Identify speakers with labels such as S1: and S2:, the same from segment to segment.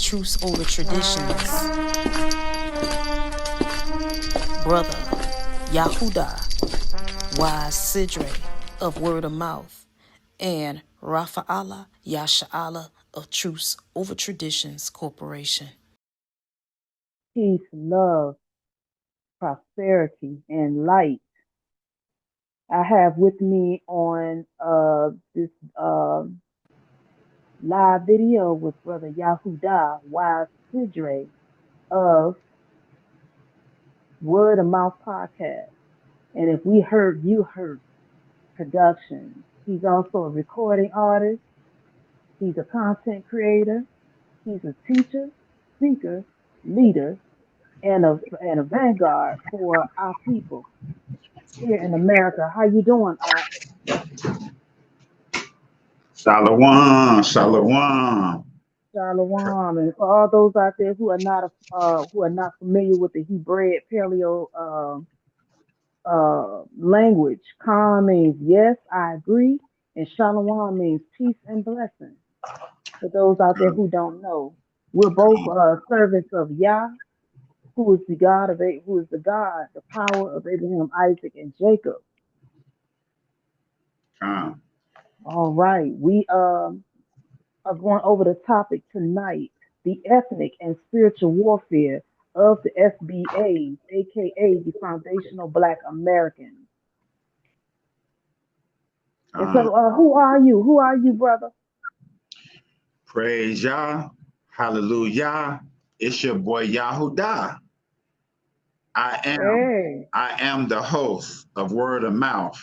S1: Truth Over Traditions. Brother Yahuudah, Wise Sidre of Word of Mouth, and Raphaala Yahuudah of Truth Over Traditions Corporation.
S2: Peace, love, prosperity, and light. I have with me on this live video with Brother Yahuudah, Wise Sidre of Word of Mouth Podcast. And if we heard, you heard production. He's also a recording artist. He's a content creator. He's a teacher, speaker, leader, and a vanguard for our people here in America. How you doing,
S3: Shalom, shalom.
S2: Shalom, and for all those out there who are not familiar with the Hebrew Paleo language, Khan means yes, I agree, and Shalom means peace and blessing. For those out there who don't know, we're both servants of Yah, who is the God, the power of Abraham, Isaac, and Jacob. All right, we are going over the topic tonight: the ethnic and spiritual warfare of the FBA, aka the Foundational Blk Americans. And so, who are you? Who are you, brother?
S3: Praise Yah, hallelujah. It's your boy Yahuudah. I am the host of Word of Mouth.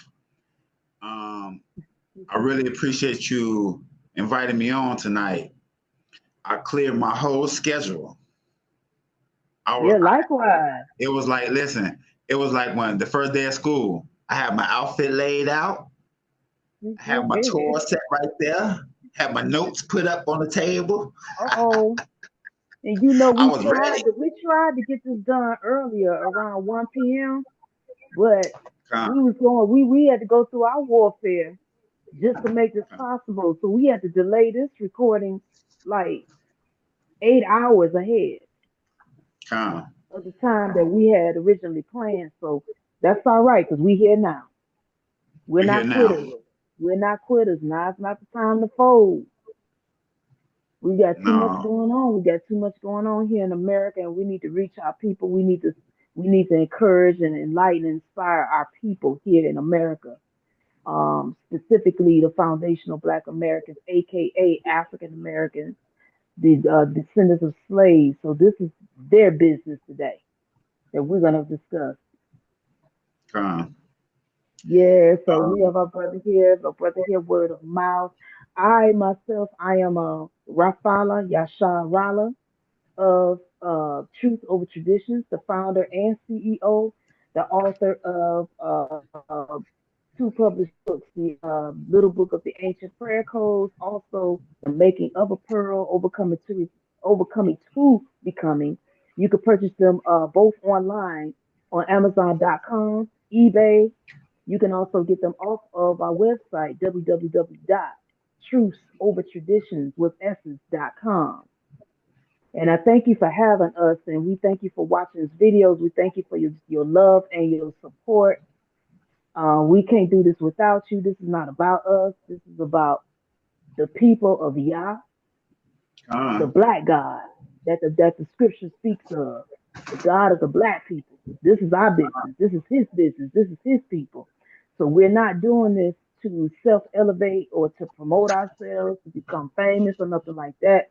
S3: I really appreciate you inviting me on tonight. I cleared my whole schedule.
S2: Likewise.
S3: It was like, listen, it was like when the first day of school, I had my outfit laid out. I had my tour set right there. Had my notes put up on the table.
S2: And you know, we tried to get this done earlier around 1 p.m. But we had to go through our warfare just to make this possible. So we had to delay this recording like 8 hours ahead of the time that we had originally planned. So that's all right, because we're here now. We're not quitters. We're not quitters. Now it's not the time to fold. We got too much going on. We got too much going on here in America, and we need to reach our people. We need to encourage and enlighten and inspire our people here in America. Specifically the Foundational Blk Americans, aka African Americans, the descendants of slaves. So this is their business today that we're gonna discuss. So we have our brother here, Word of Mouth. I myself, I am a Raphaala Yahuudah of Truth Over Traditions, the founder and CEO, the author of 2 published books, the Little Book of the Ancient Prayer Codes, also The Making of a Pearl, Overcoming to Becoming. You can purchase them both online on Amazon.com, eBay. You can also get them off of our website, www.truthsovertraditions.com. And I thank you for having us, and we thank you for watching these videos. We thank you for your love and your support. We can't do this without you. This is not about us. This is about the people of Yah, the Black God that the scripture speaks of, the God of the Black people. This is our business. This is his business. This is his people. So we're not doing this to self-elevate or to promote ourselves, to become famous or nothing like that.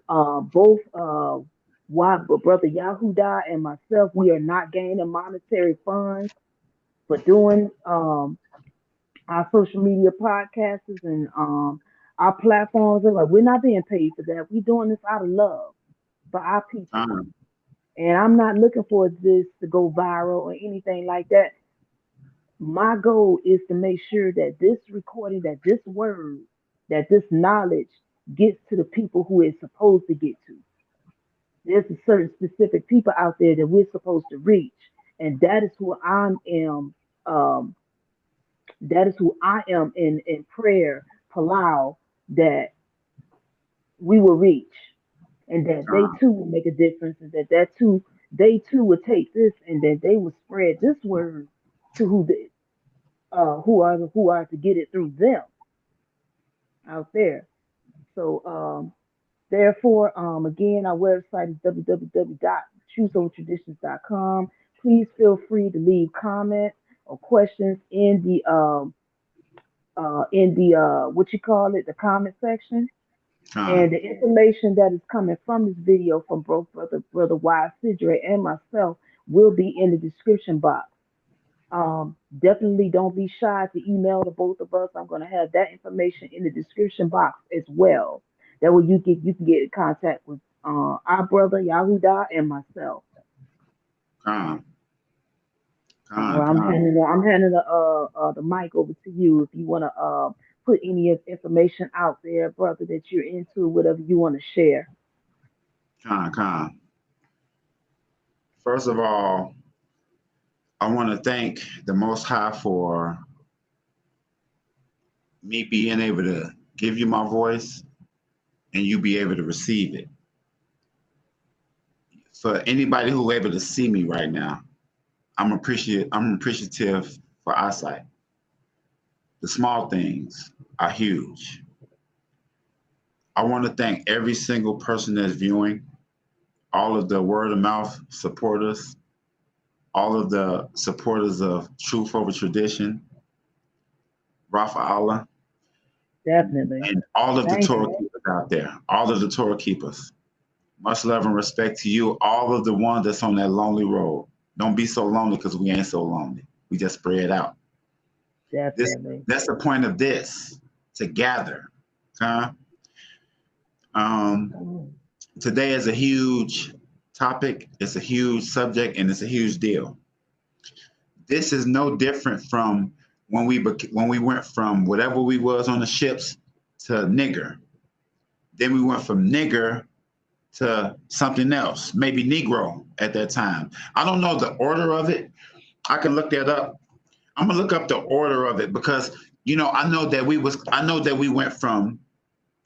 S2: Both Brother Yahuudah and myself, we are not gaining monetary funds for doing our social media podcasts and our platforms. Like, we're not being paid for that. We're doing this out of love for our people. And I'm not looking for this to go viral or anything like that. My goal is to make sure that this recording, that this word, that this knowledge gets to the people who it's supposed to get to. There's a certain specific people out there that we're supposed to reach. And that is who I am. That is who I am in prayer, Palau, that we will reach. and that they too will make a difference, and they too would take this, and that they would spread this word to who are to get it through them out there. So therefore, again, our website is www.chooseovertraditions.com. Please feel free to leave comments or questions in the what you call it, the comment section. And the information that is coming from this video from both brother Y Sidre and myself will be in the description box. Definitely don't be shy to email the both of us. I'm going to have that information in the description box as well. That way you can get in contact with our brother Yahuudah and myself. I'm handing the mic over to you if you want to put any information out there, brother, that you're into, whatever you want to share.
S3: First of all, I want to thank the Most High for me being able to give you my voice and you be able to receive it. For anybody who able to see me right now, I'm appreciative for eyesight. The small things are huge. I want to thank every single person that's viewing, all of the word of mouth supporters, all of the supporters of Truth Over Tradition, Raphaala.
S2: Definitely.
S3: And all of the Torah keepers out there, all of the Torah keepers. Much love and respect to you, all of the ones that's on that lonely road. Don't be so lonely because we ain't so lonely. We just spread out.
S2: Definitely.
S3: That's the point of this, to gather. Today is a huge topic, it's a huge subject, and it's a huge deal. This is no different from when we went from whatever we was on the ships to nigger. Then we went from nigger to something else, maybe Negro at that time. I don't know the order of it. I can look that up. I'm gonna look up the order of it because I know that we went from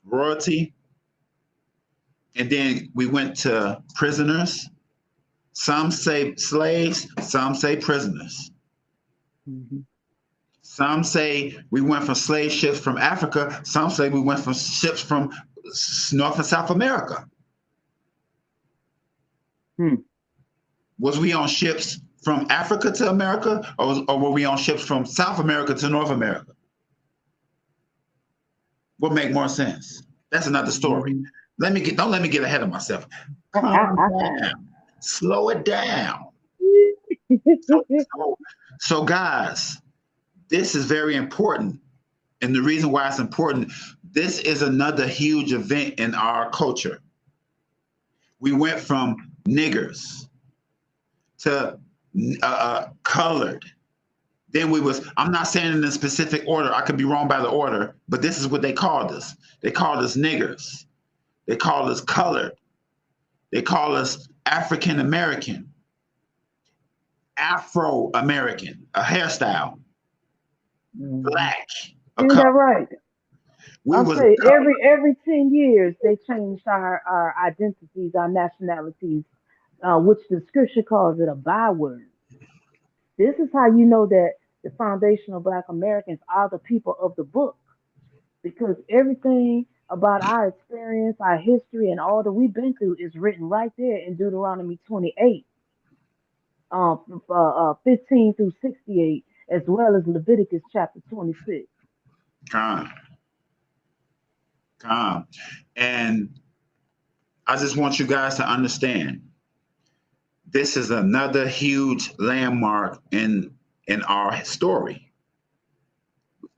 S3: royalty, and then we went to prisoners. Some say slaves, some say prisoners.
S2: Mm-hmm.
S3: Some say we went from slave ships from Africa. Some say we went from ships from North and South America. Was we on ships from Africa to America, or were we on ships from South America to North America? What make more sense? That's another story.
S2: Mm-hmm.
S3: Don't let me get ahead of myself. Calm down. Slow it down. So guys, this is very important. And the reason why it's important, this is another huge event in our culture. We went from niggers to colored. Then I'm not saying in a specific order, I could be wrong by the order, but this is what they called us. They called us niggers. They called us colored. They call us African American, Afro-American, a hairstyle, black.
S2: Isn't that right? I'll say every 10 years they changed our identities, our nationalities, which the scripture calls it a byword. This is how you know that the Foundational Blk Americans are the people of the book, because everything about our experience, our history, and all that we've been through is written right there in Deuteronomy 28, 15 through 68, as well as Leviticus chapter 26.
S3: And I just want you guys to understand, this is another huge landmark in our story.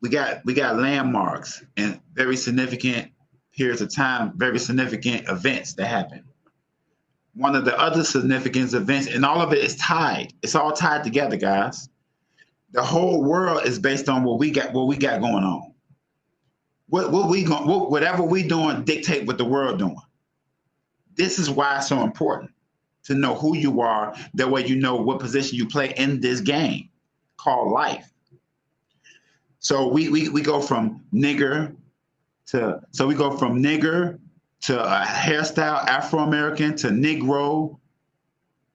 S3: We got landmarks and very significant periods of time, very significant events that happen. One of the other significant events, and all of it is tied. It's all tied together, guys. The whole world is based on what we got going on. Whatever we doing dictate what the world doing. This is why it's so important to know who you are. That way you know what position you play in this game called life. So we go from nigger to a hairstyle, Afro-American, to Negro,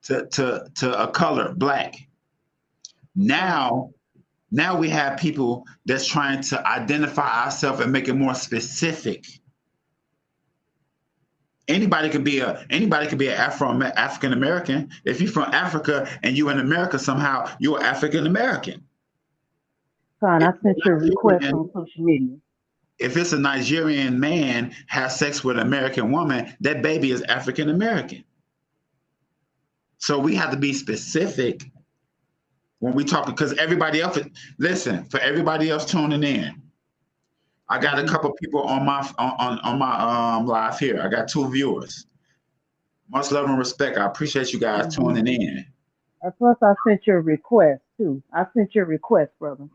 S3: to a color, black. Now we have people that's trying to identify ourselves and make it more specific. Anybody could be an African American. If you're from Africa and you're in America somehow, you're African American.
S2: Fine, I sent you a request on social media.
S3: If it's a Nigerian man has sex with an American woman, that baby is African American. So we have to be specific when we talk, because everybody else, listen, for everybody else tuning in, I got a couple people on my live here. I got 2 viewers. Much love and respect. I appreciate you guys tuning in.
S2: And plus, I sent you a request too. I sent you a request, brother.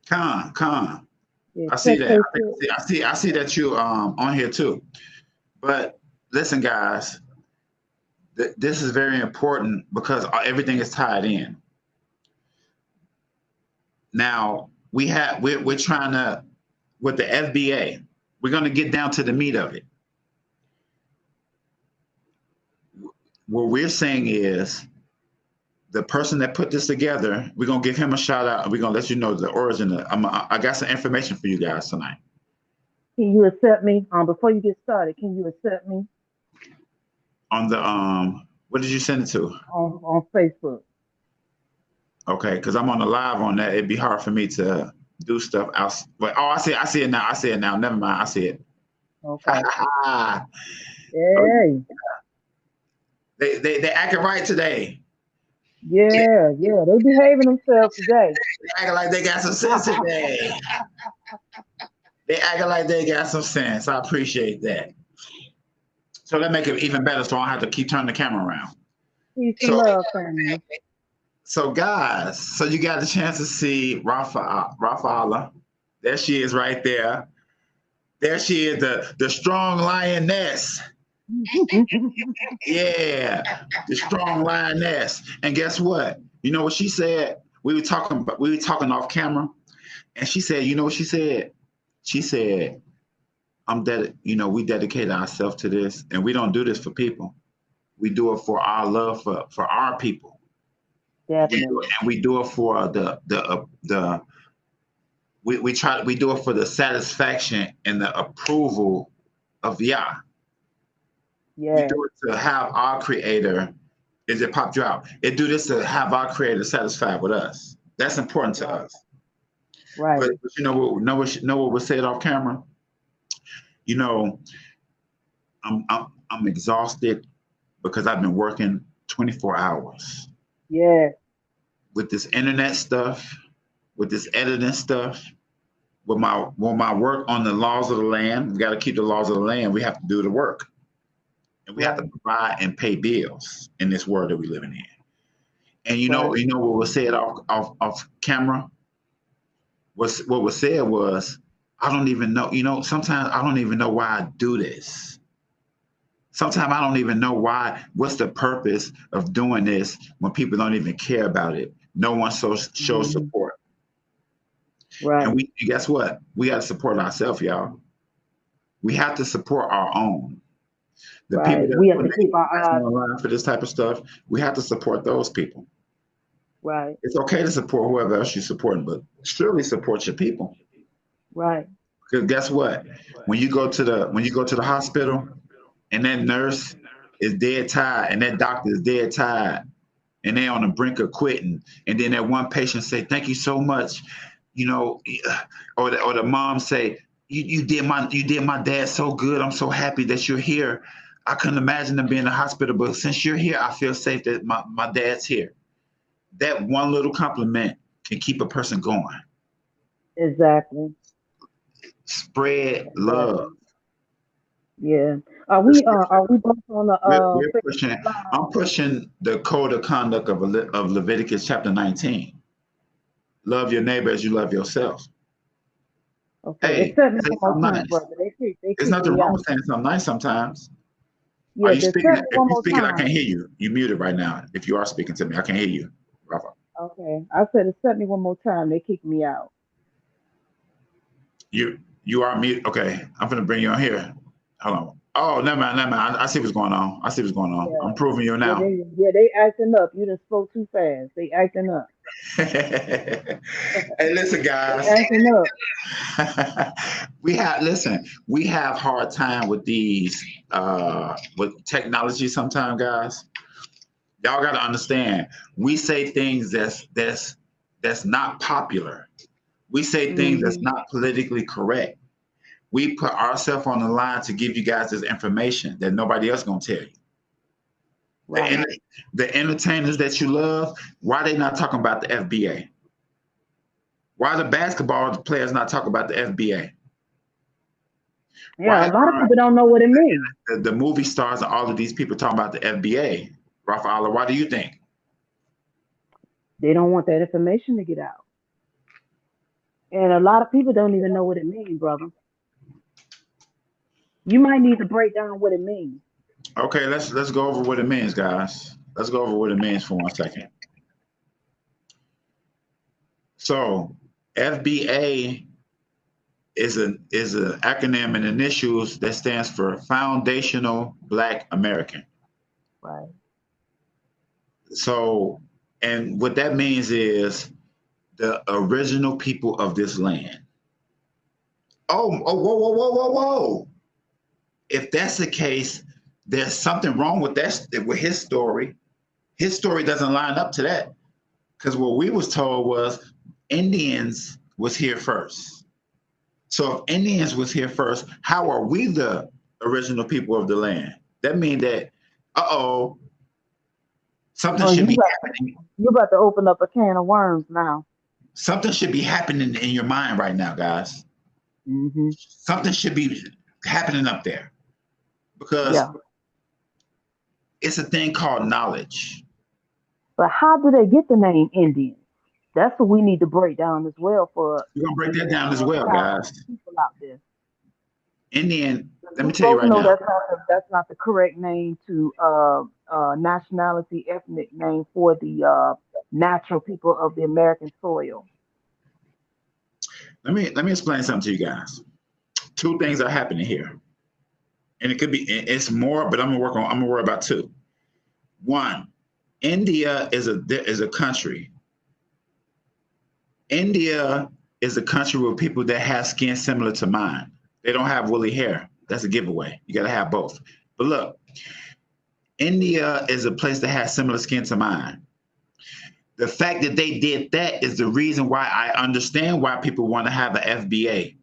S3: Con.
S2: Yeah,
S3: I see that. I see that you on here too. But listen, guys, this is very important because everything is tied in. Now we're trying to, with the FBA, we're going to get down to the meat of it. What we're saying is the person that put this together, we're going to give him a shout out. We're going to let you know the origin. I got some information for you guys tonight.
S2: Can you accept me? Before you get started, can you accept me?
S3: On the, what did you send it to?
S2: On Facebook.
S3: Okay, because I'm on the live on that. It'd be hard for me to do stuff else. But I see it now. Never mind. I see it.
S2: Okay.
S3: Hey. They acting right today.
S2: Yeah, they behaving themselves today.
S3: They acting like they got some sense today. They acting like they got some sense. I appreciate that. So that make it even better, so I don't have to keep turning the camera around.
S2: Peace and love, family.
S3: So guys, so you got a chance to see Raphaala. There she is right there. There she is, the strong lioness. Yeah, the strong lioness. And guess what? You know what she said? We were talking off camera, and she said, you know what she said? She said, we dedicated ourselves to this, and we don't do this for people. We do it for our love for our people.
S2: Definitely.
S3: We do it for we do it for the satisfaction and the approval of Yah.
S2: Yeah.
S3: We do it to have our Creator. Is it popped you out? It do this to have our Creator satisfied with us. That's important to us.
S2: Right.
S3: But you know what was said off camera? You know, I'm exhausted because I've been working 24 hours.
S2: Yeah.
S3: With this internet stuff, with this editing stuff, with my work on the laws of the land. We got to keep the laws of the land. We have to do the work. And we have to provide and pay bills in this world that we're living in. And you know what was said off camera? What was said was, I don't even know, sometimes I don't even know why I do this. Sometimes I don't even know what's the purpose of doing this when people don't even care about it. No one shows support.
S2: Right.
S3: And guess what? We got to support ourselves, y'all. We have to support our own. The people that
S2: we have to keep our eyes
S3: on for this type of stuff, we have to support those people.
S2: Right.
S3: It's okay to support whoever else you're supporting, but surely support your people.
S2: Right.
S3: Because guess what? When you go to the hospital and that nurse is dead tired and that doctor is dead tired and they're on the brink of quitting, and then that one patient say, "Thank you so much," or the mom say, "You did my dad so good. I'm so happy that you're here. I couldn't imagine them being in the hospital, but since you're here, I feel safe that my dad's here." That one little compliment can keep a person going.
S2: Exactly.
S3: Spread love.
S2: Yeah. Are we both on the
S3: we're pushing? I'm pushing the code of conduct of Leviticus chapter 19. Love your neighbor as you love yourself.
S2: Okay.
S3: Hey, say something nice. There's nothing wrong with saying something nice sometimes.
S2: Yeah,
S3: are you speaking? If you're speaking,
S2: time.
S3: I can't hear you. You're muted right now. If you are speaking to me, I can't hear you, Rafa.
S2: Okay. I said accept me one more time. They kicked me out.
S3: You are muted. Okay. I'm going to bring you on here. Hold on. Oh, never mind, never mind. I see what's going on. I see what's going on. I'm
S2: Yeah.
S3: proving you
S2: Yeah,
S3: now.
S2: they acting up. You done spoke too fast. They acting up.
S3: Hey, listen,
S2: They
S3: guys.
S2: acting up.
S3: We have hard time with these with technology sometimes, guys. Y'all got to understand. We say things that's not popular. We say things that's
S2: Hmm.
S3: not politically correct. We put ourselves on the line to give you guys this information that nobody else gonna tell you. The,
S2: Right.
S3: the entertainers that you love, why they not talking about the FBA? Why the basketball players not talking about the FBA?
S2: Yeah,
S3: Why
S2: a lot of people don't know what it means.
S3: the movie stars and all of these people talking about the FBA? Raphaala, why do you think?
S2: They don't want that information to get out. And a lot of people don't even know what it means, brother. You might need to break down what it means.
S3: Okay, let's go over what it means, guys. Let's go over what it means for 1 second. So FBA is an acronym and initials that stands for Foundational Blk American.
S2: Right.
S3: So, and what that means is the original people of this land. Oh, whoa, whoa, whoa, whoa, whoa. If that's the case, there's something wrong with that, with his story. His story doesn't line up to that. Because what we was told was Indians was here first. So if Indians was here first, how are we the original people of the land? That means that, something
S2: Oh,
S3: should be happening.
S2: you about to open up a can of worms now.
S3: Something should be happening in your mind right now, guys.
S2: Hmm.
S3: Something should be happening up there because
S2: Yeah.
S3: it's a thing called knowledge.
S2: But how do they get the name Indian? That's what we need to break down as well for
S3: We're gonna break
S2: these
S3: that down as well,
S2: thousands
S3: guys.
S2: of people out there.
S3: Indian, let
S2: We
S3: me tell you
S2: both
S3: right
S2: know
S3: now.
S2: that's not the correct name to nationality, ethnic name for the natural people of the American soil.
S3: Let me explain something to you guys. Two things are happening here, and it could be it's more, but I'm gonna worry about two. One, India is a country. India is a country with people that have skin similar to mine. They don't have woolly hair. That's a giveaway. You got to have both. But look, India is a place that has similar skin to mine. The fact that they did that is the reason why I understand why people want to have an FBA,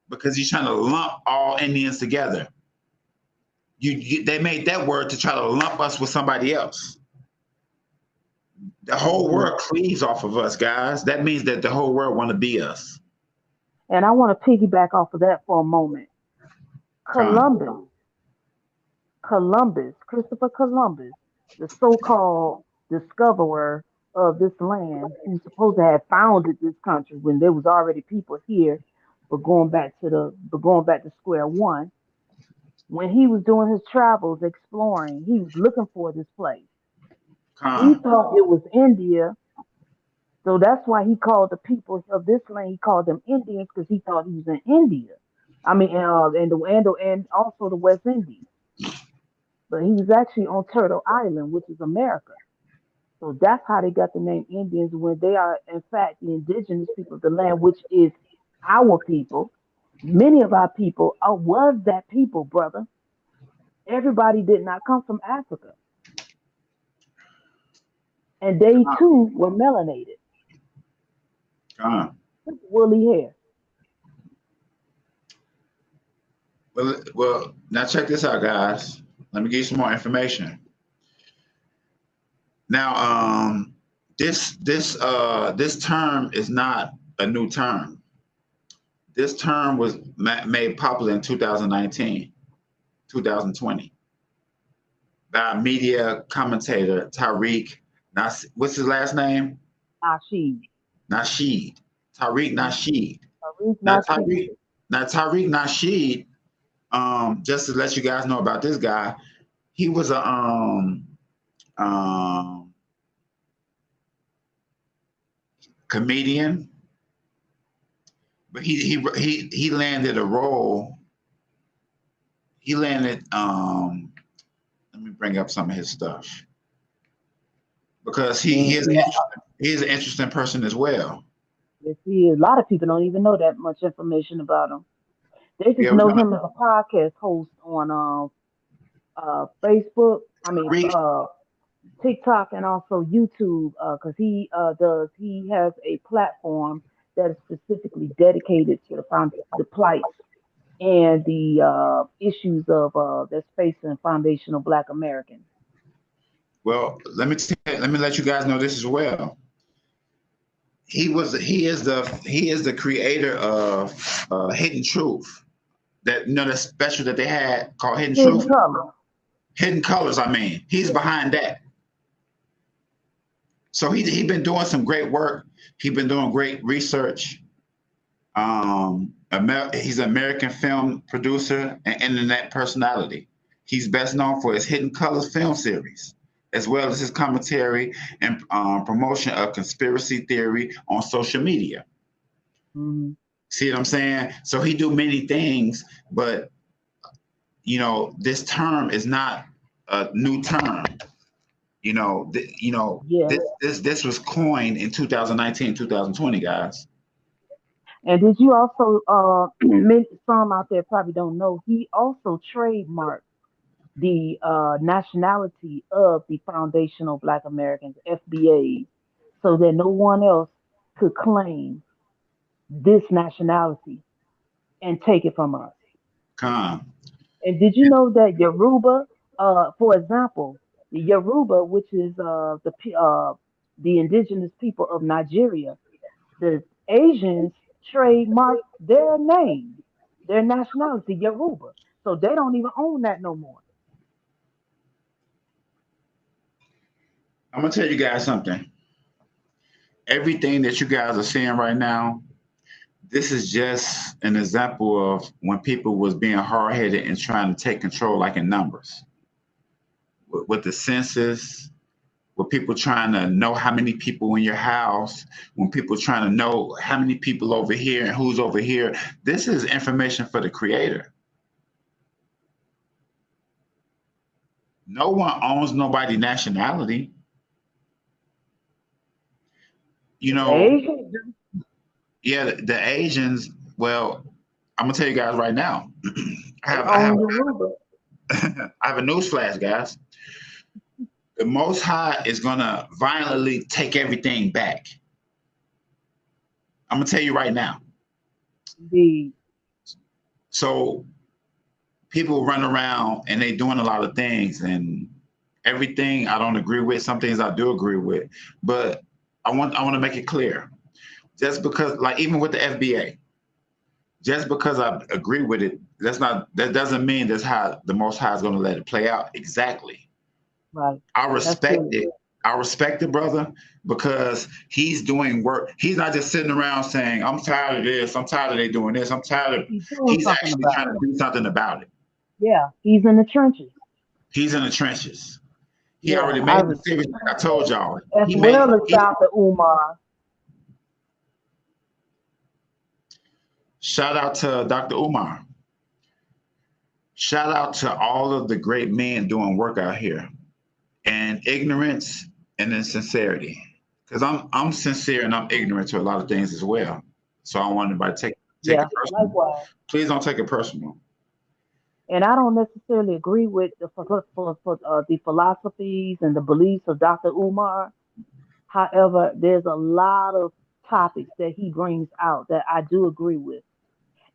S3: because you're trying to lump all Indians together. They made that word to try to lump us with somebody else. The whole
S2: Hmm.
S3: world cleaves off of us, guys. That means that the whole world want to be us.
S2: And I want to piggyback off of that for a moment.
S3: Come,
S2: Christopher Columbus, the so-called discoverer of this land, who's supposed to have founded this country when there was already people here, but going back to square one, when he was doing his travels exploring, he was looking for this place. He
S3: come,
S2: thought it was India, so that's why he called the people of this land. He called them Indians because he thought he was in India. I mean, and also the West Indies. But he was actually on Turtle Island, which is America. So that's how they got the name Indians when they are, in fact, the indigenous people of the land, which is our people. Many of our people was that people, brother. Everybody did not come from Africa. And they too were melanated,
S3: come.
S2: with woolly hair.
S3: Well, now check this out, guys. Let me give you some more information. Now, this term is not a new term. This term was made popular in 2019, 2020 by media commentator Tariq what's his last name?
S2: Nasheed.
S3: Nasheed. Tariq Nasheed.
S2: Tariq
S3: Now
S2: Nasheed.
S3: Tariq Nasheed, just to let you guys know about this guy, he was a um, comedian, but he landed a role he landed. Let me bring up some of his stuff because he is an interesting person as well.
S2: Yes, he is. A lot of people don't even know that much information about him. They just
S3: Yeah, we're
S2: know
S3: gonna
S2: him as a podcast host on Facebook. I mean,
S3: read.
S2: TikTok and also YouTube. Because he has a platform that is specifically dedicated to the plight and the issues of that's facing foundational Black Americans.
S3: Well, let me let you guys know this as well. He is the creator of Hidden Truth. That that special that they had called Hidden
S2: Hidden
S3: Truth.
S2: color.
S3: Hidden Colors, I mean. He's behind that. So he been doing some great work. He's been doing great research. He's an American film producer and internet personality. He's best known for his Hidden Colors film series, as well as his commentary and promotion of conspiracy theory on social media.
S2: Mm-hmm.
S3: See what I'm saying? So he do many things, but this term is not a new term.
S2: Yeah.
S3: This was coined in 2019, 2020, guys.
S2: And did you also some out there probably don't know, he also trademarked the nationality of the Foundational Black Americans, FBA, so that no one else could claim this nationality and take it from us.
S3: Come.
S2: And did you know that Yoruba, for example, the Yoruba, which is the indigenous people of Nigeria, the Asians trademarked their name, their nationality, Yoruba. So they don't even own that no more.
S3: I'm gonna tell you guys something. Everything that you guys are seeing right now, this is just an example of when people was being hard-headed and trying to take control, like in numbers, with the census, with people trying to know how many people in your house, when people trying to know how many people over here and who's over here. This is information for the creator. No one owns nobody's nationality.
S2: Asians
S3: Yeah, the Asians. Well, I'm gonna tell you guys right now. I
S2: own Yoruba.
S3: have a news flash, guys. The Most High is gonna violently take everything back. I'm gonna tell you right now.
S2: The
S3: So people run around and they doing a lot of things, and everything I don't agree with. Some things I do agree with, but I want to make it clear. Just because, like, even with the FBA, just because I agree with it, that doesn't mean that's how the Most High is going to let it play out exactly.
S2: right.
S3: I respect it. I respect it, brother, because he's doing work. He's not just sitting around saying, "I'm tired of this. I'm tired of they doing this. I'm tired of."
S2: He's doing
S3: He's
S2: something
S3: actually
S2: about
S3: trying to
S2: it.
S3: do something about it.
S2: Yeah, he's in the trenches.
S3: He's in the trenches. He
S2: Yeah,
S3: already
S2: I
S3: made the series, like I told y'all.
S2: as well as Dr. Umar.
S3: Shout out to Dr. Umar. Shout out to all of the great men doing work out here, and ignorance and insincerity. Because I'm sincere and I'm ignorant to a lot of things as well. So I don't want anybody to take
S2: Yeah,
S3: it personal.
S2: likewise.
S3: Please don't take it personal.
S2: And I don't necessarily agree with the philosophies and the beliefs of Dr. Umar. However, there's a lot of topics that he brings out that I do agree with.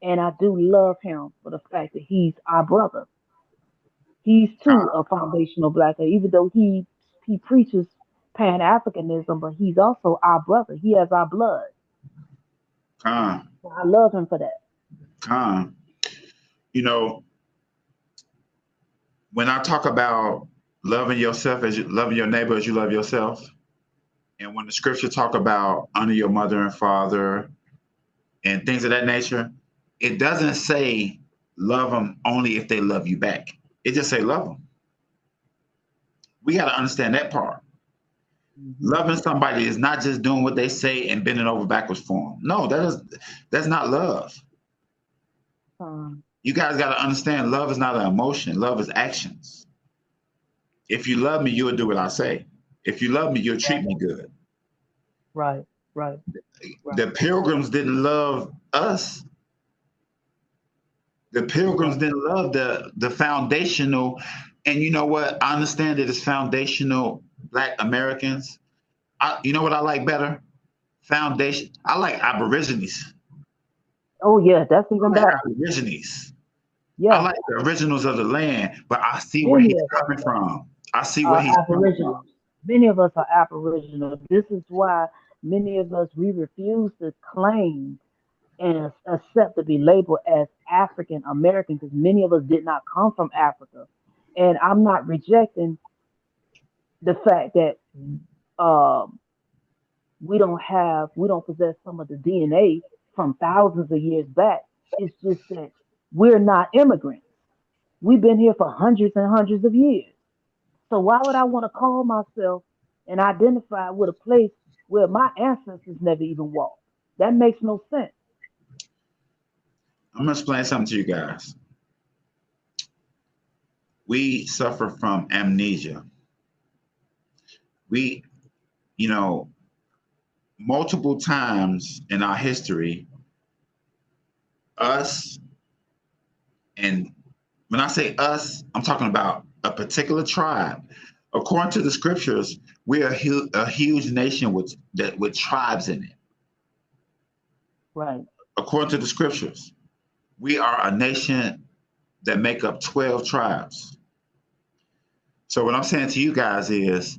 S2: And I do love him for the fact that he's our brother. He's too a foundational black, even though he preaches Pan Africanism, but he's also our brother. He has our blood.
S3: Con,
S2: So I love him for that.
S3: con. You know, when I talk about loving yourself as you loving your neighbor as you love yourself, and when the scripture talk about honor your mother and father and things of that nature, it doesn't say love them only if they love you back. It just say love them. We got to understand that part.
S2: Mm-hmm.
S3: Loving somebody is not just doing what they say and bending over backwards for them. No, that's not love. You guys got to understand, love is not an emotion. Love is actions. If you love me, you'll do what I say. If you love me, you'll treat me good.
S2: Right, right, right.
S3: The Pilgrims didn't love us. The Pilgrims didn't love the foundational. And you know what? I understand that it's foundational Black Americans. You know what I like better? Foundation. I like Aborigines.
S2: Oh yeah, that's even
S3: I like
S2: better.
S3: Aborigines. I
S2: Yeah,
S3: like the originals of the land, but I see where
S2: many
S3: he's
S2: of us
S3: coming from. I see where
S2: are
S3: he's coming from.
S2: aboriginal. Many of us are aboriginal. This is why many of us we refuse to claim and accept to be labeled as African American because many of us did not come from Africa. And I'm not rejecting the fact that um, we don't possess some of the DNA from thousands of years back. It's just that we're not immigrants. We've been here for hundreds and hundreds of years. So why would I want to call myself and identify with a place where my ancestors never even walked? That makes no sense.
S3: I'm gonna explain something to you guys. We suffer from amnesia. We, you know, multiple times in our history, us, and when I say us, I'm talking about a particular tribe. According to the scriptures, we're a huge nation with tribes in it.
S2: Right.
S3: According to the scriptures, we are a nation that make up 12 tribes. So what I'm saying to you guys is,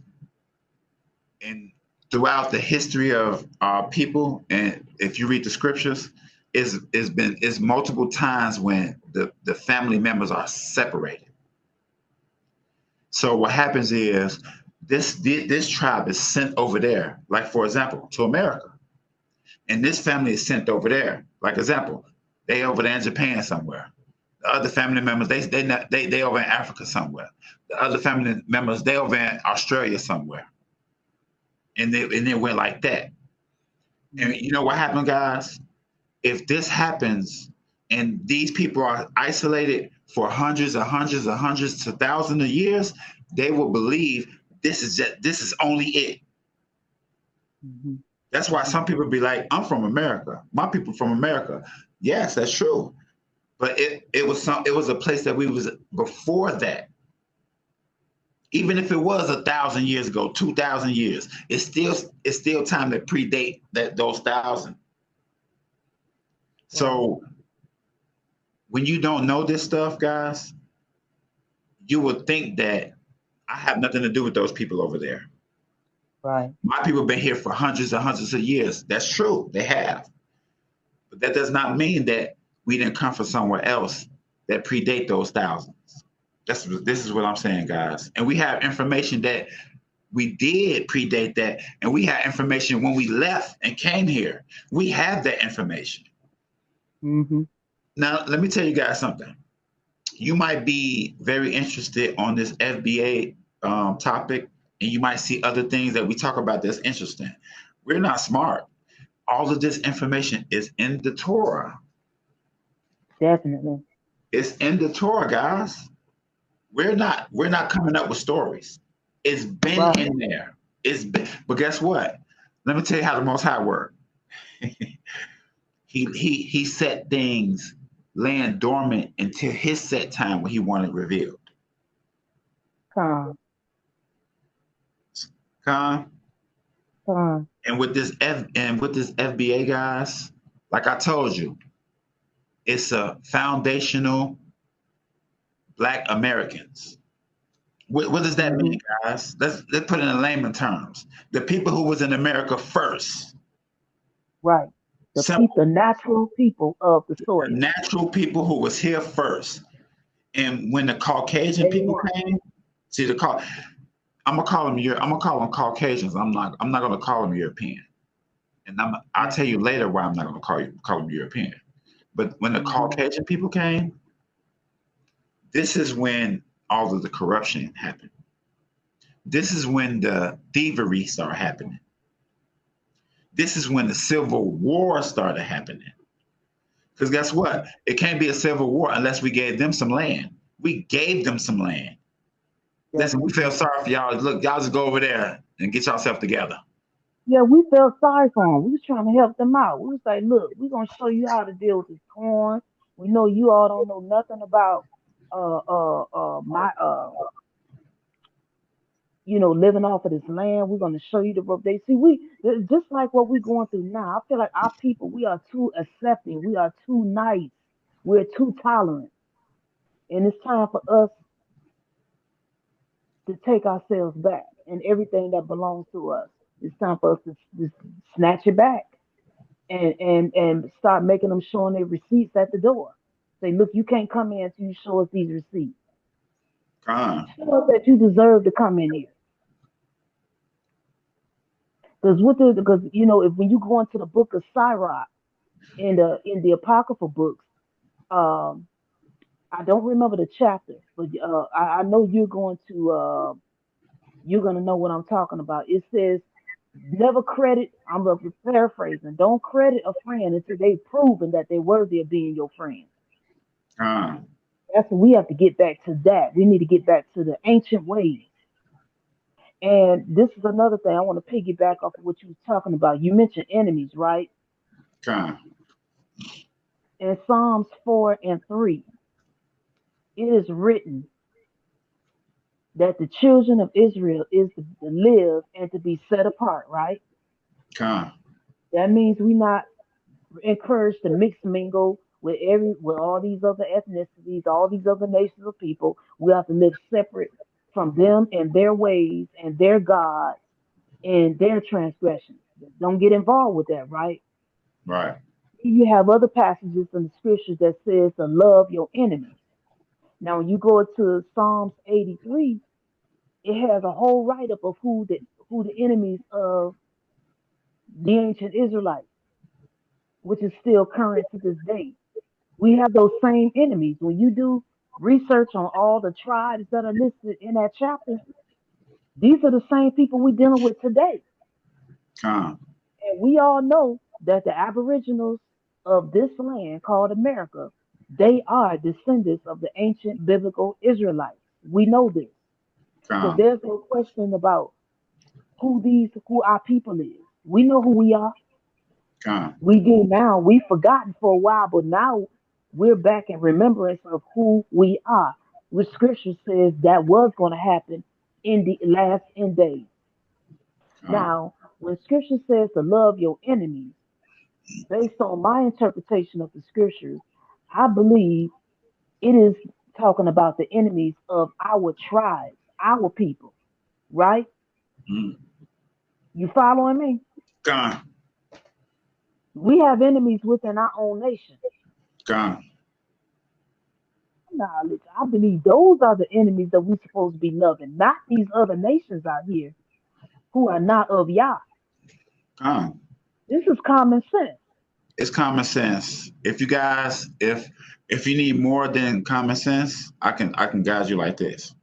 S3: in throughout the history of our people, and if you read the scriptures, is multiple times when the family members are separated. So what happens is this tribe is sent over there, like for example, to America, and this family is sent over there. Like example, they over there in Japan somewhere. The other family members they over in Africa somewhere. The other family members they over in Australia somewhere, and they went like that. And you know what happened, guys? If this happens and these people are isolated for hundreds and hundreds and hundreds to thousands of years, they will believe this is only it.
S2: Mm-hmm.
S3: That's why some people be like, I'm from America. My people from America. Yes, that's true. But it was a place that we was before that. Even if it was 1,000 years ago, 2,000 years, it's still time to predate those thousand. So when you don't know this stuff, guys, you would think that I have nothing to do with those people over there.
S2: Right.
S3: My people have been here for hundreds and hundreds of years. That's true. They have. But that does not mean that we didn't come from somewhere else that predate those thousands. This is what I'm saying, guys. And we have information that we did predate that. And we had information when we left and came here. We have that information.
S2: Mm-hmm.
S3: Now, let me tell you guys something. You might be very interested on this FBA topic, and you might see other things that we talk about that's interesting. We're not smart. All of this information is in the Torah.
S2: Definitely.
S3: It's in the Torah, guys. We're not coming up with stories. It's been in there. But guess what? Let me tell you how the Most High worked. He set things laying dormant until his set time when he wanted revealed.
S2: Come.
S3: And with this FBA, guys, like I told you, it's a foundational Black Americans. What does that mean, guys? Let's put it in layman terms. The people who was in America first.
S2: Right. The natural people of the soil.
S3: The natural people who was here first. And when the Caucasian people came, I'm gonna call them Caucasians. I'm not gonna call them European. And I'll tell you later why I'm not gonna call them European. But when the Caucasian people came, this is when all of the corruption happened. This is when the thievery started happening. This is when the Civil War started happening. Because guess what? It can't be a civil war unless we gave them some land. We gave them some land. Listen, we feel sorry for y'all. Look, y'all just go over there and get yourself together.
S2: Yeah, we felt sorry for them. We was trying to help them out. We was like, look, we're gonna show you how to deal with this corn. We know you all don't know nothing about my living off of this land. We're gonna show you the rope. They see it's just like what we're going through now. I feel like our people, we are too accepting, we are too nice, we're too tolerant. And it's time for us to take ourselves back and everything that belongs to us. It's time for us to just snatch it back and start making them showing their receipts at the door. Say, look, you can't come in until you show us these receipts. Show us that you deserve to come in here. Because if when you go into the book of Sirach in the apocryphal books, I don't remember the chapter, but I know you're going to know what I'm talking about. It says, never credit, I'm paraphrasing, don't credit a friend until they've proven that they're worthy of being your friend. That's what we have to get back to that. We need to get back to the ancient ways. And this is another thing I want to piggyback off of what you were talking about. You mentioned enemies, right? In Psalms 4 and 3, it is written that the children of Israel is to live and to be set apart, right? That means we're not encouraged to mix mingle with all these other ethnicities, all these other nations of people. We have to live separate from them and their ways and their gods and their transgressions. Don't get involved with that, right?
S3: Right.
S2: You have other passages in the scriptures that says to love your enemies. Now, when you go to Psalms 83, it has a whole write-up of who the enemies of the ancient Israelites, which is still current to this day. We have those same enemies. When you do research on all the tribes that are listed in that chapter, these are the same people we're dealing with today. And we all know that the aboriginals of this land called America, they are descendants of the ancient biblical Israelites. We know this. So there's no question about who our people is. We know who we are. We do now. We've forgotten for a while, but now we're back in remembrance of who we are, which scripture says that was going to happen in the last end days. Now, when scripture says to love your enemies, based on my interpretation of the scriptures, I believe it is talking about the enemies of our tribes, our people, right? You following me? We have enemies within our own nation. Nah, listen, I believe those are the enemies that we're supposed to be loving, not these other nations out here who are not of Yah. This is common sense.
S3: It's common sense. If you guys, if you need more than common sense, I can guide you like this.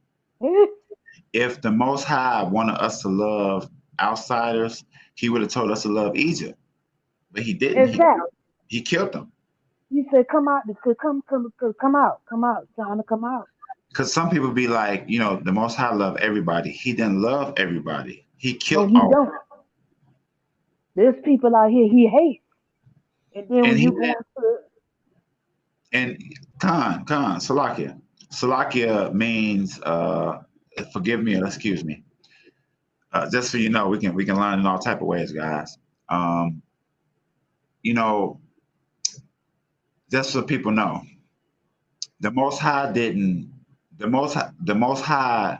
S3: If the Most High wanted us to love outsiders, He would have told us to love Egypt, but He didn't.
S2: Exactly.
S3: He killed them.
S2: He said, "Come out, come out, time to come out."
S3: Because some people be like, the Most High love everybody. He didn't love everybody. He killed.
S2: No, He don't. There's people out here He hates. And then when you go into
S3: Salakia. Salakia means forgive me or excuse me. Just so you know, we can learn in all type of ways, guys. Just so people know, the Most High didn't. The Most High.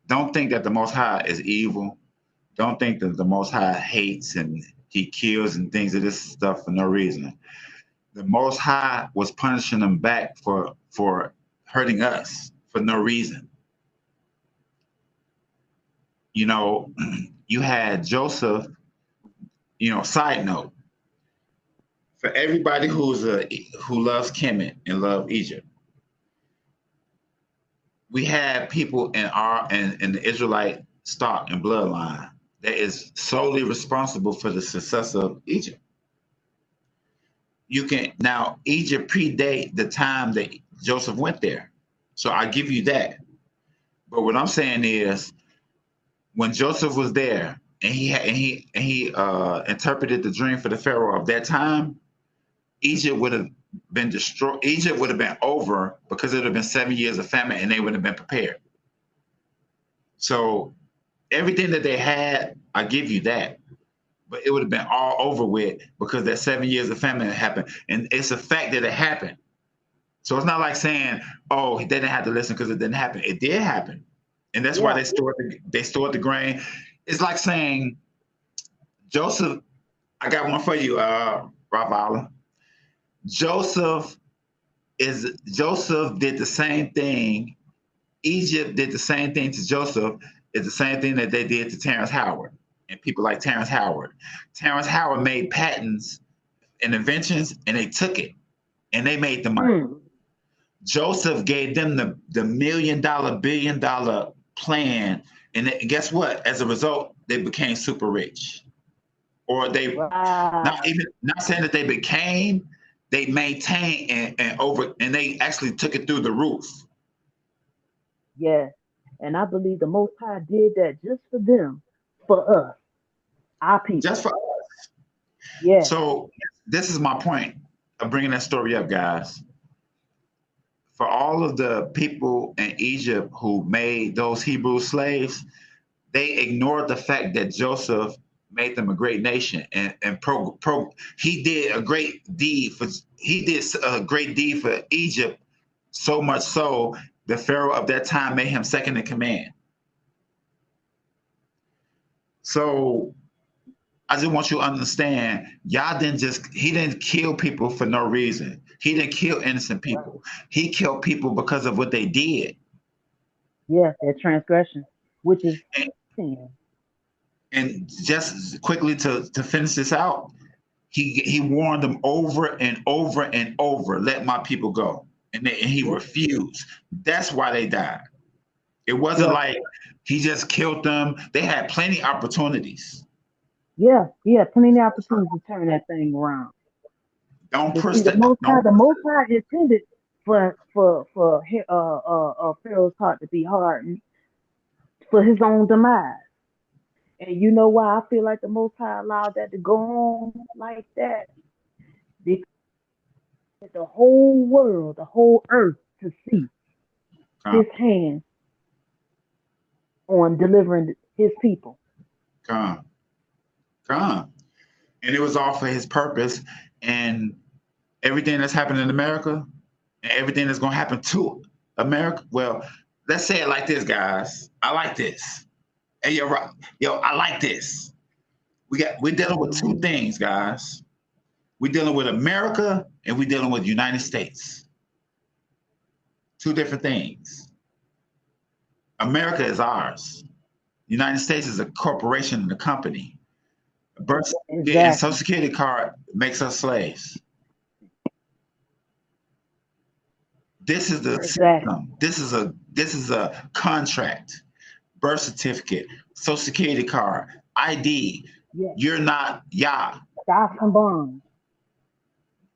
S3: Don't think that the Most High is evil. Don't think that the Most High hates and He kills and things of this stuff for no reason. The Most High was punishing them back for hurting us for no reason. You had Joseph. Side note, for everybody who loves Kemet and love Egypt, we had people in the Israelite stock and bloodline that is solely responsible for the success of Egypt. you can now Egypt predate the time that Joseph went there. So I give you that. But what I'm saying is when Joseph was there and he interpreted the dream for the Pharaoh of that time, Egypt would have been destroyed. Egypt would have been over because it would have been 7 years of famine and they would have been prepared. So everything that they had, I give you that. But it would have been all over with because that 7 years of famine happened. And it's a fact that it happened. So it's not like saying, oh, they didn't have to listen because it didn't happen. It did happen. And that's why they stored the grain. It's like saying, Joseph, I got one for you, Raphaala. Joseph did the same thing. Egypt did the same thing to Joseph. It's the same thing that they did to Terrence Howard and people like Terrence Howard. Terrence Howard made patents and inventions, and they took it, and they made the money. Joseph gave them the $1 million, $1 billion plan, and guess what? As a result, they became super rich. Or they not saying that they became, they maintained and they actually took it through the roof.
S2: Yeah, and I believe the Most High did that just for them, for us, our people.
S3: Just for us.
S2: Yeah.
S3: So this is my point of bringing that story up, guys. For all of the people in Egypt who made those Hebrew slaves, they ignored the fact that Joseph made them a great nation and he did a great deed for Egypt, so much so the Pharaoh of that time made him second in command. So I just want you to understand, he didn't kill people for no reason. He didn't kill innocent people. He killed people because of what they did.
S2: Yeah, their transgression, which is sin.
S3: And just quickly to finish this out, he warned them over and over and over, let my people go. And he refused. That's why they died. It wasn't like he just killed them. They had plenty of opportunities.
S2: Yeah, he had plenty of opportunities to turn that thing around.
S3: Don't push
S2: the Most High intended for Pharaoh's heart to be hardened for his own demise. And you know why I feel like the Most High allowed that to go on like that? Because the whole world, the whole earth to see his hand on delivering his people.
S3: And it was all for his purpose. And everything that's happening in America and everything that's going to happen to America, well, let's say it like this, guys. I like this. Hey, yo, I like this. We're dealing with two things, guys. We're dealing with America and we're dealing with the United States. Two different things. America is ours. The United States is a corporation and a company. Birth and Social Security card makes us slaves. This is the system. This is a contract. Birth certificate, Social Security card, ID. Yes. You're not
S2: Stocks and bonds.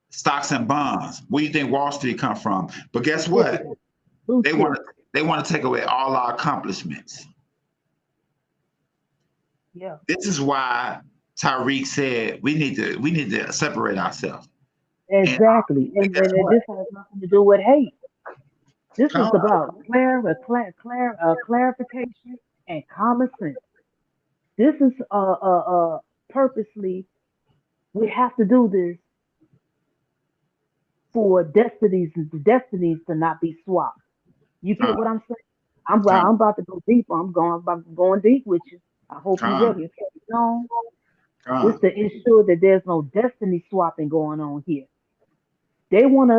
S3: Stocks and bonds. Where do you think Wall Street come from? But guess what? They want to take away all our accomplishments.
S2: Yeah.
S3: This is why Tariq said we need to separate ourselves.
S2: Exactly. And this has nothing to do with hate. This is about clarification and common sense. This is purposely, we have to do this for destinies to not be swapped. You get what I'm saying? I'm about to go deeper. I'm going deep with you. I hope you're ready. Just to ensure that there's no destiny swapping going on here. They want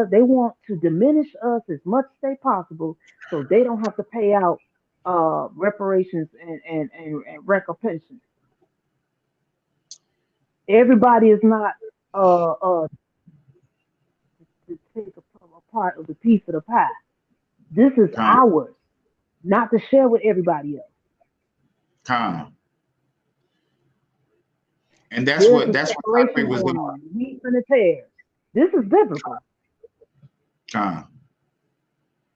S2: to diminish us as much as they possible, so they don't have to pay out reparations and recompense. Everybody is not to take a part of the piece of the pie. This is ours, not to share with everybody else.
S3: And that's what Tariq was doing.
S2: Wheat and the tares. This is biblical.
S3: Con.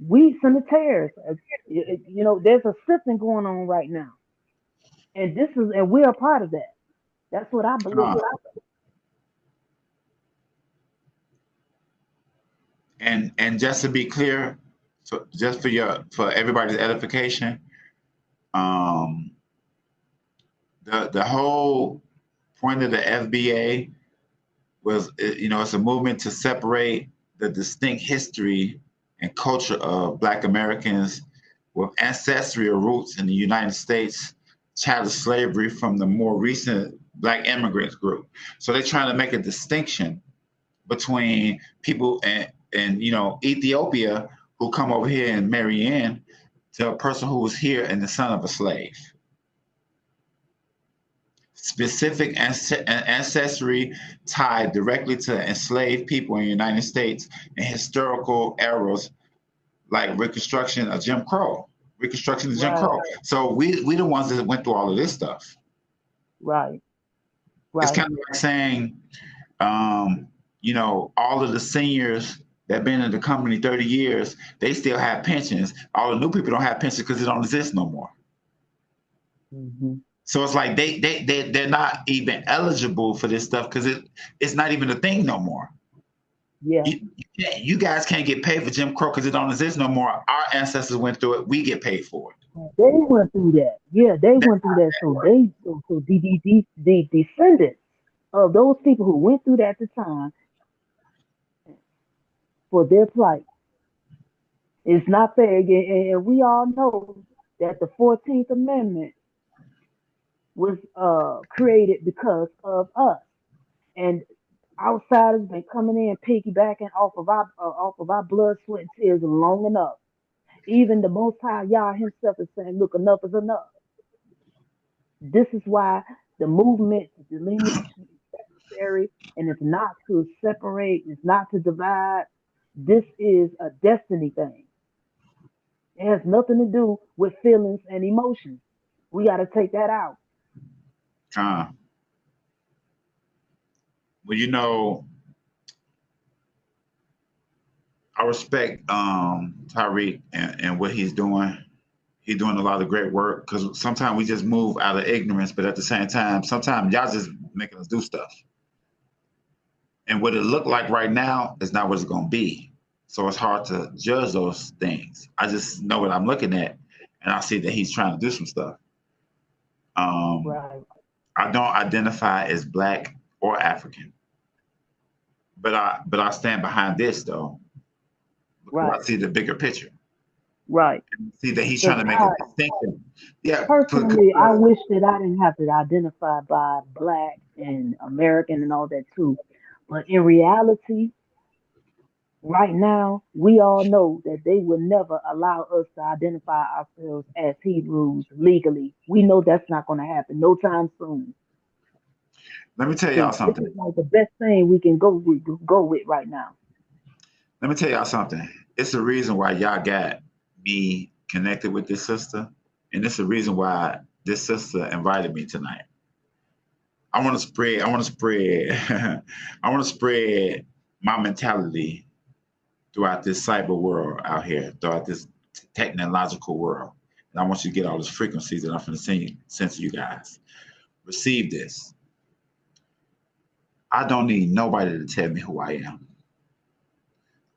S2: Wheats and the tares. You know, there's a sifting going on right now, and we're a part of that. That's what I believe.
S3: Con. And just to be clear, so just for everybody's edification, the whole point of the FBA was, it's a movement to separate the distinct history and culture of Black Americans with ancestral roots in the United States chattel slavery from the more recent Black immigrants group. So they're trying to make a distinction between people in Ethiopia who come over here and marry in to a person who was here and the son of a slave. Specific ancestry tied directly to enslaved people in the United States and historical eras like Reconstruction of Jim Crow. Reconstruction of Jim Crow. So we the ones that went through all of this stuff.
S2: Right.
S3: It's kind of like saying, all of the seniors that been in the company 30 years, they still have pensions. All the new people don't have pensions because it don't exist no more.
S2: Mm-hmm.
S3: So it's like they're not even eligible for this stuff because it's not even a thing no more.
S2: Yeah.
S3: You guys can't get paid for Jim Crow because it don't exist no more. Our ancestors went through it. We get paid for it.
S2: They went through that. Yeah, they went through that. So the descendants of those people who went through that at the time for their plight. It's not fair. And we all know that the 14th Amendment was created because of us. And outsiders been coming in piggybacking off of our blood, sweat, and tears long enough. Even the Most High Yah himself is saying, look, enough is enough. This is why the movement to delineate is necessary, and it's not to separate, it's not to divide. This is a destiny thing. It has nothing to do with feelings and emotions. We got to take that out.
S3: Well, I respect Tyreek and what he's doing. He's doing a lot of great work because sometimes we just move out of ignorance, but at the same time, sometimes y'all just making us do stuff. And what it look like right now is not what it's going to be. So it's hard to judge those things. I just know what I'm looking at, and I see that he's trying to do some stuff.
S2: Right.
S3: I don't identify as Black or African, but I stand behind this though. Right. I see the bigger picture.
S2: Right.
S3: See that he's trying to make a distinction. Yeah.
S2: Personally, I wish that I didn't have to identify by Black and American and all that too. But in reality, right now, we all know that they will never allow us to identify ourselves as Hebrews legally. We know that's not going to happen no time soon.
S3: Let me tell y'all something.
S2: This is like the best thing we can go with right now.
S3: Let me tell y'all something. It's the reason why y'all got me connected with this sister, and it's the reason why this sister invited me tonight. I want to spread my mentality throughout this cyber world out here, throughout this technological world. And I want you to get all those frequencies that I'm going to send to you guys. Receive this. I don't need nobody to tell me who I am.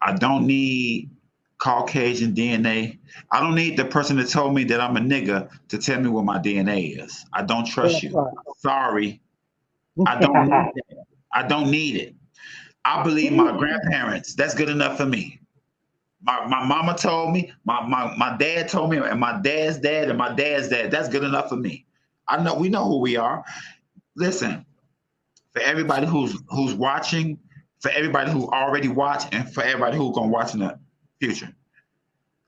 S3: I don't need Caucasian DNA. I don't need the person that told me that I'm a nigga to tell me what my DNA is. I don't trust you. Sorry. I don't need it. I don't need it. I believe my grandparents. That's good enough for me. My mama told me, my dad told me, and my dad's dad and my dad's dad. That's good enough for me. We know who we are. Listen, for everybody who's watching, for everybody who already watched, and for everybody who's gonna watch in the future,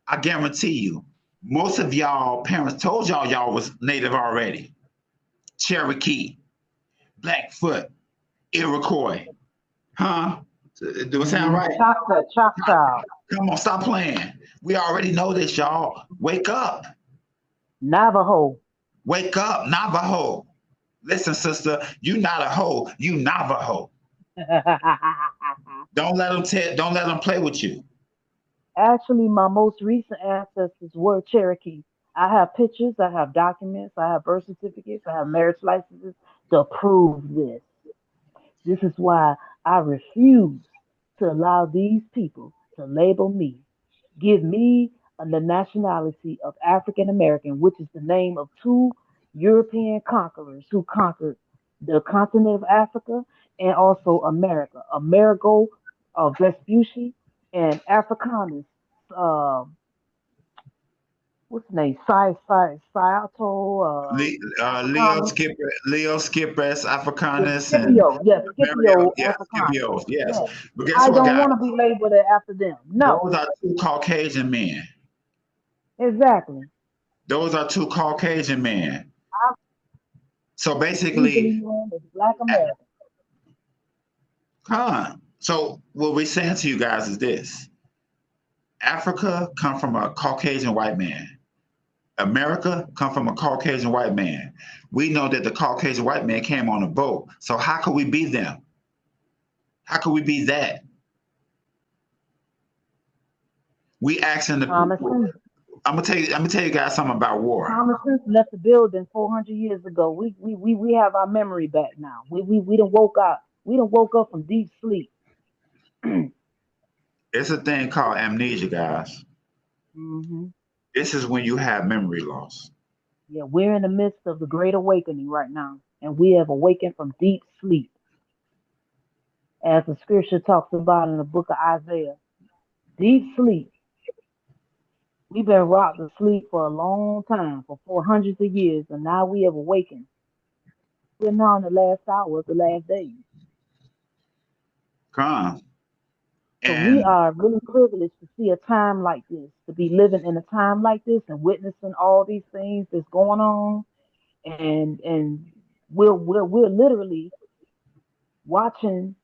S3: I guarantee you, most of y'all parents told y'all was Native already. Cherokee, Blackfoot, Iroquois, huh? Do it sound right?
S2: Choctaw.
S3: Come on, stop playing. We already know this, y'all. Wake up.
S2: Navajo.
S3: Wake up, Navajo. Listen, sister, you not a hoe, you Navajo. Don't let them don't let them play with you.
S2: Actually, my most recent ancestors were Cherokee. I have pictures, I have documents, I have birth certificates, I have marriage licenses to prove this. This is why I refuse to allow these people to label me, give me the nationality of African American, which is the name of two European conquerors who conquered the continent of Africa and also America. Amerigo Vespucci and Africanus. Uh, what's the name? Sciato, Africanus.
S3: Leo Skipper,
S2: Yes,
S3: Africanus, and
S2: Scipio. Yes,
S3: Mario,
S2: Scipio
S3: yeah,
S2: Africanus.
S3: Scipio, yes.
S2: Yes.
S3: But guess
S2: I
S3: what,
S2: don't
S3: guys?
S2: want to be labeled after them. No,
S3: Those are two Caucasian men.
S2: exactly.
S3: Those are two Caucasian men.
S2: I
S3: So
S2: legally
S3: basically,
S2: known as Black American.
S3: so what we're saying to you guys is this: Africa come from a Caucasian white man. America come from a Caucasian white man. We know that the Caucasian white man came on a boat. So how could we be them? How could we be that? We asking the people.
S2: Thomason.
S3: I'm gonna tell you guys something about war.
S2: Thomason left the building 400 years ago. We have our memory back now. We done woke up. We done woke up from deep sleep.
S3: It's a thing called amnesia, guys.
S2: Hmm.
S3: This is when you have memory loss.
S2: Yeah, we're in the midst of the great awakening right now, and we have awakened from deep sleep, as the scripture talks about in the book of Isaiah. Deep sleep. We've been rocked to sleep for a long time, for hundreds of years, and now we have awakened. We're now in the last hour of the last days.
S3: Come.
S2: So we
S3: And
S2: are really privileged to see a time like this, to be living in a time like this and witnessing all these things that's going on. And we're literally watching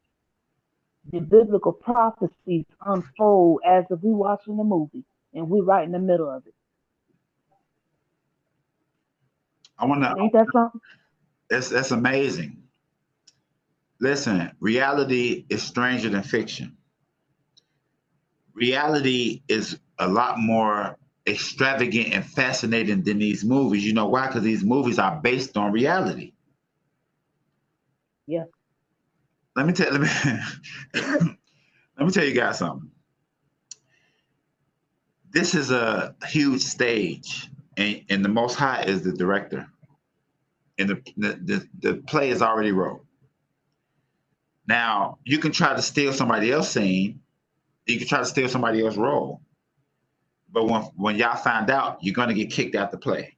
S2: the biblical prophecies unfold as if we're watching a movie and we're right in the middle of it.
S3: I wanna
S2: Ain't that something?
S3: that's amazing. Listen, reality is stranger than fiction. Reality is a lot more extravagant and fascinating than these movies. You know why? Because these movies are based on reality.
S2: Yeah.
S3: Let me tell let me let me tell you guys something. This is a huge stage, and the Most High is the director, and the play is already wrote. Now you can try to steal somebody else's scene, you can try to steal somebody else's role, but when y'all find out, you're gonna get kicked out the play.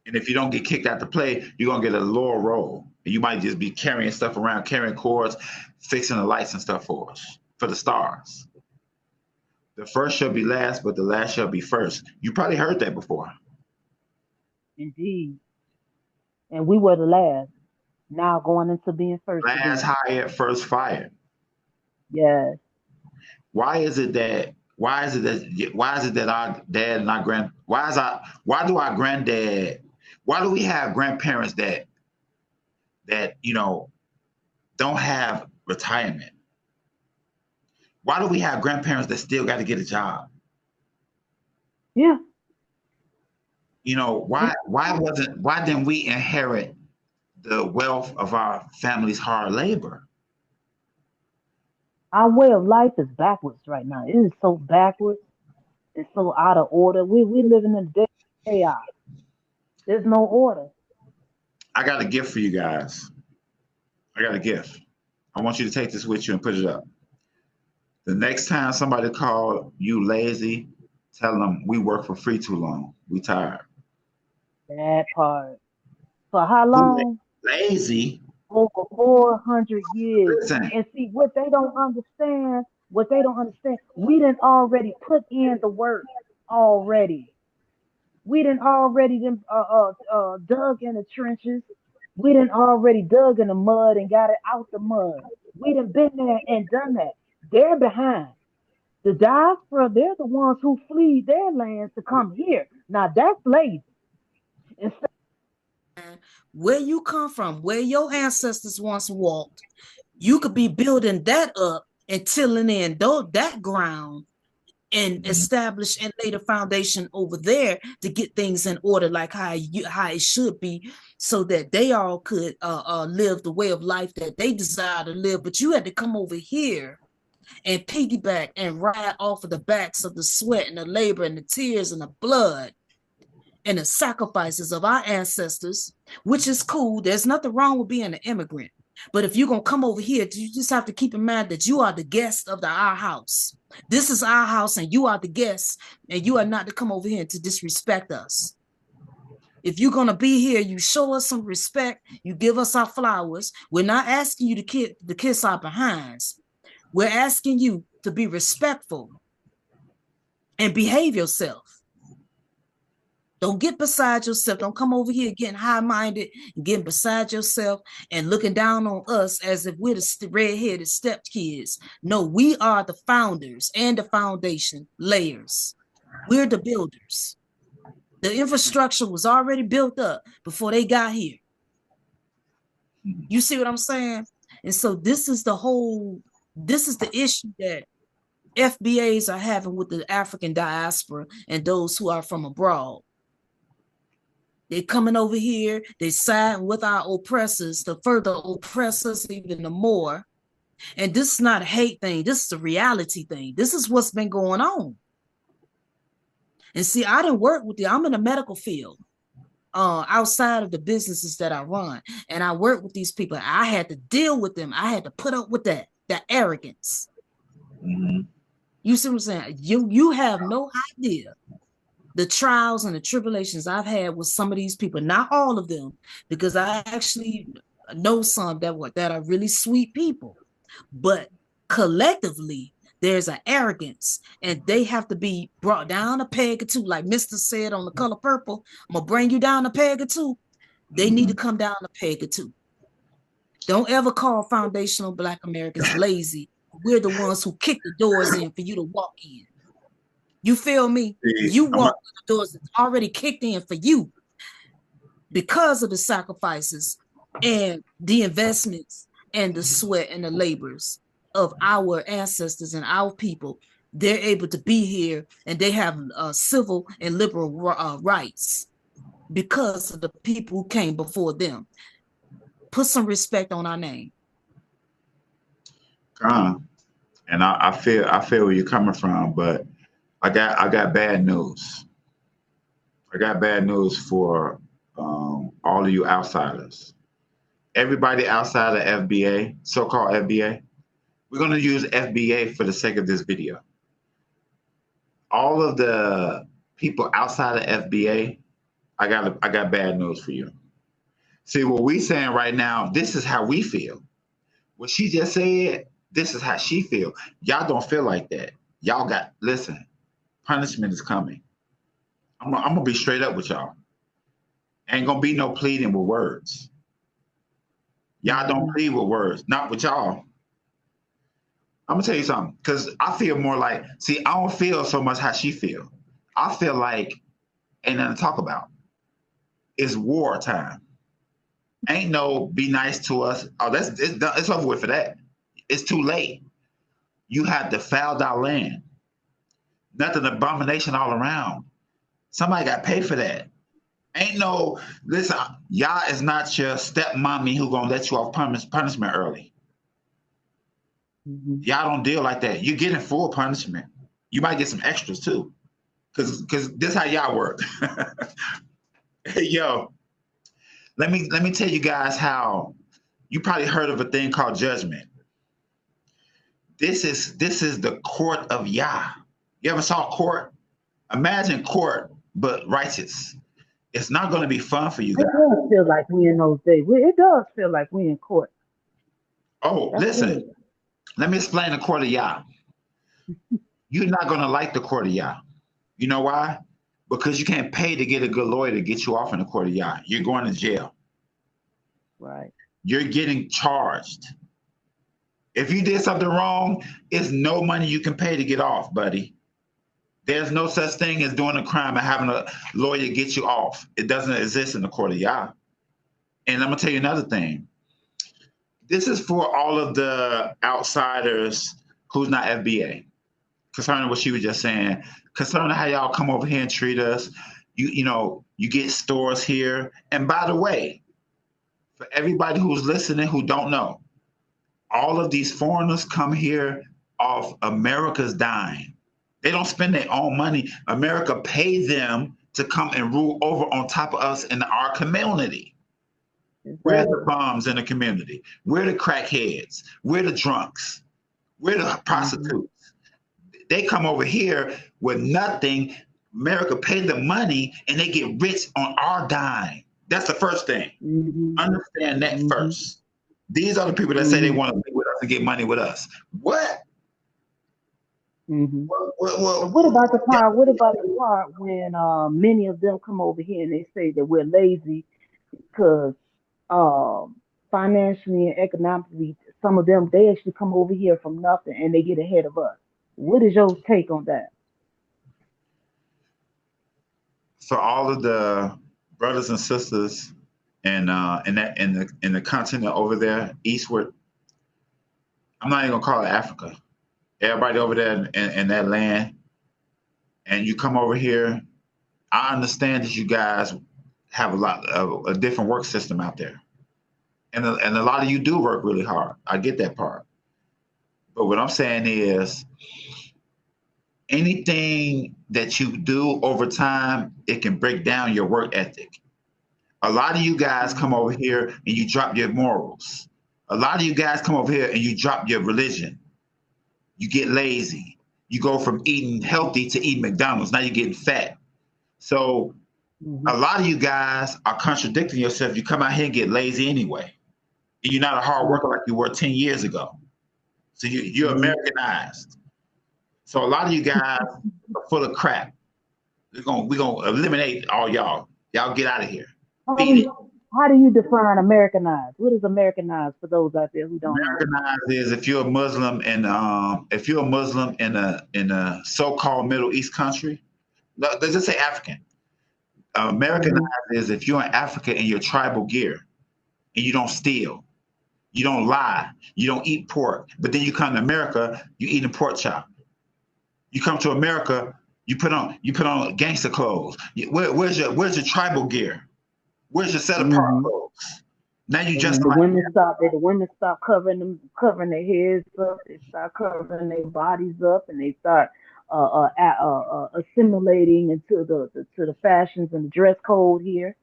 S3: And if you don't get kicked out the play, you're gonna get a lower role. And you might just be carrying stuff around, carrying cords, fixing the lights and stuff for us, for the stars. The first shall be last, but the last shall be first. You probably heard that before.
S2: Indeed. And we were the last. Now going into being first
S3: Last
S2: again.
S3: hired, first fired.
S2: Yes.
S3: Why is it that our dad and our grand why do our granddad why do we have grandparents that don't have retirement? Why do we have grandparents that still got to get a job?
S2: Yeah.
S3: Why didn't we inherit the wealth of our family's hard labor?
S2: Our way of life is backwards right now. It is so backwards. It's so out of order. We living in chaos. There's no order.
S3: I got a gift for you guys. I got a gift. I want you to take this with you and put it up. The next time somebody call you lazy, tell them we work for free too long. We tired.
S2: That part. For how
S3: Who
S2: long?
S3: lazy?
S2: Over 400 years.
S3: Listen,
S2: And see, what they don't understand, we didn't already put in the work already. We didn't already dug in the trenches. We didn't already dug in the mud and got it out the mud. We done been there and done that. They're behind. The diaspora, they're the ones who flee their lands to come here. Now that's lazy. Instead
S1: where you come from, where your ancestors once walked, you could be building that up and tilling in that ground and establish and lay the foundation over there to get things in order like how it should be, so that they all could live the way of life that they desire to live. But you had to come over here and piggyback and ride off of the backs of the sweat and the labor and the tears and the blood and the sacrifices of our ancestors, which is cool. There's nothing wrong with being an immigrant. But if you're going to come over here, you just have to keep in mind that you are the guest of our house. This is our house and you are the guest, and you are not to come over here to disrespect us. If you're going to be here, you show us some respect. You give us our flowers. We're not asking you to kiss our behinds. We're asking you to be respectful and behave yourself. Don't get beside yourself. Don't come over here getting high-minded and getting beside yourself and looking down on us as if we're the red-headed stepkids. No, we are the founders and the foundation layers. We're the builders. The infrastructure was already built up before they got here. You see what I'm saying? And so this is the issue that FBAs are having with the African diaspora and those who are from abroad. They're coming over here, they siding with our oppressors to further oppress us even more. And this is not a hate thing. This is a reality thing. This is what's been going on. And see, I didn't work with you. I'm in the medical field outside of the businesses that I run. And I work with these people. I had to deal with them. I had to put up with that arrogance. Mm-hmm. You see what I'm saying? You have no idea the trials and the tribulations I've had with some of these people, not all of them, because I actually know some that are really sweet people, but collectively there's an arrogance and they have to be brought down a peg or two. Like Mr. said on The Color Purple, I'm gonna bring you down a peg or two. They need to come down a peg or two. Don't ever call Foundational Blk Americans lazy. We're the ones who kick the doors in for you to walk in. You feel me? You walk through the doors that's already kicked in for you because of the sacrifices and the investments and the sweat and the labors of our ancestors and our people. They're able to be here and they have civil and liberal rights because of the people who came before them. Put some respect on our name.
S3: And I feel where you're coming from, but I got bad news. I got bad news for all of you outsiders. Everybody outside of FBA, so-called FBA, we're going to use FBA for the sake of this video. All of the people outside of FBA, I got bad news for you. See, what we saying right now, this is how we feel. What she just said, this is how she feel. Y'all don't feel like that. Y'all listen. Punishment is coming. I'm gonna be straight up with y'all. Ain't gonna be no pleading with words. Y'all don't plead with words, not with y'all. I'm gonna tell you something, because I feel more like, see, I don't feel so much how she feel. I feel like ain't nothing to talk about. It's war time. Ain't no be nice to us. Oh, it's over with for that. It's too late. You have defiled our land. Nothing abomination all around. Somebody got paid for that. Ain't no, listen, y'all is not your stepmommy who gonna let you off punishment early. Mm-hmm. Y'all don't deal like that. You're getting full punishment. You might get some extras too. Cause this is how y'all work. Hey, yo, let me tell you guys how, you probably heard of a thing called judgment. This is the court of Yah. You ever saw court? Imagine court, but righteous. It's not going to be fun for you guys.
S2: It does feel like we in those days. It does feel like we in court.
S3: Oh, listen. Let me explain the court of Yah. You're not going to like the court of Yah. You know why? Because you can't pay to get a good lawyer to get you off in the court of Yah. You're going to jail.
S2: Right.
S3: You're getting charged. If you did something wrong, it's no money you can pay to get off, buddy. There's no such thing as doing a crime and having a lawyer get you off. It doesn't exist in the court of Yah. And I'm gonna tell you another thing. This is for all of the outsiders who's not FBA. Concerning what she was just saying, concerning how y'all come over here and treat us. You know, you get stores here. And by the way, for everybody who's listening who don't know, all of these foreigners come here off America's dime. They don't spend their own money. America pays them to come and rule over on top of us in our community. We're the bums in the community. We're the crackheads. We're the drunks. We're the prostitutes. They come over here with nothing. America paid the money and they get rich on our dime. That's the first thing. Understand that first. These are the people that say they want to be with us and get money with us. What?
S2: What about the part? What about the part when many of them come over here and they say that we're lazy because financially and economically, some of them they actually come over here from nothing and they get ahead of us. What is your take on that?
S3: For all of the brothers and sisters in the continent over there eastward, I'm not even gonna call it Africa. Everybody over there in that land, and you come over here, I understand that you guys have a different work system out there, and a lot of you do work really hard. I get that part, but what I'm saying is, anything that you do over time, it can break down your work ethic. A lot of you guys come over here and you drop your morals. A lot of you guys come over here and you drop your religion. You get lazy. You go from eating healthy to eating McDonald's. Now you're getting fat. So a lot of you guys are contradicting yourself. You come out here and get lazy anyway. And you're not a hard worker like you were 10 years ago. So you're Americanized. So a lot of you guys are full of crap. We're gonna eliminate all y'all. Y'all get out of here.
S2: How do you define Americanized? What is Americanized for those out there who don't know?
S3: Americanized is if you're a Muslim and in a so-called Middle East country. No, let's just say African. Americanized is if you're in Africa in your tribal gear and you don't steal, you don't lie, you don't eat pork, but then you come to America, you eating pork chop. You come to America, you put on gangster clothes. Where's your tribal gear? Where's your set apart clothes? Now you just
S2: the women stop covering their heads up. They start covering their bodies up, and they start assimilating into the fashions and the dress code here,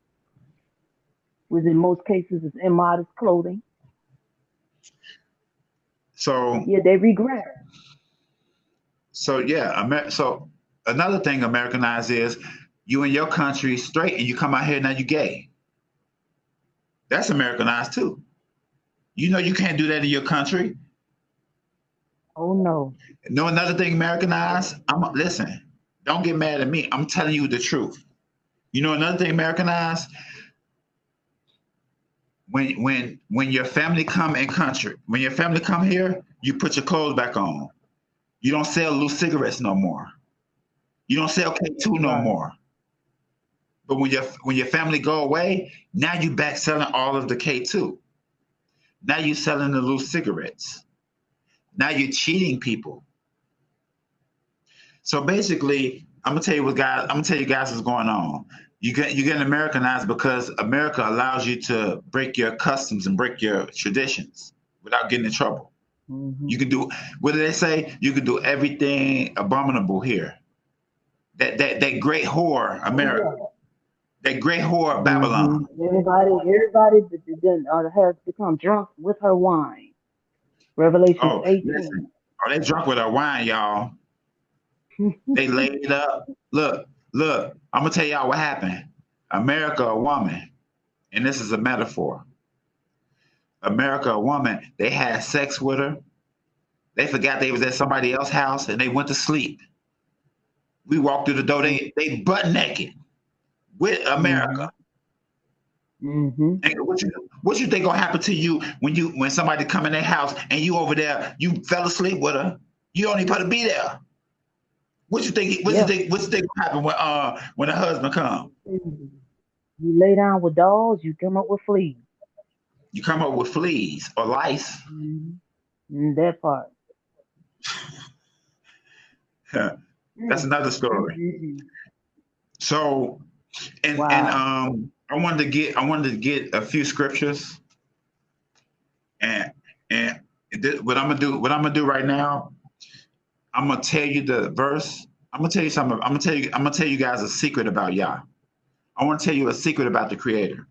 S2: which in most cases is immodest clothing.
S3: So
S2: yeah, they regress.
S3: So yeah, so another thing Americanized is you in your country straight and you come out here now you gay. That's Americanized too. You know you can't do that in your country.
S2: Oh no.
S3: No, another thing Americanized. Listen. Don't get mad at me. I'm telling you the truth. You know another thing Americanized. When your family come in country, when your family come here, you put your clothes back on. You don't sell loose cigarettes no more. You don't sell K2 no more. But when your family go away, now you back selling all of the K2. Now you're selling the loose cigarettes. Now you're cheating people. So basically, I'm gonna tell you guys what's going on. You're getting Americanized because America allows you to break your customs and break your traditions without getting in trouble. You can do, what do they say? You can do everything abominable here. That great whore, America. That great whore, Babylon.
S2: Everybody has become drunk with her wine. Revelation 18.
S3: Listen. Oh, they drunk with her wine, y'all. They laid up. Look, I'm gonna tell y'all what happened. America, a woman, and this is a metaphor. America, a woman, they had sex with her. They forgot they was at somebody else's house and they went to sleep. We walked through the door, they butt naked with America. And what you think gonna happen to you when somebody come in their house and you over there, you fell asleep with her, you don't even supposed to be there. What you think gonna happen when a husband come?
S2: You lay down with dogs, you come up with fleas.
S3: You come up with fleas or lice.
S2: That part.
S3: That's another story. So, and I wanted to get a few scriptures, and what I'm gonna do right now, I'm gonna tell you the verse. I'm gonna tell you something. I'm gonna tell you guys a secret about Yah. I want to tell you a secret about the Creator.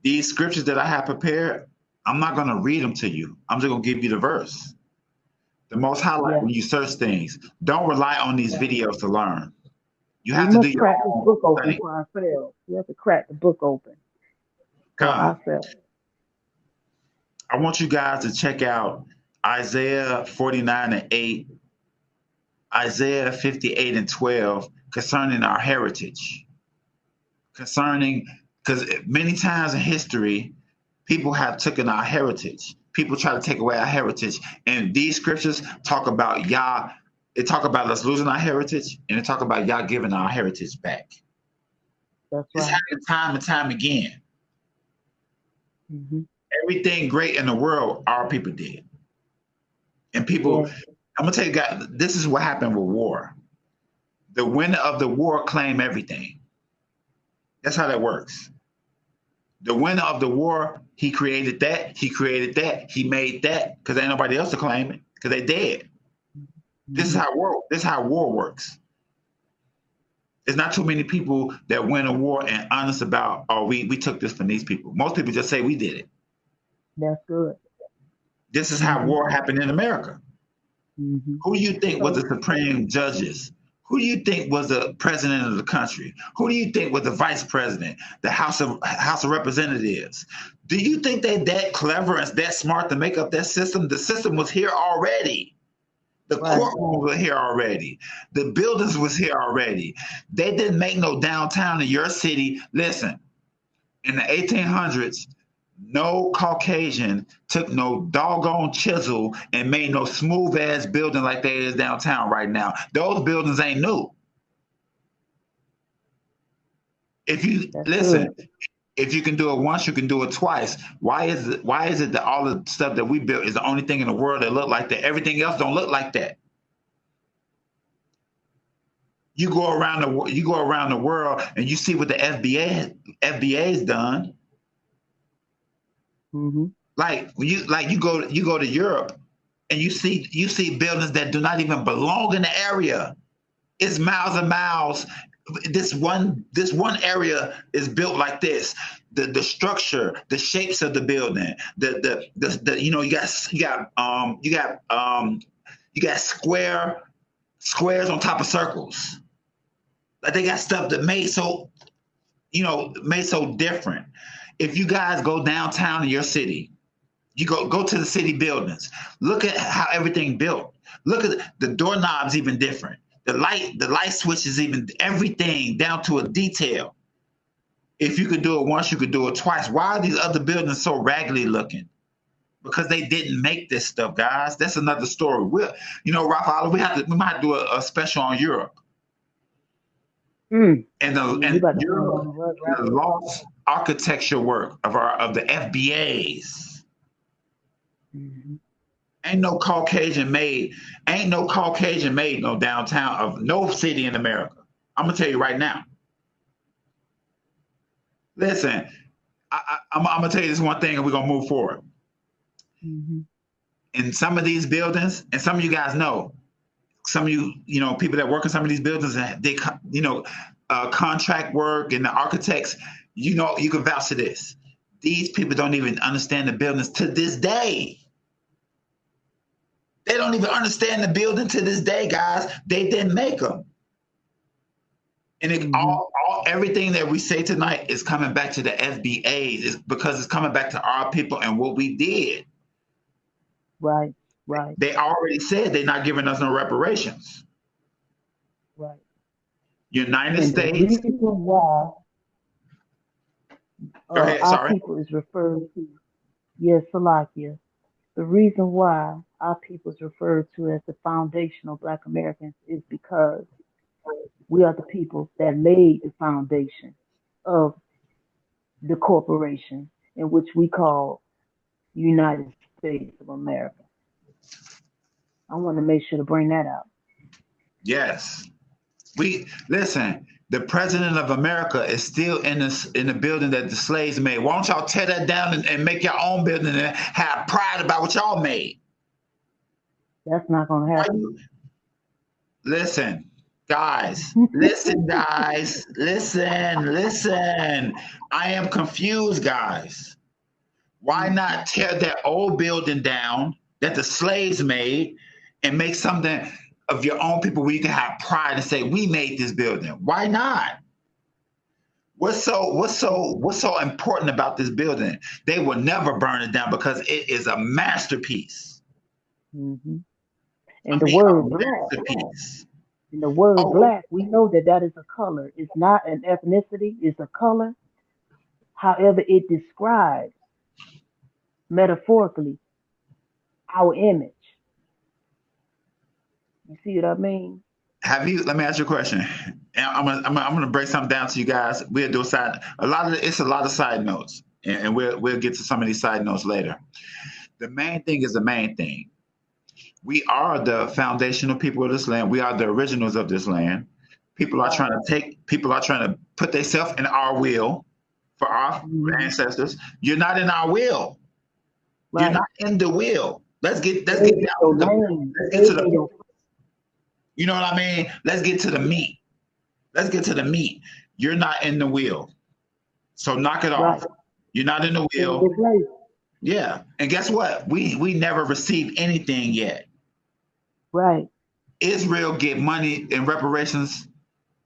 S3: These scriptures that I have prepared, I'm not gonna read them to you. I'm just gonna give you the verse. The most highlight when you search things. Don't rely on these videos to learn. You have to do your own
S2: book open
S3: study.
S2: for ourselves. We have to crack the book open for ourselves.
S3: I want you guys to check out Isaiah 49:8, Isaiah 58:12 concerning our heritage. Because many times in history, people have taken our heritage. People try to take away our heritage. And these scriptures talk about Yah. They talk about us losing our heritage, and they talk about Yah giving our heritage back.
S2: That's
S3: right. It's happened time and time again. Everything great in the world, our people did. And people, I'm going to tell you guys, this is what happened with war. The winner of the war claim everything. That's how that works. The winner of the war, he created that, he made that, because ain't nobody else to claim it, because they dead. This is how war works. There's not too many people that win a war and honest about, oh, we took this from these people. Most people just say we did it.
S2: That's good.
S3: This is how war happened in America. Who do you think was the supreme judges? Who do you think was the president of the country? Who do you think was the vice president, the House of Representatives? Do you think they're that clever and that smart to make up that system? The system was here already. The courtroom was here already. The buildings was here already. They didn't make no downtown in your city. Listen, in the 1800s, no Caucasian took no doggone chisel and made no smooth ass building like there is downtown right now. Those buildings ain't new. If you listen, if you can do it once, you can do it twice. Why is it that all the stuff that we built is the only thing in the world that look like that? Everything else don't look like that. You go around the world and you see what the FBA's done. Like when you go to Europe and you see buildings that do not even belong in the area. It's miles and miles. This one area is built like this. The structure, the shapes of the building, you got squares on top of circles. Like they got stuff that made so different. If you guys go downtown in your city, you go to the city buildings, look at how everything built. Look at the doorknobs even different. The light switches, even everything down to a detail. If you could do it once, you could do it twice. Why are these other buildings so raggedy looking? Because they didn't make this stuff, guys. That's another story. Raphaala, we might do a special on Europe. And the lost architecture work of the FBAs. Ain't no Caucasian made no downtown of no city in America. I'm gonna tell you right now. Listen, I'm gonna tell you this one thing, and we're gonna move forward. In some of these buildings, and some of you guys know, some of you people that work in some of these buildings, and they contract work and the architects, you can vouch to this. These people don't even understand the buildings to this day. They don't even understand the building to this day, guys. They didn't make them. And everything that we say tonight is coming back to the FBAs, because it's coming back to our people and what we did.
S2: Right.
S3: They already said they're not giving us no reparations.
S2: Right.
S3: United States.
S2: The reason why our people is referred to, Salakia. The reason why our people is referred to as the Foundational Black Americans is because we are the people that laid the foundation of the corporation in which we call United States of America. I want to make sure to bring that out.
S3: Yes. Listen, the president of America is still in the building that the slaves made. Why don't y'all tear that down and make your own building and have pride about what y'all made?
S2: That's not going to happen.
S3: Listen, guys. Listen, guys. Listen. I am confused, guys. Why not tear that old building down that the slaves made and make something of your own people where you can have pride and say, we made this building? Why not? What's so important about this building? They will never burn it down because it is a masterpiece.
S2: Mm-hmm. And the word black. And the word black, we know that is a color. It's not an ethnicity, it's a color. However, it describes metaphorically our image. You see what I mean?
S3: Let me ask you a question. And I'm gonna break something down to you guys. We'll do it's a lot of side notes, and we'll get to some of these side notes later. The main thing is the main thing. We are the foundational people of this land. We are the originals of this land. People are trying to put themselves in our will for our ancestors. You're not in our will. Right. You're not in the will. Let's get down to the you know what I mean? Let's get to the meat. You're not in the will. So knock it off. You're not in the will. Yeah. And guess what? We never received anything yet.
S2: Right.
S3: Israel get money in reparations.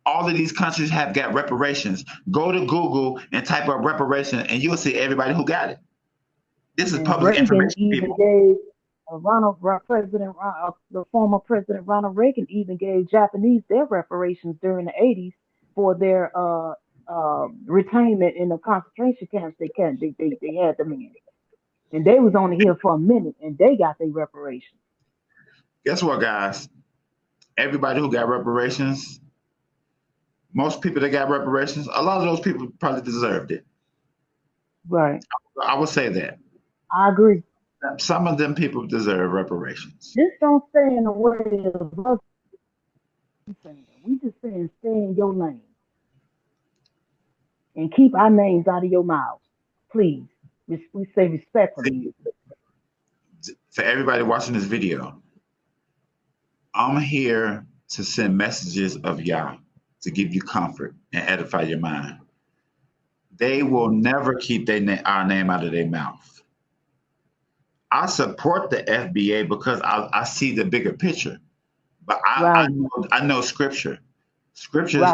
S3: All of these countries have got reparations. Go to Google and type up reparation and you'll see everybody who got it. This is public information.
S2: Even gave the former President Ronald Reagan even gave Japanese their reparations during the 80s for their retainment in the concentration camps they had them in. And they was only here for a minute and they got their reparations.
S3: Guess what, guys? Everybody who got reparations, most people that got reparations, a lot of those people probably deserved it.
S2: Right.
S3: I would say that.
S2: I agree.
S3: Some of them people deserve reparations.
S2: Just don't stay in the way of us. We just saying stay in your lane. And keep our names out of your mouth. Please. We say respectfully.
S3: For everybody watching this video, I'm here to send messages of Yah to give you comfort and edify your mind. They will never keep our name out of their mouth. I support the FBA because I see the bigger picture, but I know scripture. Scriptures,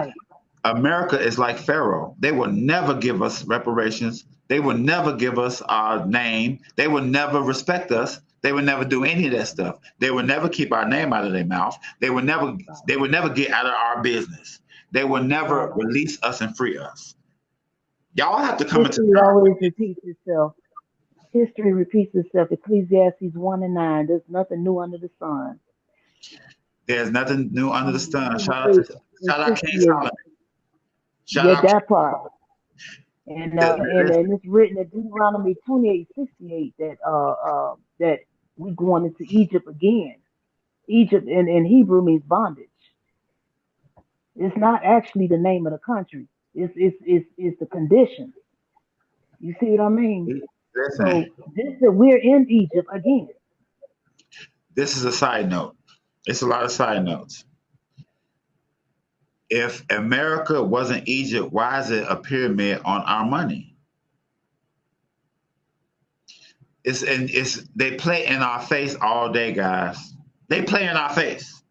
S3: America is like Pharaoh. They will never give us reparations. They will never give us our name. They will never respect us. They would never do any of that stuff. They would never keep our name out of their mouth. They would never get out of our business. They will never release us and free us. Y'all have to come
S2: History always repeats itself. History repeats itself. Ecclesiastes 1:9. There's nothing new under the sun.
S3: There's nothing new under the sun. Shout out King Solomon.
S2: Shout out that part. And it's written in Deuteronomy 28:68 that we going into Egypt again. Egypt in Hebrew means bondage. It's not actually the name of the country. It's the condition. You see what I mean?
S3: Listen,
S2: so we're in Egypt again.
S3: This is a side note. It's a lot of side notes. If America wasn't Egypt, why is it a pyramid on our money? They play in our face all day, guys. They play in our face.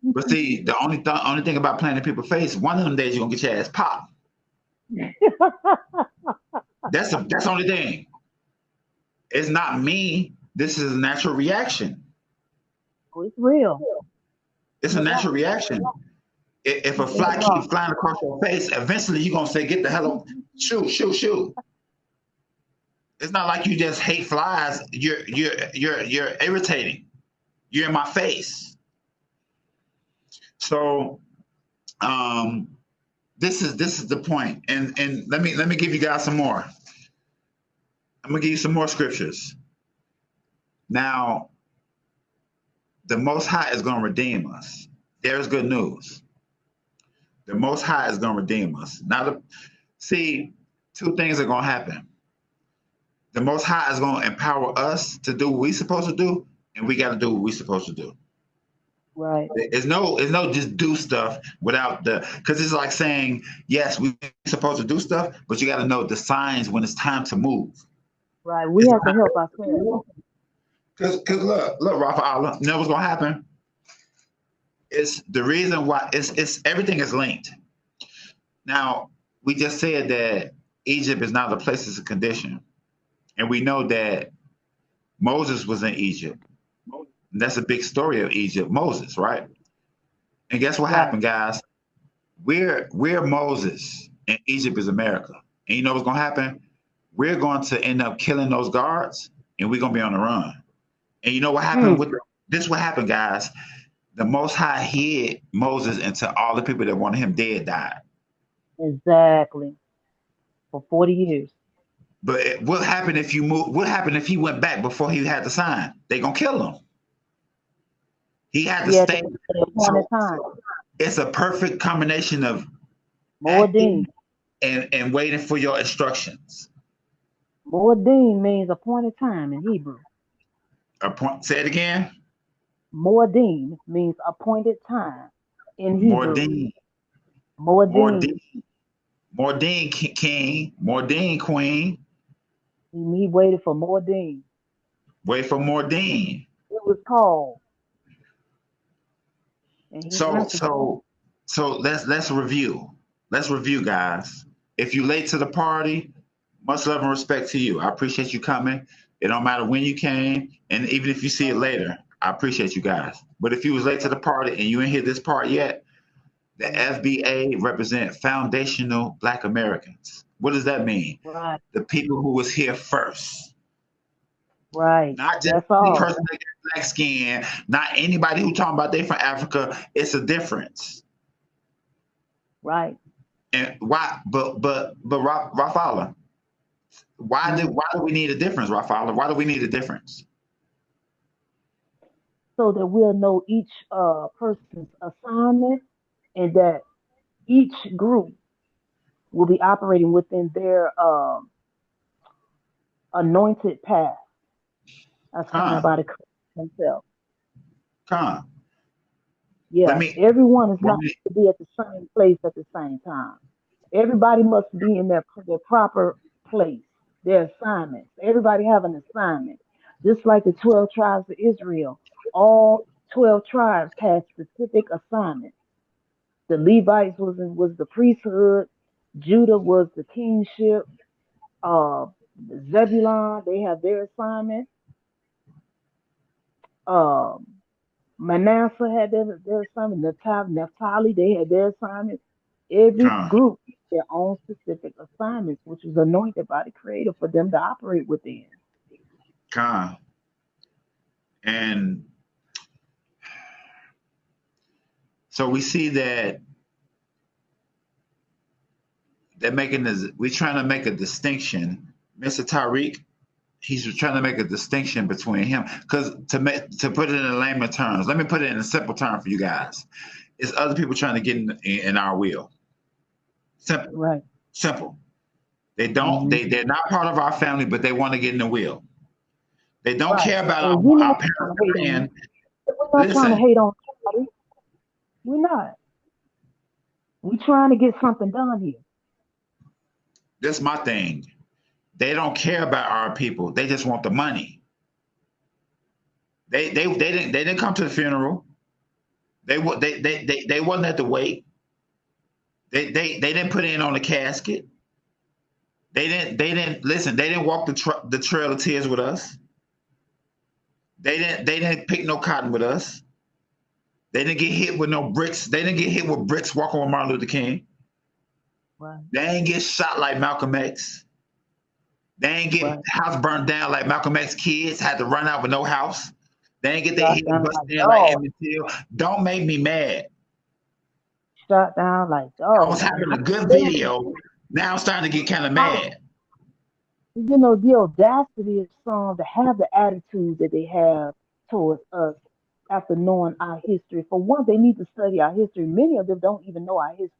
S3: But see, the only thing about playing in people's face, one of them days you're gonna get your ass popped. That's the only thing. It's not me. This is a natural reaction.
S2: Oh, it's real.
S3: It's a natural reaction. If a fly keeps flying across your face, eventually you're gonna say, "Get the hell up! Shoot!" It's not like you just hate flies. You're irritating. You're in my face. So, this is the point. And let me give you guys some more. I'm gonna give you some more scriptures. Now, the Most High is gonna redeem us. There's good news. The Most High is gonna redeem us. Now, see, two things are gonna happen. The Most High is gonna empower us to do what we're supposed to do, and we got to do what we're supposed to do.
S2: Right.
S3: It's no just do stuff without because it's like saying, yes, we're supposed to do stuff, but you got to know the signs when it's time to move.
S2: Right. We have to help ourselves.
S3: Because look, Raphaala, you know what's gonna happen? It's the reason why it's everything is linked. Now, we just said that Egypt is not a place, it's a condition. And we know that Moses was in Egypt. And that's a big story of Egypt, Moses, right? And guess what happened, guys? We're Moses, and Egypt is America. And you know what's gonna happen? We're going to end up killing those guards, and we're gonna be on the run. And you know what happened with this? What happened, guys? The Most High hid Moses until all the people that wanted him dead died.
S2: Exactly. For 40 years.
S3: But what happened if you move? What happened if he went back before he had to sign? They gonna kill him. He had to stay. So it's a perfect combination of
S2: Moedim
S3: and waiting for your instructions.
S2: Moedim means appointed time in Hebrew.
S3: Say it again.
S2: Moedim means appointed time in Hebrew. Moedim.
S3: Moedim king. Moedim queen.
S2: He waited for Moedim.
S3: Wait for Moedim.
S2: It was called.
S3: So let's review. Let's review, guys. If you late to the party, much love and respect to you. I appreciate you coming. It don't matter when you came, and even if you see it later, I appreciate you guys. But if you was late to the party and you ain't hear this part yet, the FBA represent Foundational Blk Americans. What does that mean?
S2: Right.
S3: The people who was here first.
S2: Right.
S3: Not just any person that got black skin, not anybody who talking about they from Africa. It's a difference.
S2: Right.
S3: And why? But Raphaala, why do we need a difference, Raphaala? Why do we need a difference?
S2: So that we'll know each person's assignment, and that each group will be operating within their anointed path. That's kind of about it himself. Yeah, everyone is not to be at the same place at the same time. Everybody must be in their proper place, their assignments. Everybody have an assignment. Just like the 12 tribes of Israel, all 12 tribes had specific assignments. The Levites was the priesthood. Judah was the kingship. Zebulon, they have their assignment. Manasseh had their assignment. Naphtali, they had their assignment. Every group their own specific assignments, which was anointed by the Creator for them to operate within.
S3: And so we see that they're we're trying to make a distinction. Mr. Tariq, he's trying to make a distinction between him, because to put it in layman terms, let me put it in a simple term for you guys. It's other people trying to get in our will. Simple.
S2: Right.
S3: Simple. They don't. They're not part of our family, but they want to get in the will. They don't care about our parents.
S2: We're not trying to hate on somebody. We're not. We're trying to get something done here.
S3: That's my thing. They don't care about our people. They just want the money. They didn't come to the funeral. They wasn't at the wake. They didn't put in on the casket. They didn't listen. They didn't walk the trail of tears with us. They didn't pick no cotton with us. They didn't get hit with no bricks. They didn't get hit with bricks walking with Martin Luther King.
S2: Right.
S3: They ain't get shot like Malcolm X. They ain't get house burned down like Malcolm X kids had to run out with no house. They ain't get their head busted in like Emmett Till. Don't make me mad.
S2: Shot down like
S3: I was having a good video. Now I'm starting to get kind of mad.
S2: You know, the audacity of some to have the attitude that they have towards us after knowing our history. For one, they need to study our history. Many of them don't even know our history.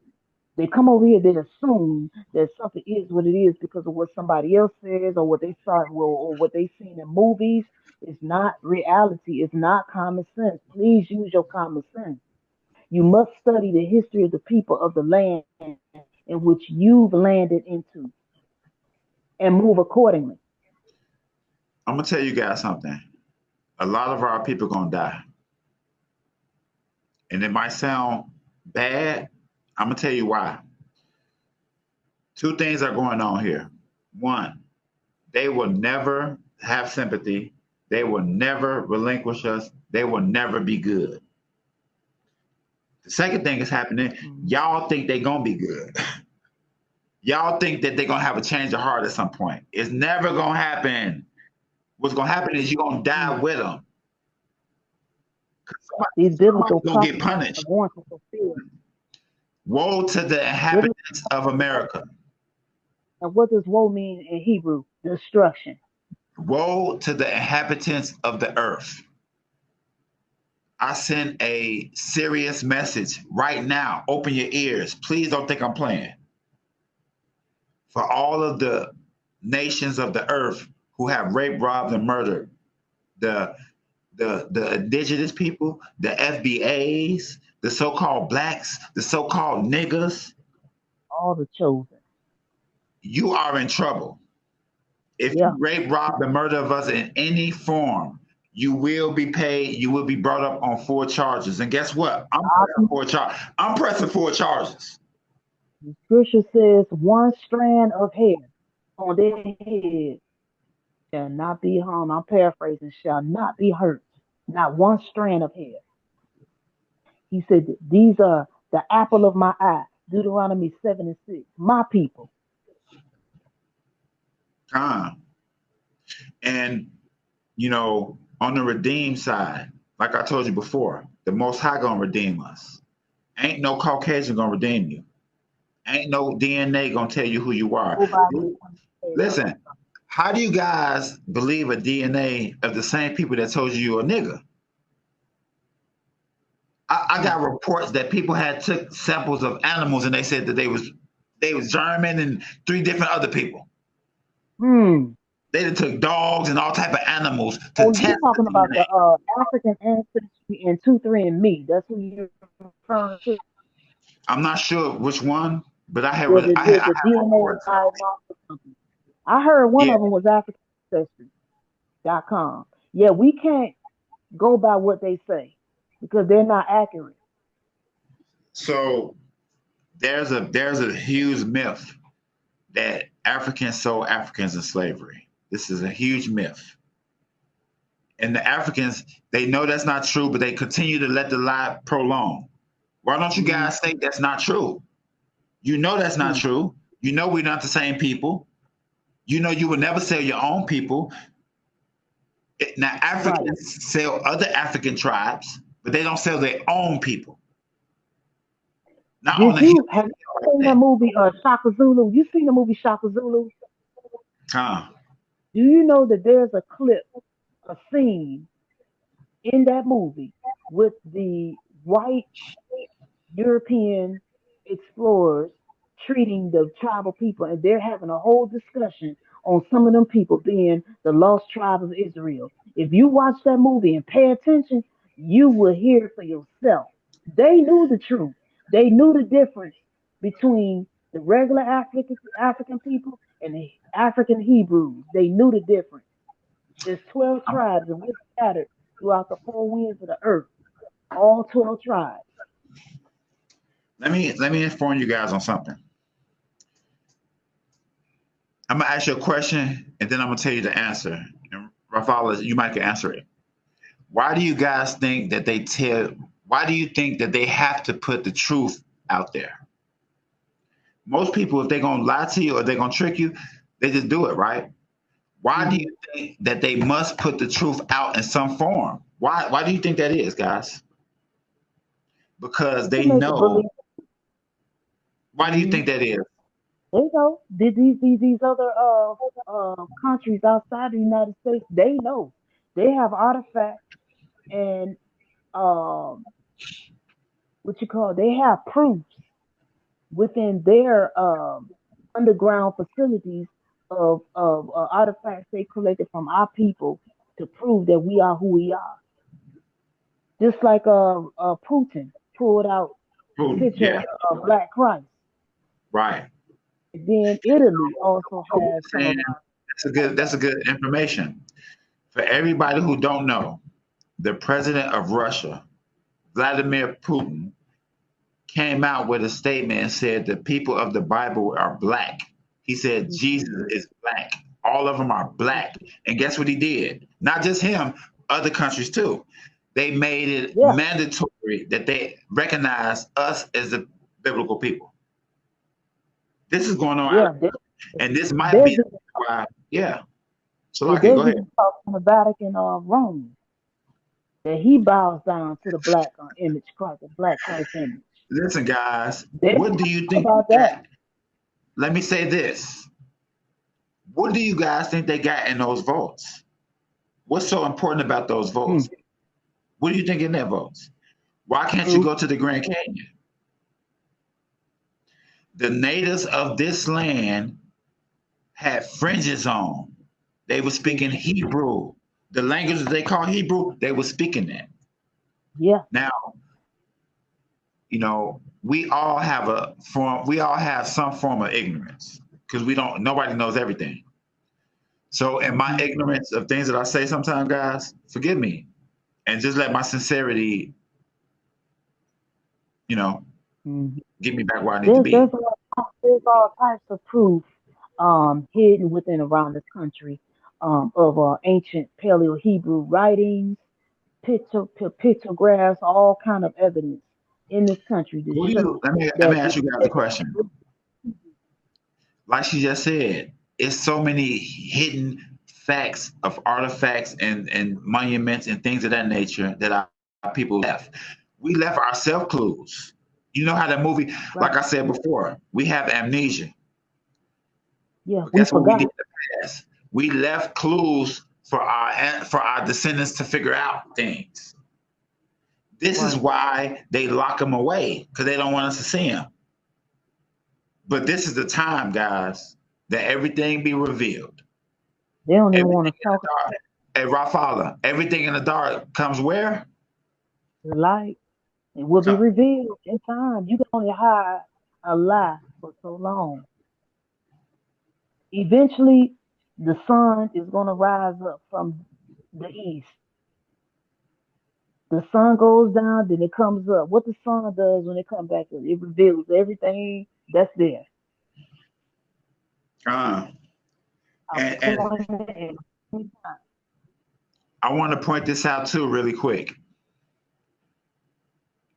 S2: They come over here, they assume that something is what it is because of what somebody else says or what they saw or what they seen in movies. It's not reality. It's not common sense. Please use your common sense. You must study the history of the people of the land in which you've landed into and move accordingly.
S3: I'm gonna tell you guys something. A lot of our people gonna die, and it might sound bad. I'm gonna tell you why. Two things are going on here. One, they will never have sympathy. They will never relinquish us. They will never be good. The second thing is happening. Y'all think they're gonna be good. Y'all think that they're gonna have a change of heart at some point. It's never gonna happen. What's gonna happen is you're gonna die with them.
S2: These biblical
S3: Somebody's gonna get
S2: prophecies
S3: punished.
S2: are going to fulfill.
S3: Woe to the inhabitants of America.
S2: And what does woe mean in Hebrew? Destruction.
S3: Woe to the inhabitants of the earth. I send a serious message right now. Open your ears. Please don't think I'm playing. For all of the nations of the earth who have raped, robbed, and murdered the indigenous people, the FBAs, the so-called blacks, the so-called niggas,
S2: All the chosen.
S3: you are in trouble. If you rape, rob, and murder of us in any form, you will be paid. You will be brought up on 4 charges. And guess what? I'm pressing 4 charges.
S2: The scripture says one strand of hair on their head shall not be harmed. I'm paraphrasing, shall not be hurt. Not one strand of hair. He said, these are the apple of my eye. Deuteronomy 7:6. My people.
S3: And, you know, on the redeem side, like I told you before, the Most High gonna redeem us. Ain't no Caucasian gonna redeem you. Ain't no DNA gonna tell you who you are. Listen, how do you guys believe a DNA of the same people that told you you're a nigga? I got reports that people had took samples of animals and they said that they was German and 3 different other people. They took dogs and all type of animals to test.
S2: You're talking about the African ancestry and 23andMe. That's who you're referring to.
S3: I'm not sure which one, but I have.
S2: The DNA diagnostic company. I heard one of them was African Ancestry.com. Yeah, we can't go by what they say because they're not accurate.
S3: So there's a huge myth that Africans sold Africans in slavery. This is a huge myth. And the Africans, they know that's not true, but they continue to let the lie prolong. Why don't you guys think that's not true? You know that's not true. You know we're not the same people. You know you will never sell your own people. Now, Africans sell other African tribes, but they don't sell their own people.
S2: Have you seen the movie Shaka Zulu? You seen the movie Shaka Zulu? Do you know that there's a clip, a scene in that movie with the white European explorers treating the tribal people, and they're having a whole discussion on some of them people being the lost tribe of Israel. If you watch that movie and pay attention, you will hear for yourself. They knew the truth. They knew the difference between the regular African people and the African Hebrews. They knew the difference. There's 12 tribes, and we're scattered throughout the 4 winds of the earth. All 12 tribes.
S3: Let me inform you guys on something. I'm gonna ask you a question, and then I'm gonna tell you the answer. And Raphaala, you might can answer it. Why do you guys think that why do you think that they have to put the truth out there? Most people, if they're gonna lie to you or they're gonna trick you, they just do it, right? Why do you think that they must put the truth out in some form? Why do you think that is, guys? Because they know. Why do you think that is?
S2: They know. These other countries outside the United States, they know. They have artifacts and um what you call, they have proofs within their underground facilities of artifacts they collected from our people to prove that we are who we are. Just like Putin pulled out the
S3: Putin,
S2: picture
S3: yeah,
S2: of Black Christ.
S3: right.
S2: Then Italy also
S3: So
S2: has some
S3: saying
S2: of our
S3: that's a good information for everybody who don't know. The president of Russia, Vladimir Putin, came out with a statement and said the people of the Bible are black. He said Jesus is black. All of them are black. And guess what he did? Not just him, other countries too. They made it
S2: yeah,
S3: mandatory that they recognize us as the biblical people. This is going on out,
S2: yeah.
S3: and this might
S2: There's
S3: be why, yeah. So, okay, go
S2: there's
S3: ahead.
S2: even talk in the Vatican of Rome that he bows down to the black image Christ, the black Christ image.
S3: Listen, guys,
S2: They
S3: what do
S2: talk
S3: you think
S2: about that.
S3: that? Let me say this. What do you guys think they got in those votes? What's so important about those
S2: Hmm.
S3: votes? What do you think in their votes? Why can't you
S2: True.
S3: go to the Grand Canyon? The natives of this land had fringes on. They were speaking Hebrew. The language that they call Hebrew, they were speaking that.
S2: Yeah.
S3: Now, you know, we all have some form of ignorance because nobody knows everything. So in my ignorance of things that I say sometimes, guys, forgive me. And just let my sincerity, you know,
S2: Mhm.
S3: get me back where I need to be.
S2: There's all types of proof hidden within around this country of ancient Paleo Hebrew writings, pictographs, all kind of evidence in this country to show
S3: Let me
S2: that
S3: ask you guys a question. Like she just said, it's so many hidden facts of artifacts and monuments and things of that nature that our people left. We left ourselves clues. You know how that movie,
S2: right.
S3: like I said before, we have amnesia.
S2: Yeah,
S3: But
S2: we
S3: guess what we did
S2: forgot.
S3: in the past? We left clues for our descendants to figure out things. This is
S2: Right.
S3: why they lock them away because they don't want us to see them. But this is the time, guys, that everything be revealed.
S2: They don't even want
S3: Everything
S2: to
S3: in the
S2: talk
S3: dark. Hey, Raphaala, everything in the dark comes where?
S2: about the light. It will be revealed in time. You can only hide a lie for so long. Eventually, the sun is going to rise up from the east. The sun goes down, then it comes up. What the sun does when it comes back up, it reveals everything that's there.
S3: Uh,
S2: I
S3: and I want to point this out too, really quick.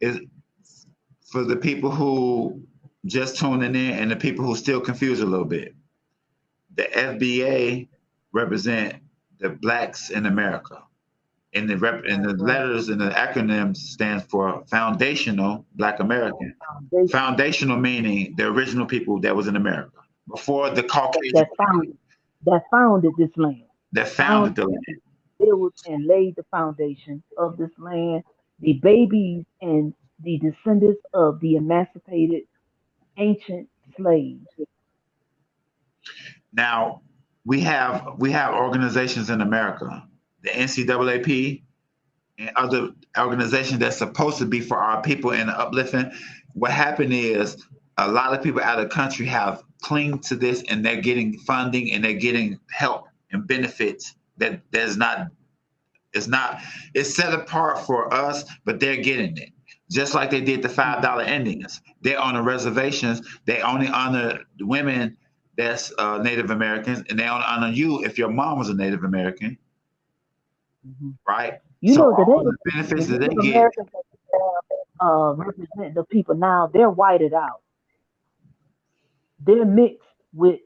S3: Is for the people who just tuning in and the people who still confused a little bit. The FBA represent the blacks in America. And the letters and the acronyms stands for Foundational Blk American. Foundational meaning the original people that was in America before the Caucasian
S2: that founded this land.
S3: that founded the land.
S2: Built and laid the foundation of this land. The babies and the descendants of the emancipated ancient slaves.
S3: Now we have organizations in America, the NCAAP and other organizations that's supposed to be for our people and uplifting. What happened is a lot of people out of the country have clinged to this and they're getting funding and they're getting help and benefits that there's not it's set apart for us, but they're getting it. Just like they did the $5 Indians. They honor reservations. They only honor the women that's Native Americans, and they only honor you if your mom was a Native American, right?
S2: You
S3: So
S2: know that
S3: all the benefits that they
S2: Native
S3: get.
S2: Americans represent the people now, they're whited out. They're mixed with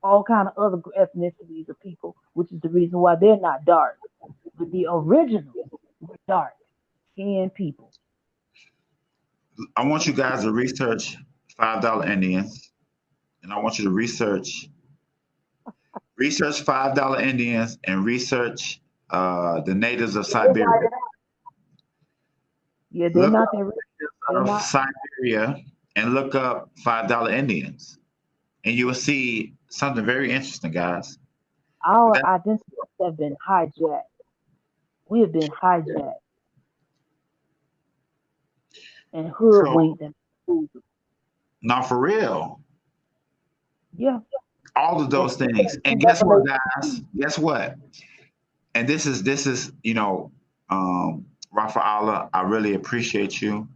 S2: all kind of other ethnicities of people, which is the reason why they're not dark. But the originals were dark skinned people.
S3: I want you guys to research $5 Indians and I want you to research $5 Indians and research the natives of Siberia.
S2: Yeah, they're
S3: Look
S2: not
S3: up
S2: there.
S3: of Siberia and look up $5 Indians, and you will see something very interesting, guys.
S2: Our identities have been hijacked. We have been hijacked and hoodwinked and fooled.
S3: Not for real.
S2: Yeah.
S3: All of those things. And guess what, guys? Guess what? And this is Raphaala, I really appreciate you.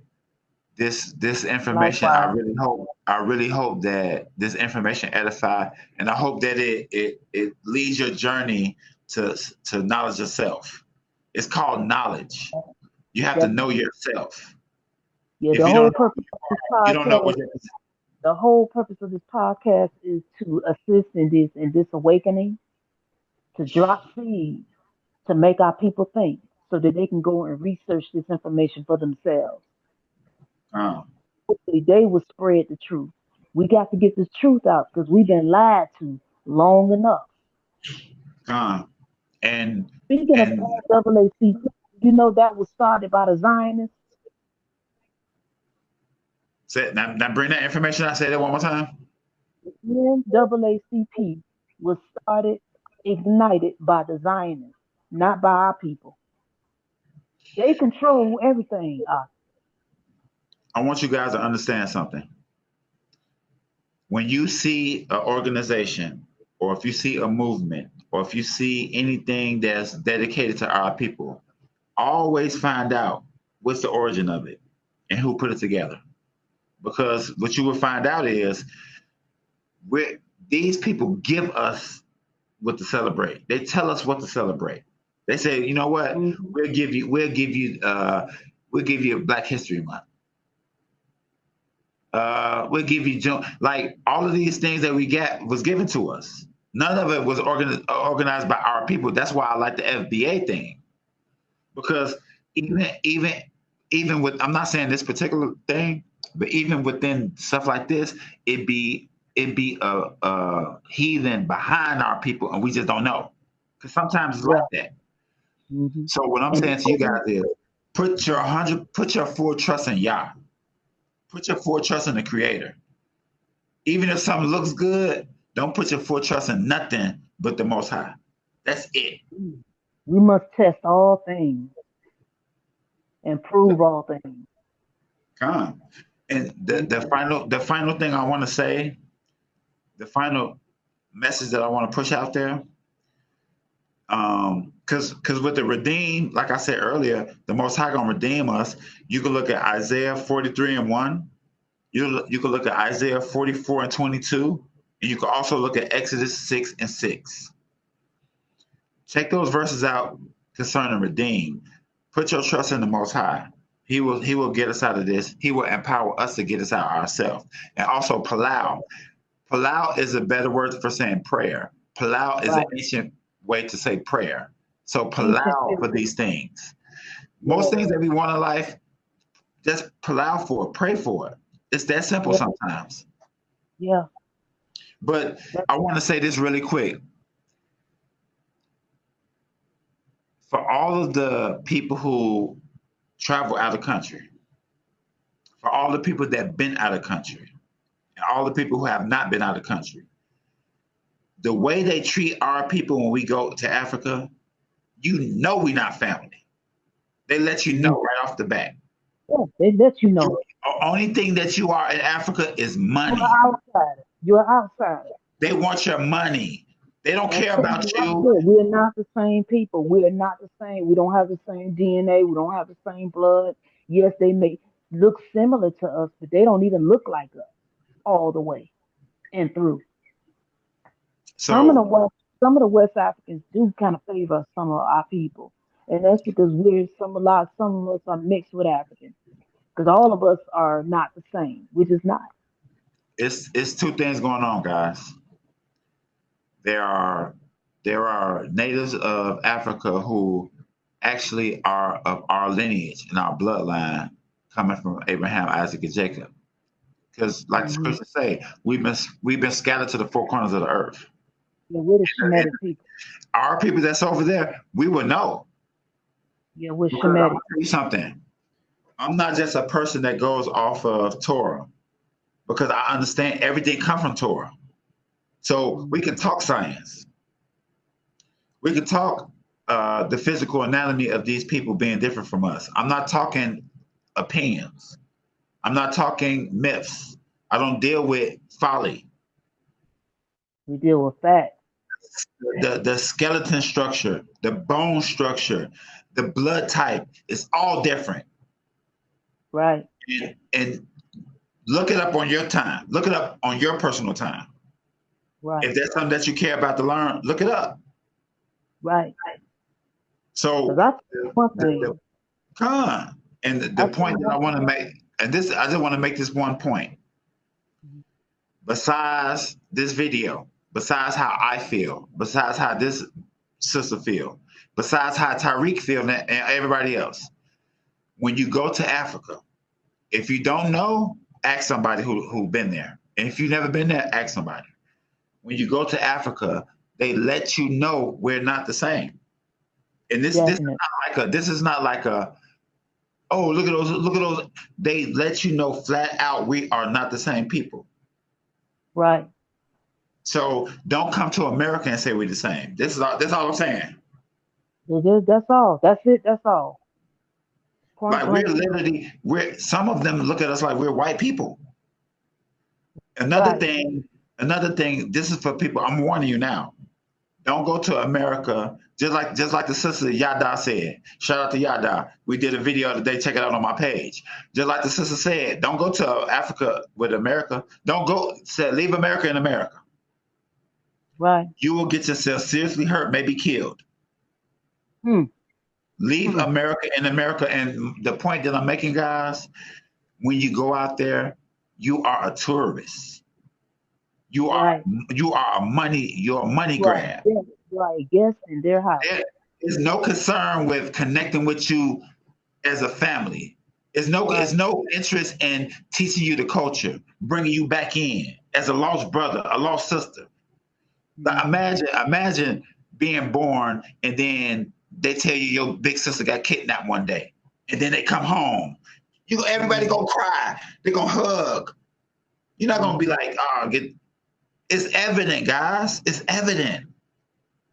S3: This information,
S2: Likewise.
S3: I really hope that this information edify, and I hope that it leads your journey to knowledge yourself. It's called knowledge. You have to know yourself.
S2: Yeah,
S3: If you don't know,
S2: you don't know what the whole purpose of this podcast is to assist in this awakening, to drop seeds, to make our people think, so that they can go and research this information for themselves. Hopefully they will spread the truth. We got to get this truth out because we've been lied to long enough.
S3: And
S2: speaking of NAACP, you know that was started by the Zionists.
S3: Now bring that information. I say that one more time.
S2: NAACP was ignited by the Zionists, not by our people. They control everything.
S3: I want you guys to understand something. When you see an organization, or if you see a movement, or if you see anything that's dedicated to our people, always find out what's the origin of it and who put it together. Because what you will find out is these people give us what to celebrate. They tell us what to celebrate. They say, you know what, we'll give you Black History Month. We'll give you June. Like all of these things that we get was given to us. None of it was organized by our people. That's why I like the FBA thing, because even with, I'm not saying this particular thing, but even within stuff like this, it'd be a heathen behind our people, and we just don't know. Because sometimes it's like that. So what I'm saying to you guys is, put your full trust in Yah. Put your full trust in the Creator. Even if something looks good, don't put your full trust in nothing but the Most High. That's it.
S2: We must test all things and prove all things.
S3: And the final thing I want to say, the final message that I want to push out there, because with the redeem, like I said earlier, the Most High gonna redeem us. You can look at Isaiah 43:1. You can look at Isaiah 44:22, and you can also look at Exodus 6:6. Check those verses out concerning redeem. Put your trust in the Most High. He will get us out of this. He will empower us to get us out ourselves. And also palau. Palau is a better word for saying prayer. Palau is an ancient way to say prayer. So palau for these things. Most things that we want in life, just palau for it, pray for it. It's that simple sometimes.
S2: Yeah.
S3: But I want to say this really quick. For all of the people who travel out of country, for all the people that have been out of country, and all the people who have not been out of country, the way they treat our people when we go to Africa, you know we're not family. They let you know right off the bat.
S2: Yeah, they let you know.
S3: The only thing that you are in Africa is money.
S2: You're outsider.
S3: They want your money. They don't care about you.
S2: We're not the same people. We're not the same. We don't have the same DNA. We don't have the same blood. Yes, they may look similar to us, but they don't even look like us all the way and through.
S3: So,
S2: some of the West Africans do kind of favor some of our people, and that's because some of us are mixed with Africans, because all of us are not the same. We're just not.
S3: It's two things going on, guys. There are natives of Africa who actually are of our lineage and our bloodline, coming from Abraham, Isaac, and Jacob. Because, like the scriptures say, we've been scattered to the four corners of the earth.
S2: Yeah, we're the Shemitic people.
S3: Our people that's over there, we will know.
S2: Yeah, we're
S3: Because I'm
S2: Shemitic.
S3: gonna tell you something. I'm not just a person that goes off of Torah, because I understand everything comes from Torah. So we can talk science. We can talk the physical anatomy of these people being different from us. I'm not talking opinions. I'm not talking myths. I don't deal with folly.
S2: We deal with facts.
S3: The skeleton structure, the bone structure, the blood type is all different.
S2: Right.
S3: And look it up on your time. Look it up on your personal time.
S2: Right.
S3: If that's something that you care about to learn, look it up.
S2: Right.
S3: So
S2: that's one thing.
S3: And the point that I want to make, and this, I just want to make this one point. Besides this video, besides how I feel, besides how this sister feel, besides how Tariq feel and everybody else, when you go to Africa, if you don't know, ask somebody who been there. And if you've never been there, ask somebody. When you go to Africa, they let you know we're not the same. And this is not like a oh, look at those. They let you know flat out we are not the same people.
S2: Right.
S3: So don't come to America and say we're the same. That's all I'm saying.
S2: That's all. That's it. That's all.
S3: Like some of them look at us like we're white people. Another thing, this is for people, I'm warning you now. Don't go to America, just like the sister Yada said. Shout out to Yada. We did a video today, check it out on my page. Just like the sister said, don't go to Africa with America. Don't go, leave America in America.
S2: Right.
S3: You will get yourself seriously hurt, maybe killed. Leave America in America. And the point that I'm making, guys, when you go out there, you are a tourist. You're a money grab.
S2: Right, guest in their house.
S3: There is no concern with connecting with you as a family. There's no interest in teaching you the culture, bringing you back in as a lost brother, a lost sister. Like imagine being born and then they tell you your big sister got kidnapped one day, and then they come home. Everybody gonna cry. They're gonna hug. You're not gonna be like, it's evident, guys. It's evident.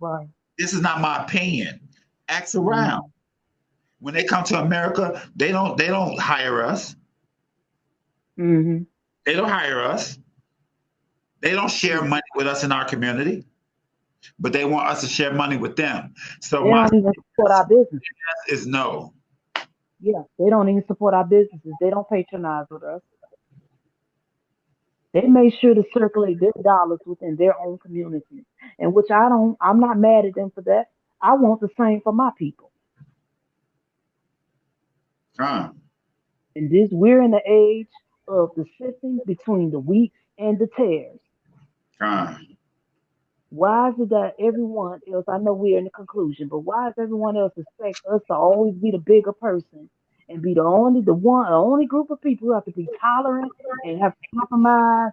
S2: Right.
S3: This is not my opinion. Ask around. When they come to America, they don't hire us.
S2: Mm-hmm.
S3: They don't hire us. They don't share money with us in our community, but they want us to share money with them. So
S2: they don't even support our business.
S3: Is no.
S2: Yeah, they don't even support our businesses. They don't patronize with us. They make sure to circulate their dollars within their own community, and which I'm not mad at them for that. I want the same for my people. And we're in the age of the sifting between the wheat and the tares. Why is it that everyone else, I know we're in the conclusion, but why does everyone else expect us to always be the bigger person and be the only group of people who have to be tolerant and have to compromise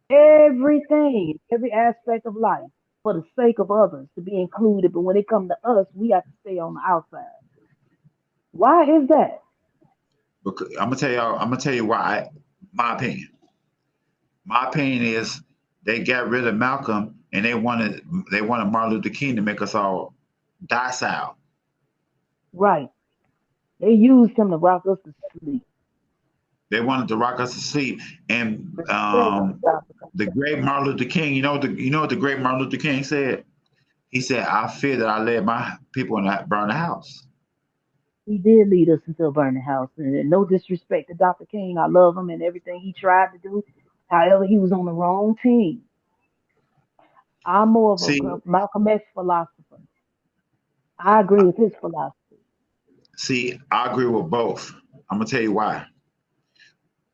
S2: everything, every aspect of life for the sake of others to be included, but when it comes to us, we have to stay on the outside? Why is that?
S3: Because I'm gonna tell you why. My opinion is they got rid of Malcolm and they wanted Martin Luther King to make us all docile.
S2: Right. They used him to rock us to sleep.
S3: They wanted to rock us to sleep. And the great Martin Luther King, you know what the great Martin Luther King said? He said, I fear that I led my people and burn the house.
S2: He did lead us into a burning house. And no disrespect to Dr. King. I love him and everything he tried to do. However, he was on the wrong team. I'm more of a Malcolm X philosopher. I agree with his philosophy.
S3: See, I agree with both. I'm going to tell you why.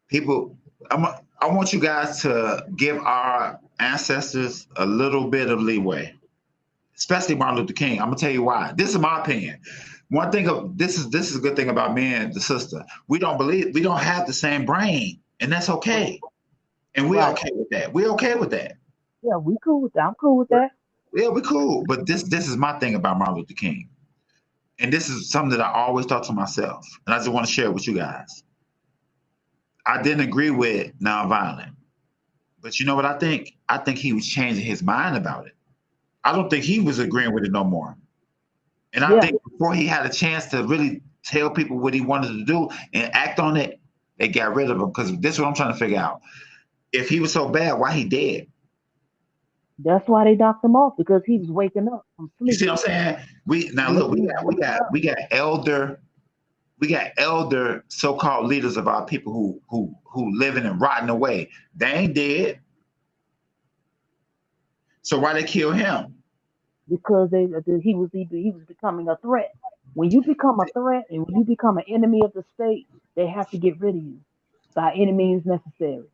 S3: People, I want you guys to give our ancestors a little bit of leeway, especially Martin Luther King. I'm going to tell you why. This is my opinion. One thing this is a good thing about me and the sister. We don't have the same brain, and that's okay. And we're okay with that. We're okay with that.
S2: Yeah, we cool with that. I'm cool with that.
S3: Yeah, we're cool. But this is my thing about Martin Luther King. And this is something that I always thought to myself. And I just want to share it with you guys. I didn't agree with nonviolent. But you know what I think? I think he was changing his mind about it. I don't think he was agreeing with it no more. And I think before he had a chance to really tell people what he wanted to do and act on it, they got rid of him. Because this is what I'm trying to figure out. If he was so bad, why he dead?
S2: That's why they knocked him off, because he was waking up from sleep.
S3: You see what I'm saying? We got elder so-called leaders of our people who living and rotting away. They ain't dead. So why they kill him?
S2: Because he was becoming a threat. When you become a threat and when you become an enemy of the state, they have to get rid of you by any means necessary.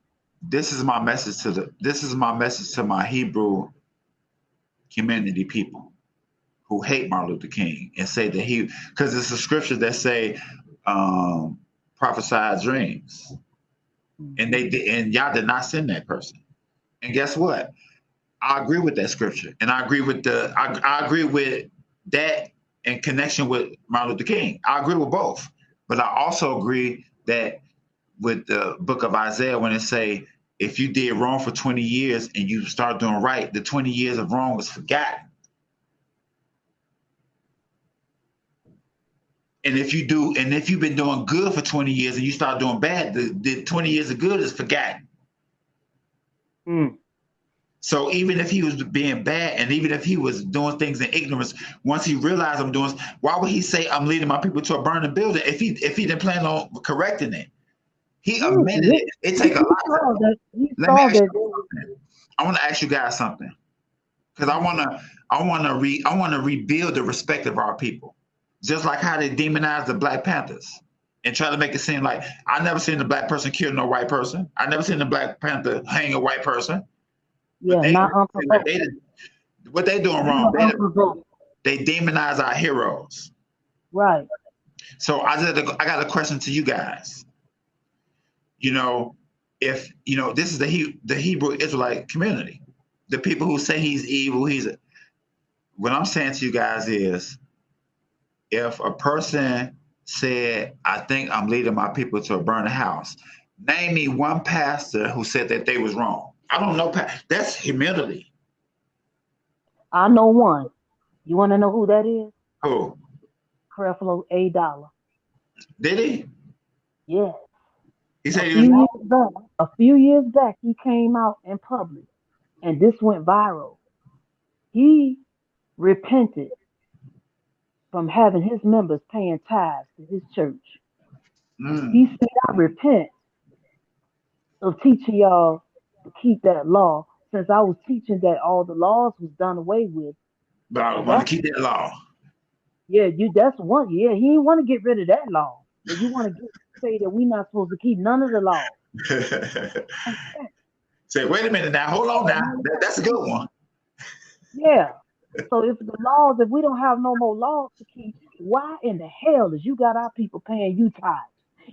S3: This is my message to my Hebrew community people who hate Martin Luther King and say that because it's a scripture that say prophesy dreams, and y'all did not send that person. And guess what? I agree with that scripture, and I agree with I agree with that in connection with Martin Luther King. I agree with both, but I also agree that with the book of Isaiah when it say, if you did wrong for 20 years and you start doing right, the 20 years of wrong was forgotten. And if you've been doing good for 20 years and you start doing bad, the 20 years of good is forgotten. So even if he was being bad and even if he was doing things in ignorance, once he realized I'm doing, why would he say I'm leading my people to a burning building if he didn't plan on correcting it? He admitted it. It take a lot. I want to ask you guys something, because I want to rebuild the respect of our people, just like how they demonize the Black Panthers and try to make it seem like I never seen the black person kill no white person. I never seen the Black Panther hang a white person.
S2: Yeah, not unprovoked.
S3: What they doing wrong? They demonize our heroes.
S2: Right.
S3: So I got a question to you guys. If this is the Hebrew Israelite community, the people who say he's evil, what I'm saying to you guys is, if a person said, I think I'm leading my people to a burning house, name me one pastor who said that they was wrong. I don't know. That's humility.
S2: I know one. You want to know who that is?
S3: Who?
S2: Raphaala Yahuudah.
S3: Did he?
S2: Yeah.
S3: He said he was wrong?
S2: A few years back, he came out in public, and this went viral. He repented from having his members paying tithes to his church. He said, I repent of teaching y'all to keep that law, since I was teaching that all the laws was done away with.
S3: But I want to keep that law.
S2: Yeah, that's one. Yeah, he didn't want to get rid of that law. But you want to say that we're not supposed to keep none of the laws.
S3: Say, wait a minute now. Hold on now. That's a good one.
S2: Yeah. So if we don't have no more laws to keep, why in the hell is you got our people paying you tithes?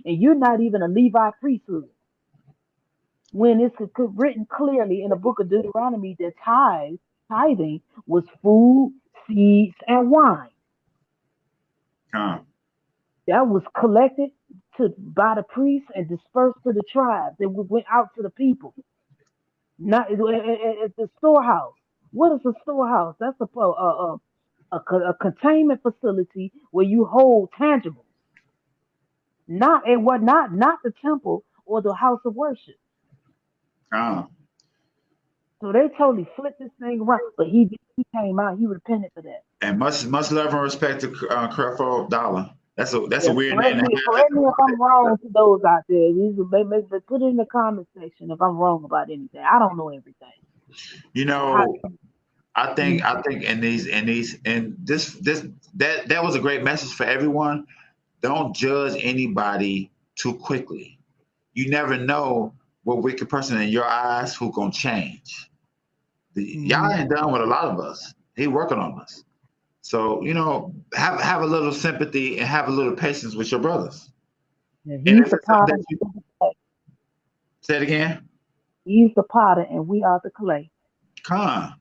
S2: And you're not even a Levi priesthood. When it's written clearly in the book of Deuteronomy that tithing was food, seeds, and wine. That was collected by the priests and dispersed to the tribes. It went out to the people. Not at the storehouse. What is a storehouse? That's a containment facility where you hold tangibles. Not the temple or the house of worship. So they totally flipped this thing around. But he came out. He repented for that.
S3: And much love and respect to Raphaala Yahuudah. That's a weird name.
S2: Correct me if I'm wrong to those out there. Put it in the comment section if I'm wrong about anything. I don't know everything.
S3: I think that was a great message for everyone. Don't judge anybody too quickly. You never know what wicked person in your eyes who gonna change. Y'all ain't done with a lot of us. He working on us. So, have a little sympathy and have a little patience with your brothers.
S2: Yeah, he's a part of
S3: Say it again.
S2: He's the potter and we are the clay.
S3: Con.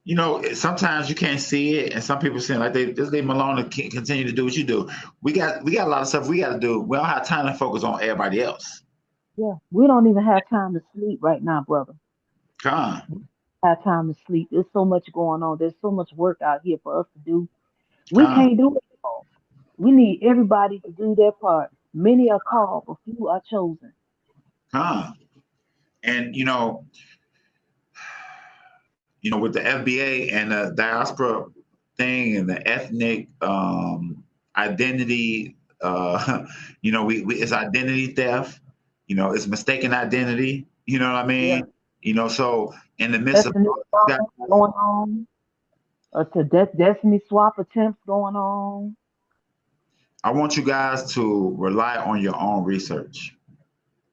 S3: You know, sometimes you can't see it, and some people saying like they just leave them alone and continue to do what you do. We got a lot of stuff we got to do. We don't have time to focus on everybody else.
S2: Yeah, we don't even have time to sleep right now, brother.
S3: Con.
S2: We don't have time to sleep. There's so much going on. There's so much work out here for us to do. We can't do it all. We need everybody to do their part. Many are called, but few are chosen.
S3: Con. And you know, with the FBA and the diaspora thing and the ethnic identity, it's identity theft. It's mistaken identity. You know what I mean? Yeah. So in the midst of
S2: going on, to destiny swap attempts going on.
S3: I want you guys to rely on your own research.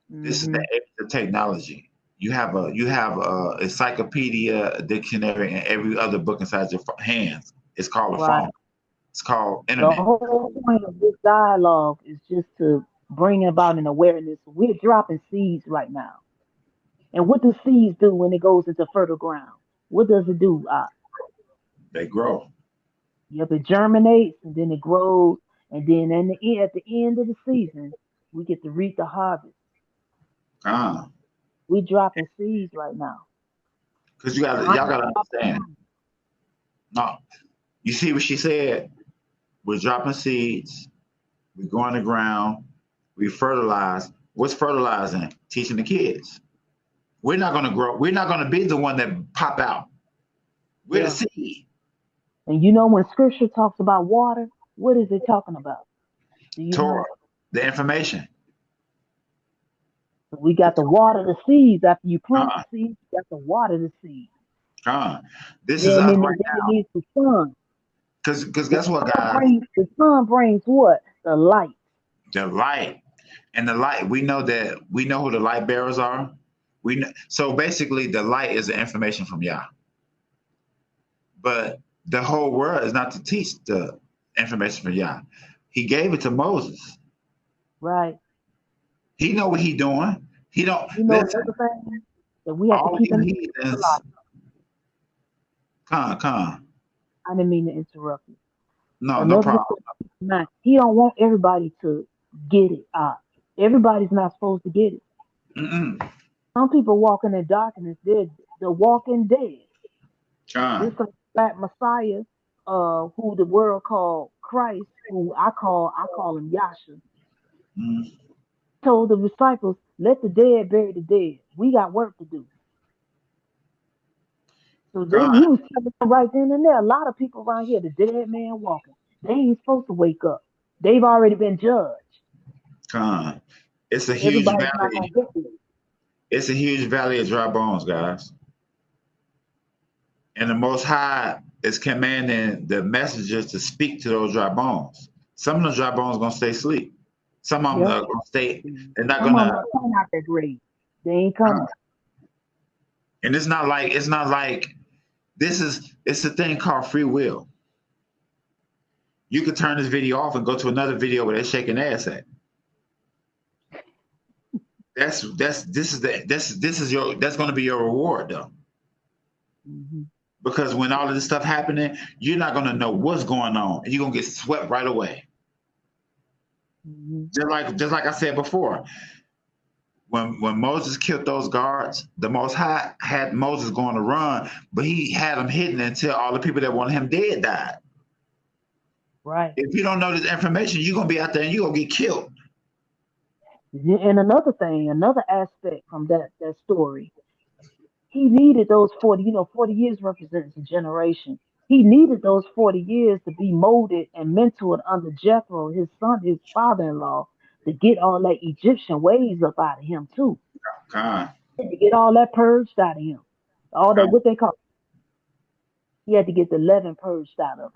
S3: This is the age of technology. You have a encyclopedia, a dictionary, and every other book inside your hands. It's called a phone. It's called internet.
S2: The whole point of this dialogue is just to bring about an awareness. We're dropping seeds right now. And what do seeds do when it goes into fertile ground? What does it do?
S3: They grow.
S2: Yep, it germinates and then it grows. And then at the end of the season, we get to reap the harvest. We dropping seeds right now.
S3: Because y'all gotta understand. No, you see what she said? We're dropping seeds. We go on the ground. We fertilize. What's fertilizing? Teaching the kids. We're not gonna grow. We're not gonna be the one that pop out. We're the seed.
S2: And when Scripture talks about water, what is it talking about?
S3: Torah, the information.
S2: We got to water the seeds. After you plant the seeds, you got to water the seeds.
S3: This is us right now.
S2: It needs the sun.
S3: Because guess what, guys?
S2: The sun brings what? The light.
S3: The light. And the light, we know who the light bearers are. So basically, the light is the information from Yah. But the whole world is not to teach the information from Yah. He gave it to Moses.
S2: Right.
S3: He know what he doing. He don't.
S2: Listen, that we have to keep him alive. I didn't mean to interrupt you.
S3: No problem.
S2: He don't want everybody to get it. Everybody's not supposed to get it. Some people walking in darkness. They're walking dead. This is that Messiah, who the world called Christ, who I call him Yasha. Told the disciples, let the dead bury the dead. We got work to do. So then he was telling them right then and there, a lot of people around here, the dead man walking. They ain't supposed to wake up. They've already been judged.
S3: It's a huge valley. It's a huge valley of dry bones, guys. And the Most High is commanding the messengers to speak to those dry bones. Some of those dry bones are going to stay asleep. Some of them are going to stay. They're not going to
S2: come out that grave. They ain't coming.
S3: And it's not like it's a thing called free will. You could turn this video off and go to another video where they're shaking ass at. That's going to be your reward though. Because when all of this stuff happening, you're not going to know what's going on, and you're going to get swept right away. Just like I said before, when Moses killed those guards, the Most High had Moses going to run, but he had him hidden until all the people that wanted him dead died.
S2: Right.
S3: If you don't know this information, you're going to be out there and you're going to get killed.
S2: And another aspect from that story, he needed those 40 years represents a generation. He needed those 40 years to be molded and mentored under Jethro, his son, his father-in-law, to get all that Egyptian ways up out of him too. To get all that purged out of him. All that, what they call, he had to get the leaven purged out of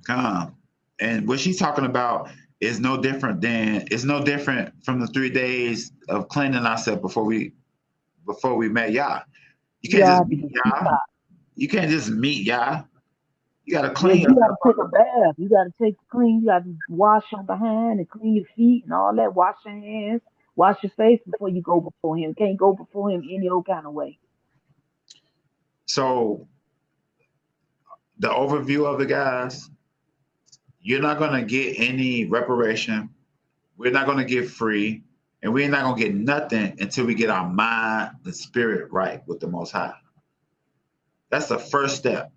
S2: him.
S3: And what she's talking about is no different from the 3 days of cleaning ourselves before we met Yah. You can't just meet Yah. You can't just meet Yah. You gotta clean.
S2: You gotta take a bath. You gotta clean. You gotta wash your behind and clean your feet and all that. Wash your hands. Wash your face before you go before him. Can't go before him any old kind of way.
S3: So the overview of the guys, you're not going to get any reparation. We're not going to get free. And we're not going to get nothing until we get our mind and spirit right with the Most High. That's the first step.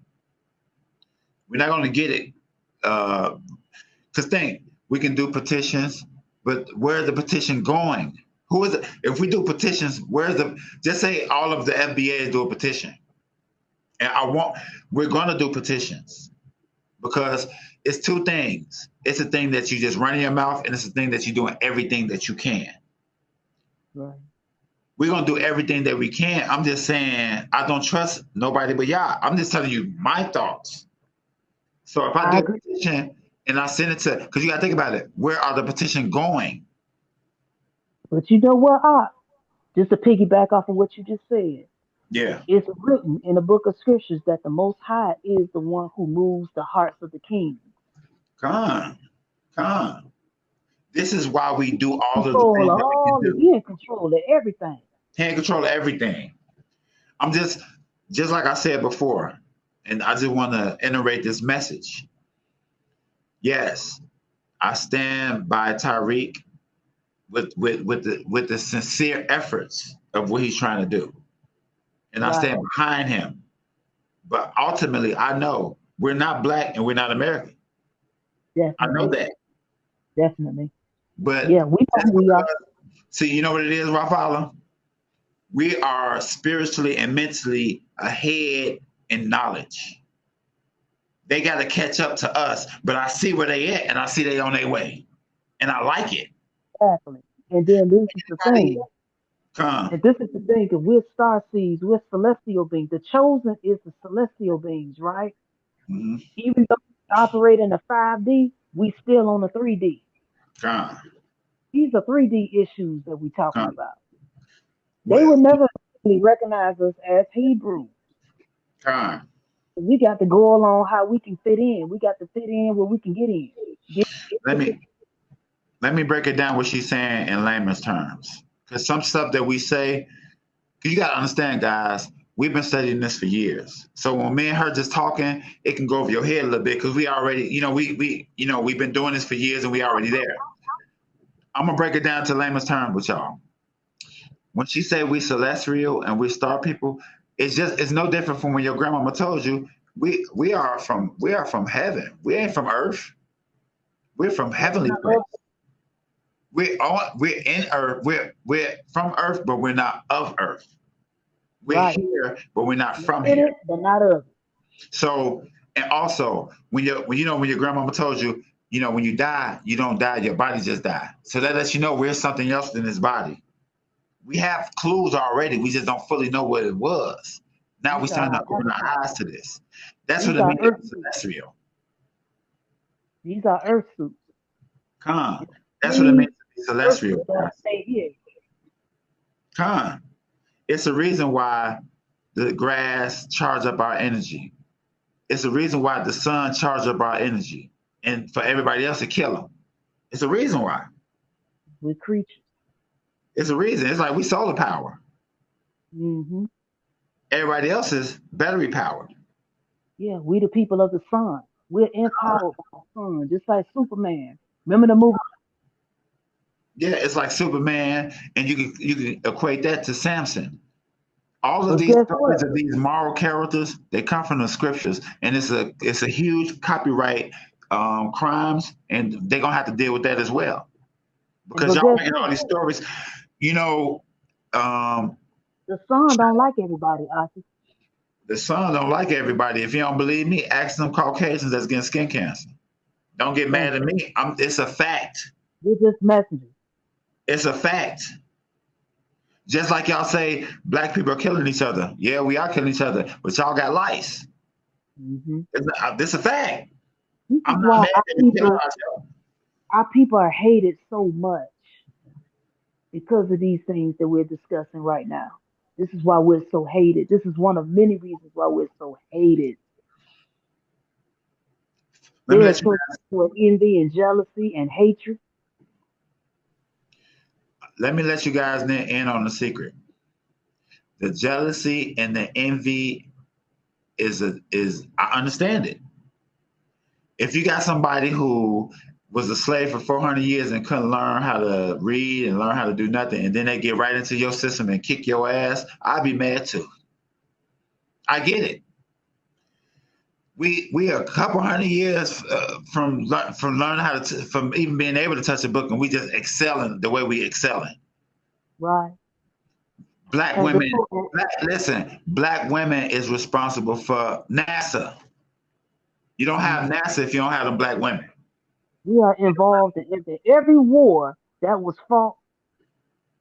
S3: We're not going to get it. Because think, we can do petitions, but where's the petition going? Who is it? If we do petitions, just say all of the FBAs do a petition. And we're going to do petitions because it's two things. It's a thing that you just run in your mouth, and it's a thing that you're doing everything that you can.
S2: Right.
S3: We're going to do everything that we can. I'm just saying, I don't trust nobody but y'all. I'm just telling you my thoughts. So if I do a petition and I send it to, because you got to think about it, where are the petition going?
S2: But you know what, just to piggyback off of what you just said.
S3: Yeah.
S2: It's written in the book of scriptures that the Most High is the one who moves the hearts of the kings.
S3: Come on. This is why we do all of the things that we can do.
S2: He in control of everything.
S3: He in control of everything. I'm just like I said before, and I just want to iterate this message. Yes, I stand by Tariq with the sincere efforts of what he's trying to do. And I stand behind him. But ultimately, I know we're not Black and we're not American.
S2: Definitely.
S3: I know that.
S2: Definitely.
S3: But
S2: yeah, we are.
S3: See, you know what it is, Raphaala? We are spiritually and mentally ahead in knowledge. They got to catch up to us, but I see where they at, and I see they on their way, and I like it.
S2: Exactly. And then this is the thing. And this is the thing, because we're star seeds, we're celestial beings. The chosen is the celestial beings, right?
S3: Mm-hmm.
S2: Even though we operate in a 5D, we still on a 3D. These are 3D issues that we're talking about. They would never really recognize us as Hebrews. We got to go along how we can fit in. We got to fit in where we can get in.
S3: Let me break it down what she's saying in layman's terms. Because some stuff that we say, you got to understand, guys, we've been studying this for years. So when me and her just talking, it can go over your head a little bit because we already, we've been doing this for years and we already there. I'm going to break it down to layman's terms with y'all. When she say we celestial and we star people, it's no different from when your grandmama told you we are from heaven. We ain't from earth. We're from heavenly place. We're in earth. We're from earth, but we're not of earth. We're here, but we're not from here.
S2: But not of.
S3: So, and also when your grandmama told you, when you die, you don't die. Your body just die. So that lets you know we're something else than this body. We have clues already. We just don't fully know what it was. Now we're starting to open our eyes to this. That's what it means celestial.
S2: These are earth suits.
S3: That's what it means to be celestial. It's the reason why the grass charge up our energy. It's the reason why the sun charge up our energy. And for everybody else to kill them. It's the reason why.
S2: We're creatures.
S3: It's a reason. It's like we solar power.
S2: Mm-hmm.
S3: Everybody else is battery powered.
S2: Yeah, we the people of the sun. We're empowered by the sun, just like Superman. Remember the movie?
S3: Yeah, it's like Superman, and you can equate that to Samson. All of these stories of these moral characters, they come from the scriptures, and it's a huge copyright crimes, and they're gonna have to deal with that as well. Because y'all making all these stories,
S2: the sun don't like everybody, Arthur.
S3: The sun don't like everybody. If you don't believe me, ask them Caucasians that's getting skin cancer. Don't get mad at me. It's a fact.
S2: We're just messengers.
S3: It's a fact. Just like y'all say, Black people are killing each other. Yeah, we are killing each other, but y'all got lice.
S2: Mm-hmm.
S3: This is a fact.
S2: I'm not mad at y'all. Our people are hated so much because of these things that we're discussing right now. This is why we're so hated. This is one of many reasons why we're so hated. There's so much envy and jealousy and hatred.
S3: let me let you guys in on the secret. The jealousy and the envy is I understand it. If you got somebody who was a slave for 400 years and couldn't learn how to read and learn how to do nothing, and then they get right into your system and kick your ass, I'd be mad too. I get it. We are a couple hundred years from learning how to from even being able to touch a book, and we just excelling the way we excelling.
S2: Right.
S3: Black women, black women is responsible for NASA. You don't have NASA if you don't have them black women.
S2: We are involved in every war that was fought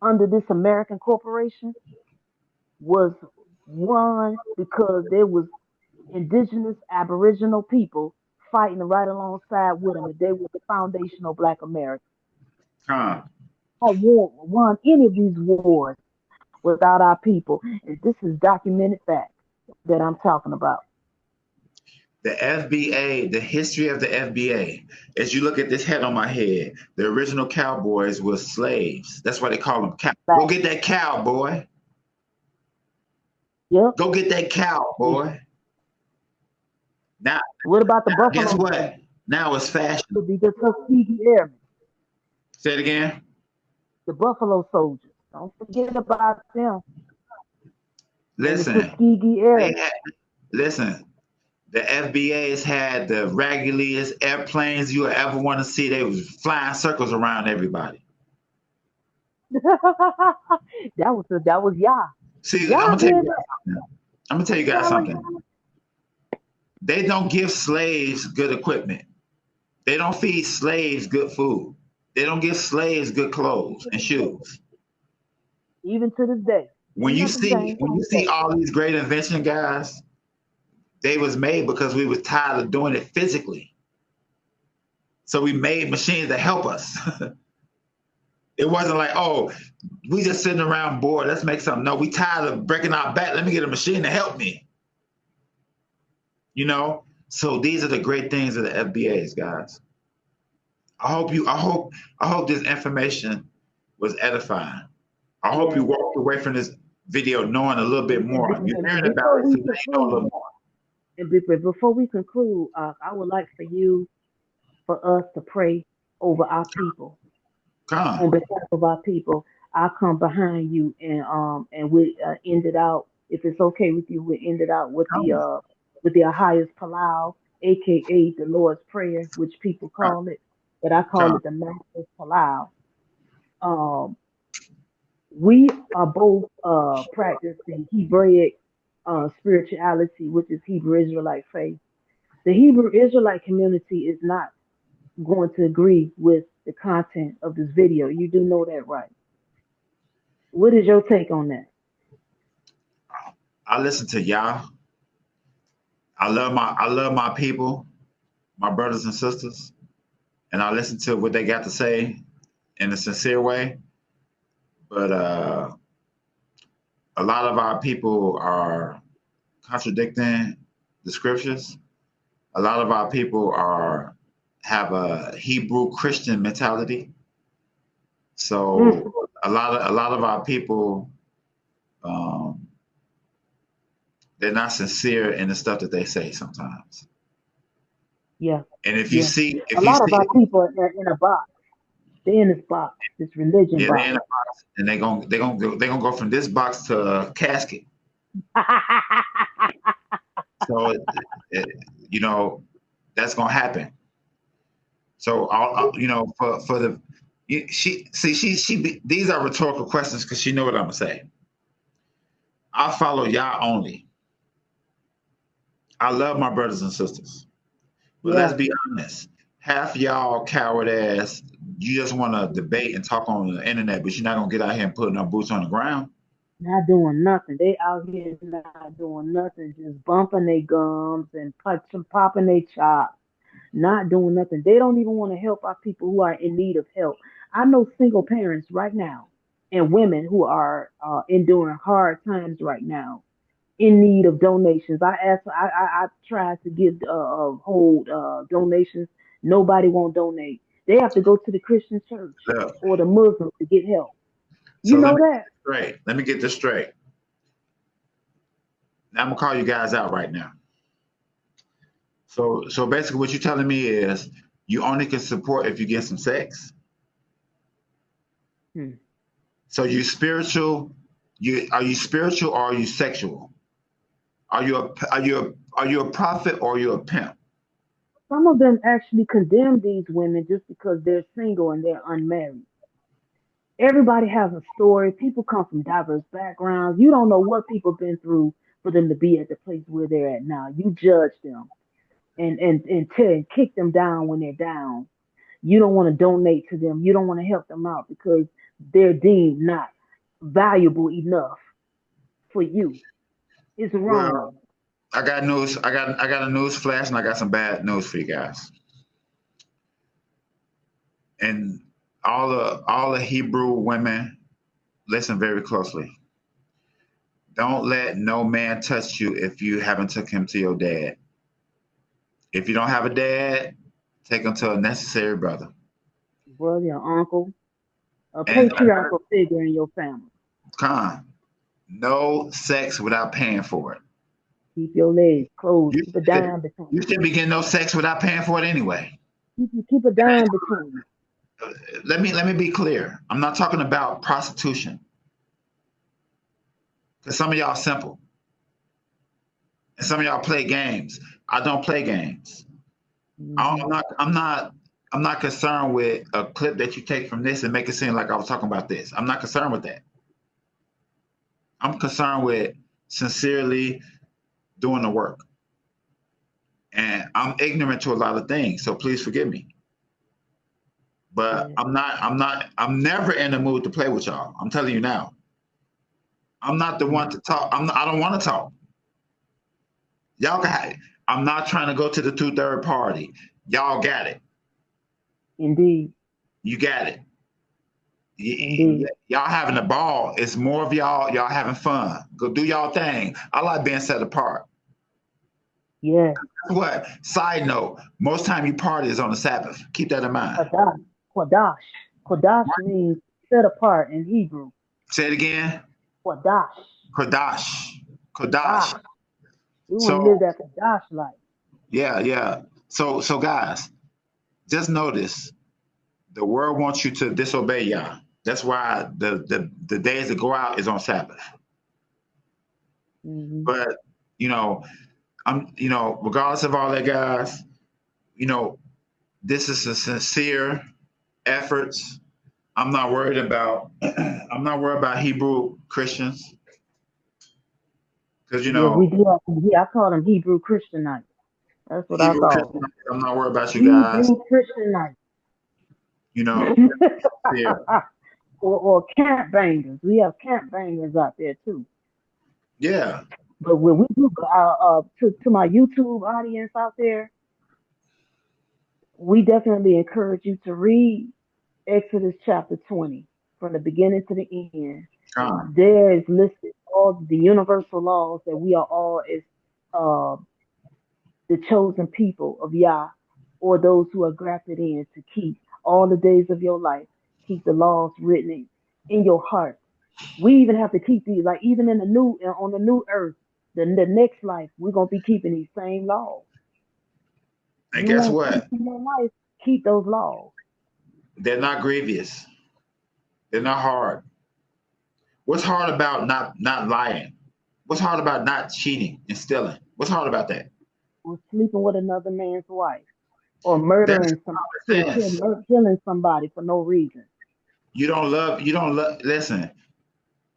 S2: under this American corporation was won because there was indigenous aboriginal people fighting right alongside with them, and they were the foundational Black Americans.
S3: Huh.
S2: I won any of these wars without our people, and this is documented fact that I'm talking about.
S3: The FBA, the history of the FBA, as you look at this head on my head, the original cowboys were slaves. That's why they call them cow. Go get that cow, boy.
S2: Yep.
S3: Go get that cow, boy. Now,
S2: what about the buffalo?
S3: Guess what? Now it's fashion.
S2: The Tuskegee Airmen.
S3: Say it again.
S2: The Buffalo Soldiers. Don't forget about them.
S3: Listen.
S2: The Tuskegee Airmen.
S3: Listen. The FBA's had the raggediest airplanes you ever want to see. They was flying circles around everybody.
S2: that was y'all.
S3: See, I'm gonna tell you guys something. They don't give slaves good equipment. They don't feed slaves good food. They don't give slaves good clothes and shoes.
S2: Even to this day.
S3: When you see all these great invention guys, they was made because we was tired of doing it physically. So we made machines to help us. It wasn't like, oh, we just sitting around bored, let's make something. No, we tired of breaking our back, let me get a machine to help me. You know? So these are the great things of the FBAs, guys. I hope this information was edifying. I hope you walked away from this video knowing a little bit more. You're hearing about it, so you know a little more.
S2: And before we conclude, I would like for us to pray over our people. On behalf of our people, I'll come behind you and we end it out. If it's okay with you, we'll end it out with the highest Palau, aka the Lord's Prayer, which people call it, but I call it the Master's Palau. We are both practicing Hebraic spirituality, which is Hebrew Israelite faith. The Hebrew Israelite community is not going to agree with the content of this video. You do know that, right? What is your take on that?
S3: I listen to y'all. I love my people, my brothers and sisters, and I listen to what they got to say in a sincere way. But a lot of our people are contradicting the scriptures. A lot of our people have a Hebrew Christian mentality. So a lot of our people, they're not sincere in the stuff that they say sometimes.
S2: Yeah.
S3: And if you see,
S2: a lot of our people are in a box. They're in this box, this religion box.
S3: They're in a box, and they're gonna go from this box to a casket. So, you know, that's gonna happen. So, for the these are rhetorical questions because she know what I'm gonna say. I follow y'all only. I love my brothers and sisters, but let's be honest. Half y'all coward ass, you just want to debate and talk on the internet, but you're not gonna get out here and put no boots on the ground.
S2: Not doing nothing. They out here not doing nothing, just bumping their gums and popping their chops. Not doing nothing. They don't even want to help our people who are in need of help. I know single parents right now and women who are enduring hard times right now in need of donations. I tried to hold donations. Nobody won't donate. They have to go to the Christian church or the Muslim to get help. You know that?
S3: Straight. Let me get this straight. Now I'm gonna call you guys out right now. So basically what you're telling me is you only can support if you get some sex. So you spiritual, are you spiritual or are you sexual? Are you a prophet or are you a pimp?
S2: Some of them actually condemn these women just because they're single and they're unmarried. Everybody has a story. People come from diverse backgrounds. You don't know what people have been through for them to be at the place where they're at now. You judge them and kick them down when they're down. You don't want to donate to them. You don't want to help them out because they're deemed not valuable enough for you. It's wrong.
S3: Well, I got news. I got a news flash, and I got some bad news for you guys. And all the Hebrew women, listen very closely. Don't let no man touch you if you haven't took him to your dad. If you don't have a dad, take him to a necessary brother.
S2: Brother, your uncle, a patriarchal figure in your family.
S3: No sex without paying for it.
S2: Keep your legs closed. Keep a dime between.
S3: You shouldn't be getting no sex without paying for it anyway.
S2: Keep a dime between.
S3: Let me be clear. I'm not talking about prostitution. Because some of y'all simple. And some of y'all play games. I don't play games. I'm not concerned with a clip that you take from this and make it seem like I was talking about this. I'm not concerned with that. I'm concerned with sincerely doing the work. And I'm ignorant to a lot of things, so please forgive me. But I'm never in the mood to play with y'all. I'm telling you now. I'm not the one to talk. I don't want to talk. Y'all got it. I'm not trying to go to the 2/3 party. Y'all got it.
S2: Indeed.
S3: You got it. Y'all having a ball. It's more of y'all having fun. Go do y'all thing. I like being set apart.
S2: Yeah.
S3: What? Side note, most time you party is on the Sabbath. Keep that in mind.
S2: Kodash. Kodash means set apart in Hebrew.
S3: Say it again.
S2: Kodash.
S3: Kodash.
S2: We want to live that Kodash life.
S3: Yeah. So guys, just notice the world wants you to disobey Yah. That's why the days that go out is on Sabbath. But regardless of all that, guys, this is a sincere efforts. I'm not worried about Hebrew Christians. Because
S2: we do I call them Hebrew Christianites. That's what I call them.
S3: I'm not worried about you guys.
S2: Hebrew Christianites. or camp bangers. We have camp bangers out there too.
S3: Yeah.
S2: But when we do to my YouTube audience out there, we definitely encourage you to read Exodus chapter 20 from the beginning to the end. There is listed all the universal laws that we are all as the chosen people of Yah, or those who are grafted in to keep all the days of your life. Keep the laws written in your heart. We even have to keep these, like even on the new earth, the next life, we're gonna be keeping these same laws.
S3: And guess what?
S2: In your life, keep those laws.
S3: They're not grievous. They're not hard. What's hard about not lying? What's hard about not cheating and stealing? What's hard about that?
S2: Or sleeping with another man's wife, or murdering somebody, killing somebody for no reason.
S3: You don't love. Listen,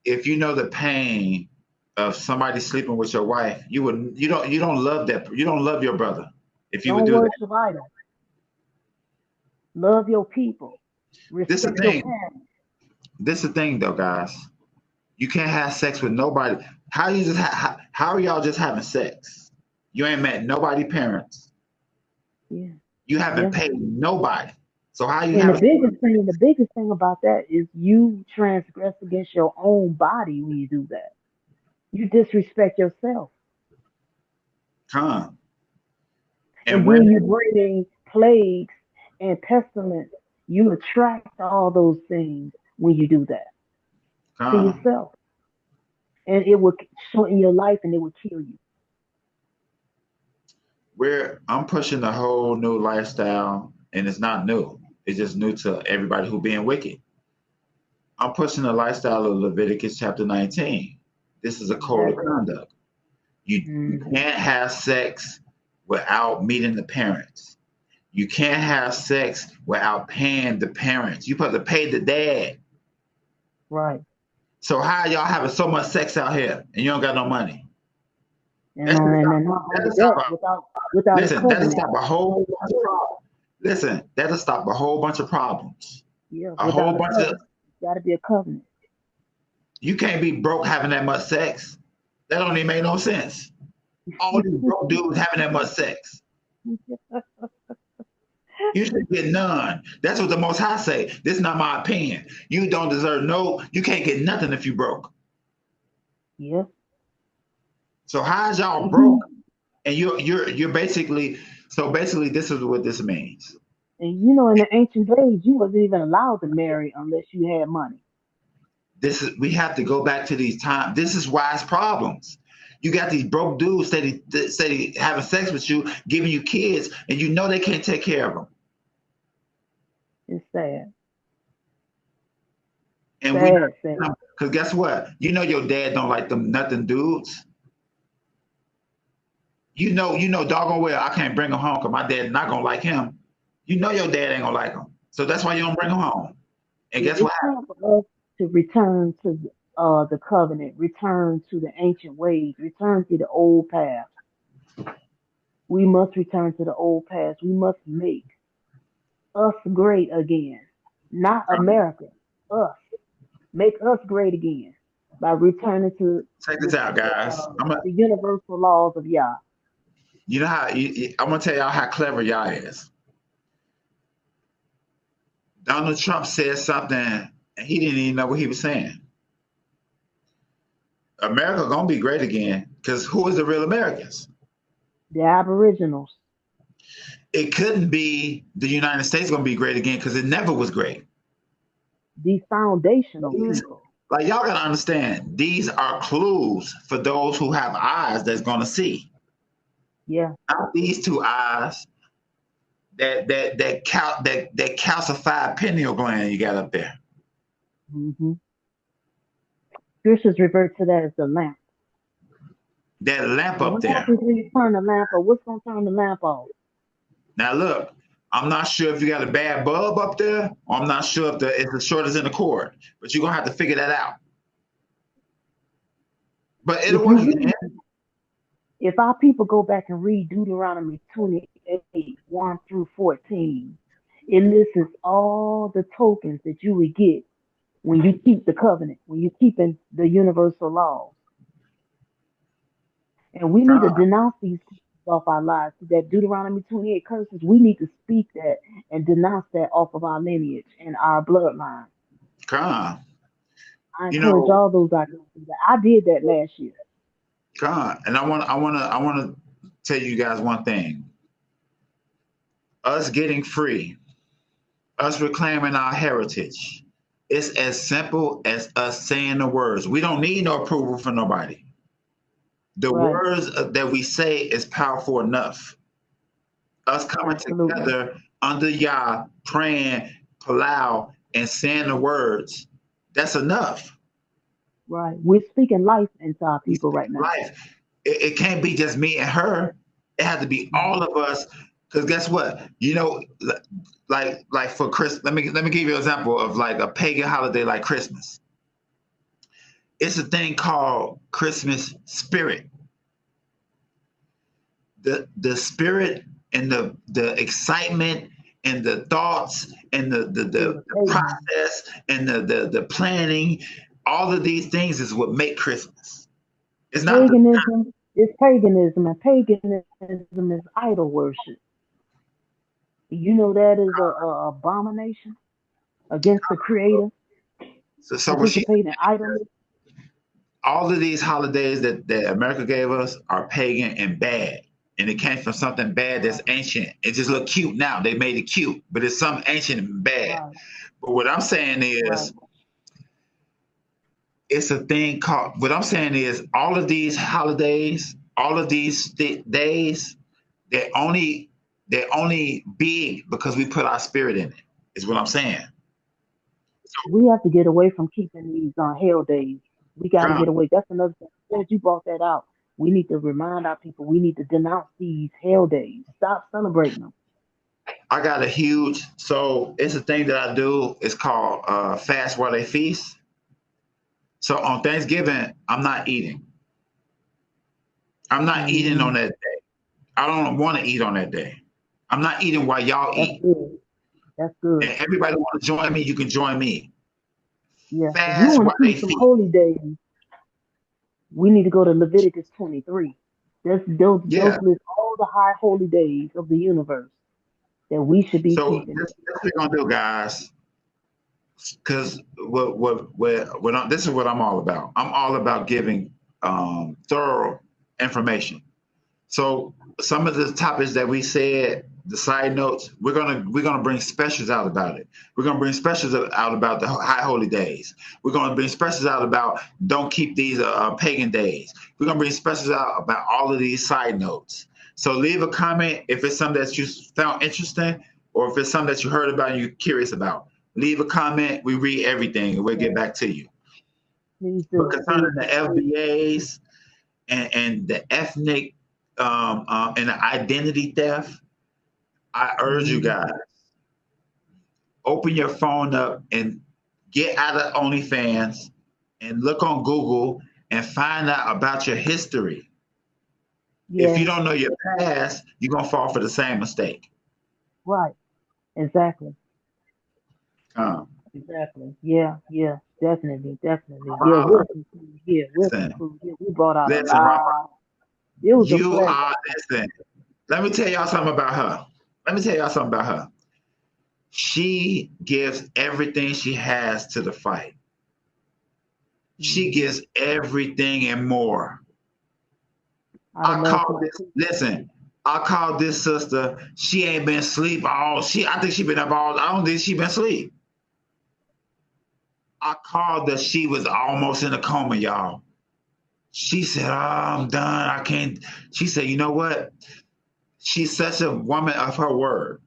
S3: if you know the pain of somebody sleeping with your wife, you don't love that. You don't love your brother if you would do that. Don't worship idols.
S2: Love your people.
S3: This is the thing. This is the thing, though, guys. You can't have sex with nobody. How are y'all just having sex? You ain't met nobody parents.
S2: Yeah.
S3: You haven't paid nobody. So how you?
S2: And the biggest thing about that is you transgress against your own body when you do that. You disrespect yourself. And when you bring plagues and pestilence, you attract all those things when you do that. to yourself. And it will shorten your life and it will kill you.
S3: I'm pushing a whole new lifestyle, and it's not new. It's just new to everybody who being wicked. I'm pushing the lifestyle of Leviticus chapter 19. This is a code of conduct. You can't have sex without meeting the parents. You can't have sex without paying the parents. You supposed to pay the dad.
S2: Right.
S3: So how y'all having so much sex out here and you don't got no money?
S2: That'll
S3: stop a whole bunch of problems. Listen, that'll stop a whole bunch of problems.
S2: Yeah,
S3: a whole bunch of.
S2: Got to be a covenant.
S3: You can't be broke having that much sex. That don't even make no sense. All these broke dudes having that much sex. You should get none. That's what the Most High say. This is not my opinion. You don't deserve you can't get nothing if you broke.
S2: Yeah.
S3: So how's y'all broke? And you're basically this is what this means.
S2: And you know, in the ancient days, you wasn't even allowed to marry unless you had money.
S3: We have to go back to these times. This is why it's problems. You got these broke dudes say they having sex with you, giving you kids, and you know they can't take care of them.
S2: It's sad.
S3: And because guess what? You know your dad don't like them nothing dudes. You know doggone well I can't bring him home because my dad's not gonna like him. You know your dad ain't gonna like him, so that's why you don't bring him home. And guess what?
S2: It's time for us to return to the covenant, return to the ancient ways, return to the old paths. We must return to the old paths. We must make us great again, not America. Us, make us great again by returning to.
S3: Check this out, guys.
S2: The universal laws of Yah.
S3: You know how I'm gonna tell y'all how clever Yah is. Donald Trump said something and he didn't even know what he was saying. America gonna be great again because who is the real Americans?
S2: The Aboriginals.
S3: It couldn't be the United States gonna be great again because it never was great.
S2: The foundational people.
S3: Like y'all gotta understand, these are clues for those who have eyes that's gonna see.
S2: Yeah.
S3: Not these two eyes. That calcified pineal gland you got up there.
S2: Mm-hmm. Scriptures revert to that as the lamp.
S3: That lamp up
S2: what
S3: there.
S2: Happens when you turn the lamp off? What's gonna turn the lamp off?
S3: Now look, I'm not sure if you got a bad bulb up there, or I'm not sure if it's the short is in the cord, but you're gonna have to figure that out. But it'll work again.
S2: If our people go back and read Deuteronomy 28, 1 through 14, it lists all the tokens that you would get when you keep the covenant, when you're keeping the universal laws. And we need to denounce these off our lives. That Deuteronomy 28 curses, we need to speak that and denounce that off of our lineage and our bloodline. I encourage all those out there to do that. I did that last year.
S3: And I want to tell you guys one thing. Us getting free, us reclaiming our heritage, it's as simple as us saying the words. We don't need no approval from nobody. The words that we say is powerful enough. Us coming together under Yah, praying, palau, and saying the words, that's enough.
S2: Right. We're speaking life into our people right now.
S3: Life. It can't be just me and her. It has to be all of us. Because guess what? You know, like for Christmas, let me give you an example of like a pagan holiday like Christmas. It's a thing called Christmas spirit. The spirit and the excitement and the thoughts and the process and the planning. All of these things is what make Christmas. It's not
S2: paganism. It's paganism, and paganism is idol worship. You know that is a abomination against the Creator.
S3: So all of these holidays that America gave us are pagan and bad, and it came from something bad that's ancient. It just look cute now. They made it cute, but it's something ancient and bad. Right. But what I'm saying is. it's a thing called, what I'm saying is all of these holidays, all of these days, they're only big because we put our spirit in it, is what I'm saying.
S2: We have to get away from keeping these hell days. We got to get away. That's another thing. Since you brought that out, we need to remind our people. We need to denounce these hell days. Stop celebrating them.
S3: I got a huge, so it's a thing that I do. It's called fast while they feast. So on Thanksgiving, I'm not eating. I'm not eating on that day. I don't want to eat on that day. I'm not eating while y'all eat.
S2: Good. That's good.
S3: And everybody want to join me, you can join me.
S2: Yeah.
S3: Fast
S2: if you want
S3: while
S2: to
S3: they
S2: keep some
S3: feast.
S2: holy days, we need to go to Leviticus 23. Those list all the high holy days of the universe that we should be keeping.
S3: This what we're gonna do, guys. Because this is what I'm all about. I'm all about giving thorough information. So some of the topics that we said, the side notes, we're gonna bring specials out about it. We're gonna bring specials out about the high holy days. We're gonna bring specials out about don't keep these pagan days. We're gonna bring specials out about all of these side notes. So leave a comment if it's something that you found interesting, or if it's something that you heard about and you're curious about. Leave a comment. We read everything and we'll get back to you. But concerning the FBAs and the ethnic and the identity theft, I urge you guys, open your phone up and get out of OnlyFans and look on Google and find out about your history. Yeah. If you don't know your past, you're going to fall for the same mistake.
S2: Right. Exactly. Exactly. Yeah. Definitely. Yeah, we'll conclude here. We brought out a lot. It was
S3: listen. Let me tell y'all something about her. She gives everything she has to the fight. She gives everything and more. I called this sister. She ain't been asleep I think she been up all. I don't think she been asleep. I called her. She was almost in a coma, y'all. She said, "Oh, I'm done. I can't." She said, "You know what? She's such a woman of her word.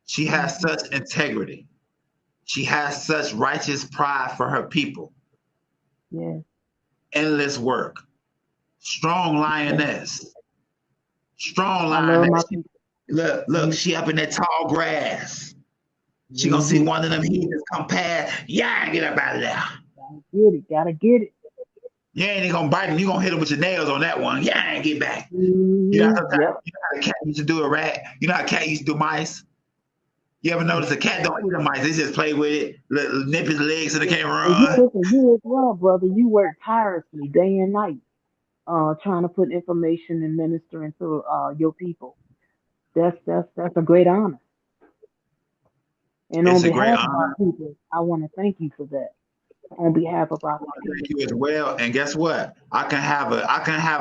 S3: She has such integrity. She has such righteous pride for her people.
S2: Yeah.
S3: Endless work. Strong lioness. Look, she up in that tall grass. She gonna see one of them heathens come past. Yeah, get up out of there.
S2: Gotta get it.
S3: You ain't gonna bite him. You gonna hit him with your nails on that one. Yeah, get back. You know how a cat used to do a rat? You know how a cat used to do mice? You ever notice a cat don't eat the mice? They just play with it, nip his legs so they can't run.
S2: You as well, brother. You work tirelessly day and night, trying to put information and ministering to your people. That's a great honor. And on behalf of our people, I want to thank you for that. On behalf of our people.
S3: Thank you as well. And guess what? I can have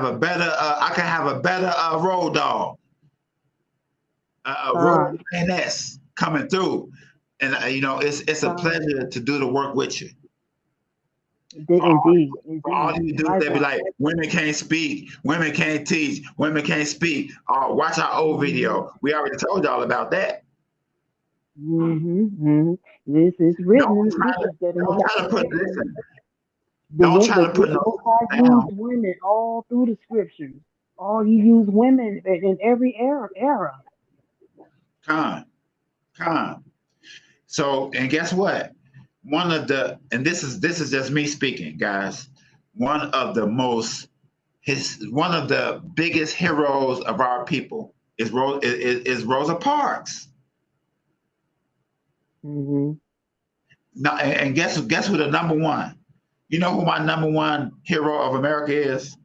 S3: a better road dog, a road lioness coming through. And it's a pleasure to do the work with you.
S2: Indeed.
S3: All you do, they be like, women can't speak, women can't teach, women can't speak. Watch our old video. We already told y'all about that.
S2: This is written.
S3: Don't try to put
S2: use women all through the scriptures. He used women in every era.
S3: So, and guess what? This is just me speaking, guys. One of the biggest heroes of our people is Rosa Parks. Now, and guess who the number one? You know who my number one hero of America is?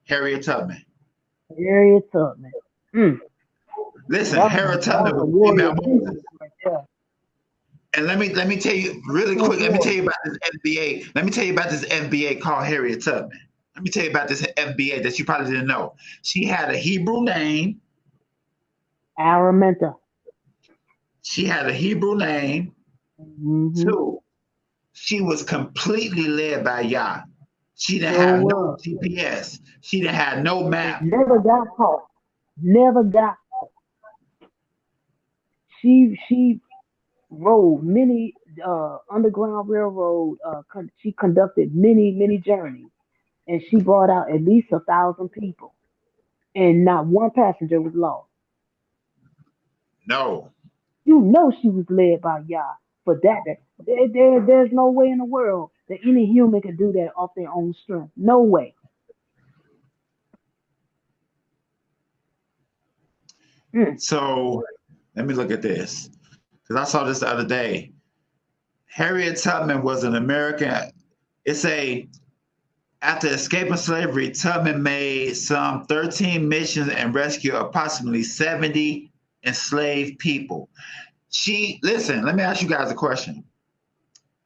S3: Harriet Tubman. Listen, Harriet Tubman was female Moses. And let me tell you really quick. Let me tell you about this FBA. Let me tell you about this FBA called Harriet Tubman. Let me tell you about this FBA that you probably didn't know. She had a Hebrew name.
S2: Araminta.
S3: She had a Hebrew name. 2, She was completely led by Yah. She didn't have no GPS. She didn't have no map.
S2: Never got caught. Never got caught. She rode many underground railroad. She conducted many journeys, and she brought out at least 1,000 people, and not one passenger was lost.
S3: No.
S2: You know she was led by Yah for that. There's no way in the world that any human could do that off their own strength. No way.
S3: So let me look at this, because I saw this the other day. Harriet Tubman was an American. After escaping slavery, Tubman made some 13 missions and rescued approximately 70 enslaved people. Listen, let me ask you guys a question.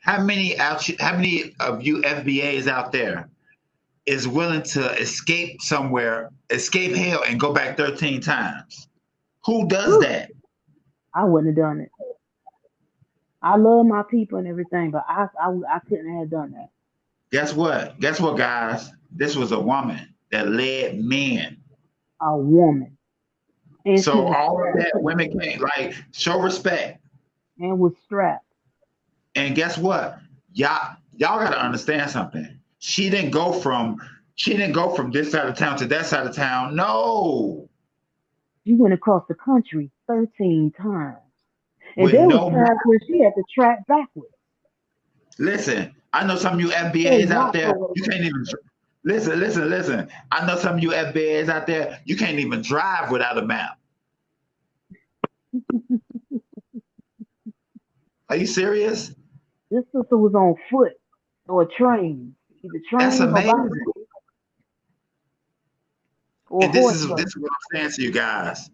S3: How many of you FBAs out there is willing to escape somewhere, escape hell, and go back 13 times? Who does that?
S2: I wouldn't have done it. I love my people and everything, but I couldn't have done that.
S3: Guess what? Guess what, guys? This was a woman that led men.
S2: A woman. And
S3: so all of that, women can't, like, show respect.
S2: And was strapped.
S3: And guess what? Y'all gotta understand something. She didn't go from this side of town to that side of town. No.
S2: She went across the country 13 times. And there was times where she had to track backwards.
S3: Listen, I know some of you FBAs out there, you can't even listen. I know some of you FBAs out there, you can't even drive without a map. Are you serious?
S2: This sister was on foot or a train. Either train.
S3: That's amazing.
S2: Or
S3: this is what I'm saying to you guys.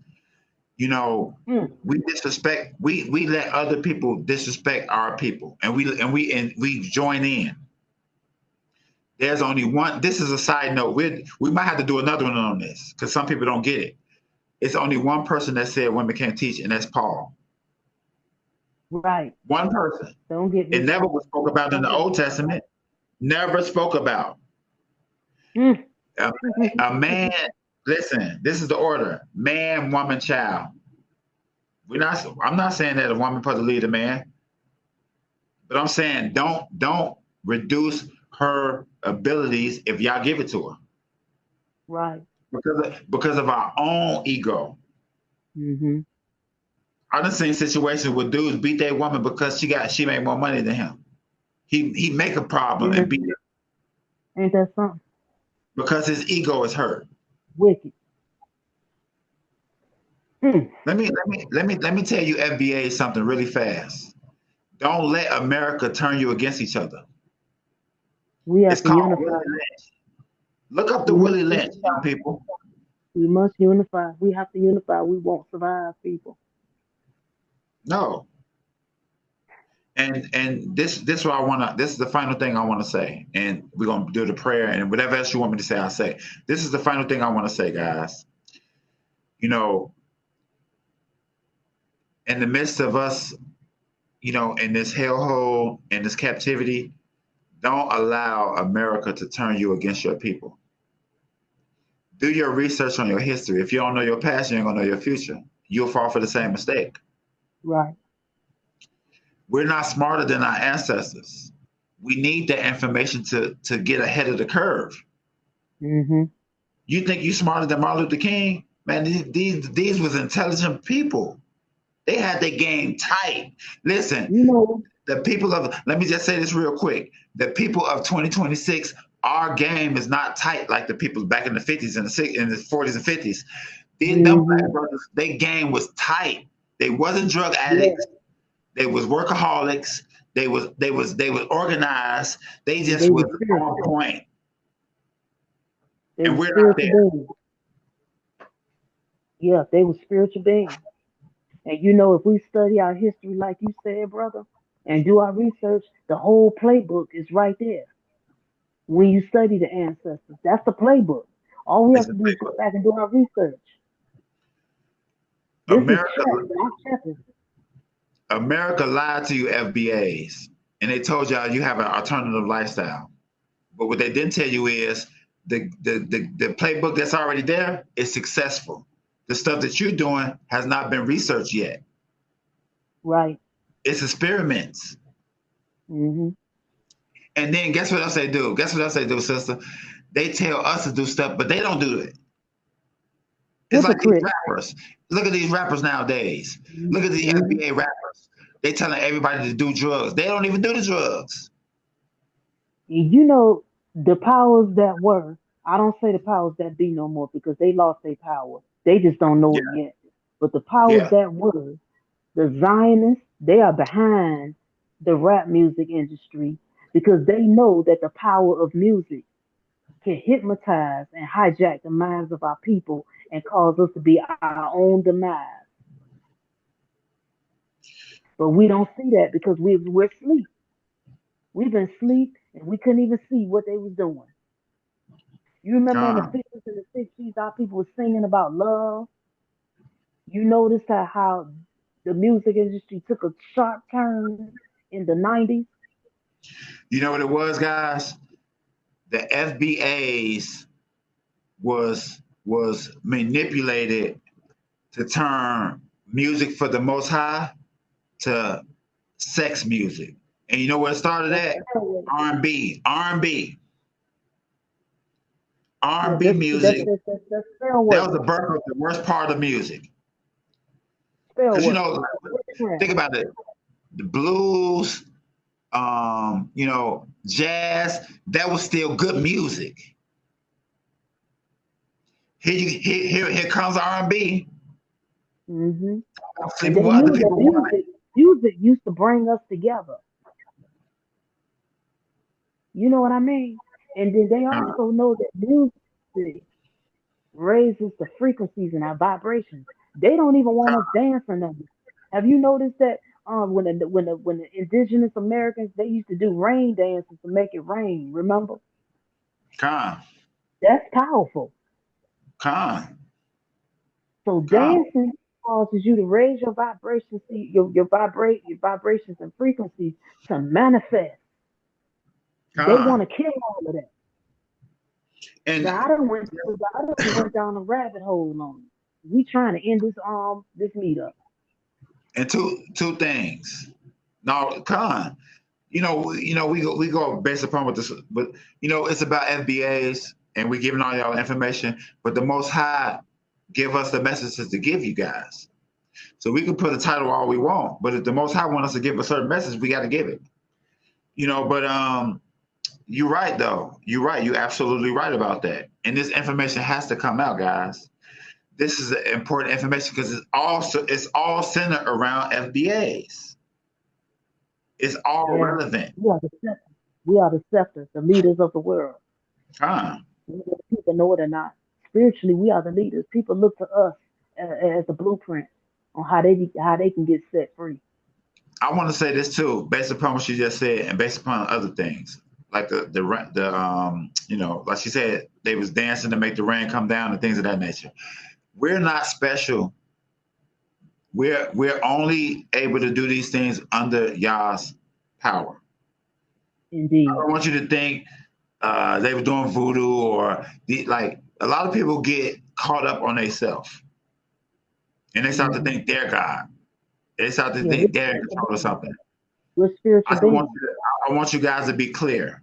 S3: You know, we disrespect. We let other people disrespect our people, and we join in. There's only one. This is a side note. We might have to do another one on this because some people don't get it. It's only one person that said women can't teach, and that's Paul.
S2: Right.
S3: One person.
S2: Don't get me.
S3: It never was spoke about in the Old Testament. Never spoke about. A man. Listen, this is the order: man, woman, child. I'm not saying that a woman supposed to lead a man, but I'm saying don't reduce her abilities if y'all give it to her.
S2: Right.
S3: Because of our own ego. I done seen situations where dudes beat their woman because she made more money than him. He make a problem and beat her.
S2: Ain't that something?
S3: Because his ego is hurt.
S2: Wicked.
S3: Let me tell you FBA something really fast. Don't let America turn you against each other.
S2: It's called Willie
S3: Lynch. Look up the Willie Lynch, young people.
S2: We must unify. We have to unify. We won't survive, people.
S3: No. And this is the final thing I want to say. And we're gonna do the prayer, and whatever else you want me to say, I'll say. This is the final thing I want to say, guys. You know, in the midst of us, you know, in this hellhole, in this captivity, don't allow America to turn you against your people. Do your research on your history. If you don't know your past, you ain't gonna know your future. You'll fall for the same mistake.
S2: Right.
S3: We're not smarter than our ancestors. We need that information to get ahead of the curve. You think you're smarter than Martin Luther King? Man, these was intelligent people. They had their game tight. Listen,
S2: you know,
S3: the people of, let me just say this real quick. The people of 2026, our game is not tight like the people back in the 50s and the 40s and 50s. These them black brothers, their game was tight. They wasn't drug addicts. Yeah. They was workaholics. They was organized. They just was on point. And we're not there.
S2: Yeah, they were spiritual beings. And you know, if we study our history, like you said, brother, and do our research, the whole playbook is right there. When you study the ancestors, that's the playbook. All we have to do is go back and do our research.
S3: America lied to you, FBAs, and they told y'all you have an alternative lifestyle. But what they didn't tell you is the playbook that's already there is successful. The stuff that you're doing has not been researched yet.
S2: Right.
S3: It's experiments.
S2: Mm-hmm.
S3: And then guess what else they do? Guess what else they do, sister? They tell us to do stuff, but they don't do it. It's like these rappers. Look at these rappers nowadays. Look at the FBA rappers. They telling everybody to do drugs. They don't even do the drugs.
S2: You know, the powers that were, I don't say the powers that be no more because they lost their power. They just don't know it yet. But the powers that were, the Zionists, they are behind the rap music industry because they know that the power of music can hypnotize and hijack the minds of our people and cause us to be our own demise. But we don't see that because we're asleep. We've been asleep and we couldn't even see what they was doing. You remember in the 50s and the 60s, our people were singing about love. You noticed how the music industry took a sharp turn in the 90s.
S3: You know what it was, guys? The FBAs was manipulated to turn music for the Most High to sex music. And you know where it started at? R&B. R&B music. That was the birth of the worst part of music. Because, you know, think about it. The blues, you know, jazz, that was still good music. Here comes R&B.
S2: Mm-hmm. Music used to bring us together. You know what I mean? And then they also know that music raises the frequencies and our vibrations. They don't even want us dancing them. Have you noticed that when the indigenous Americans, they used to do rain dances to make it rain, remember? That's powerful. So dancing causes you to raise your vibrations, your vibrations and frequencies to manifest. They want to kill all of that. And I done went down a rabbit hole on it. We trying to end this meetup.
S3: And two things. Now, you know, we go based upon what this, but you know, it's about FBAs and we giving all y'all information, but the Most High give us the messages to give you guys. So we can put a title all we want, but if the Most High want us to give a certain message, we got to give it. You know, but you're right though. You're right. You're absolutely right about that. And this information has to come out, guys. This is important information because it's all centered around FBAs. It's all relevant.
S2: We are the scepters, the leaders of the world. Whether people know it or not. Spiritually, we are the leaders. People look to us as a blueprint on how they can get set free.
S3: I want to say this too, based upon what you just said, and based upon other things, like the you know, like she said, they was dancing to make the rain come down and things of that nature. We're not special. We're only able to do these things under Yah's power.
S2: Indeed.
S3: I don't want you to think they were doing voodoo or like a lot of people get caught up on themselves, and they start to think they're God. They start to think they're in control of something.
S2: We're spiritual beings.
S3: I want you guys to be clear.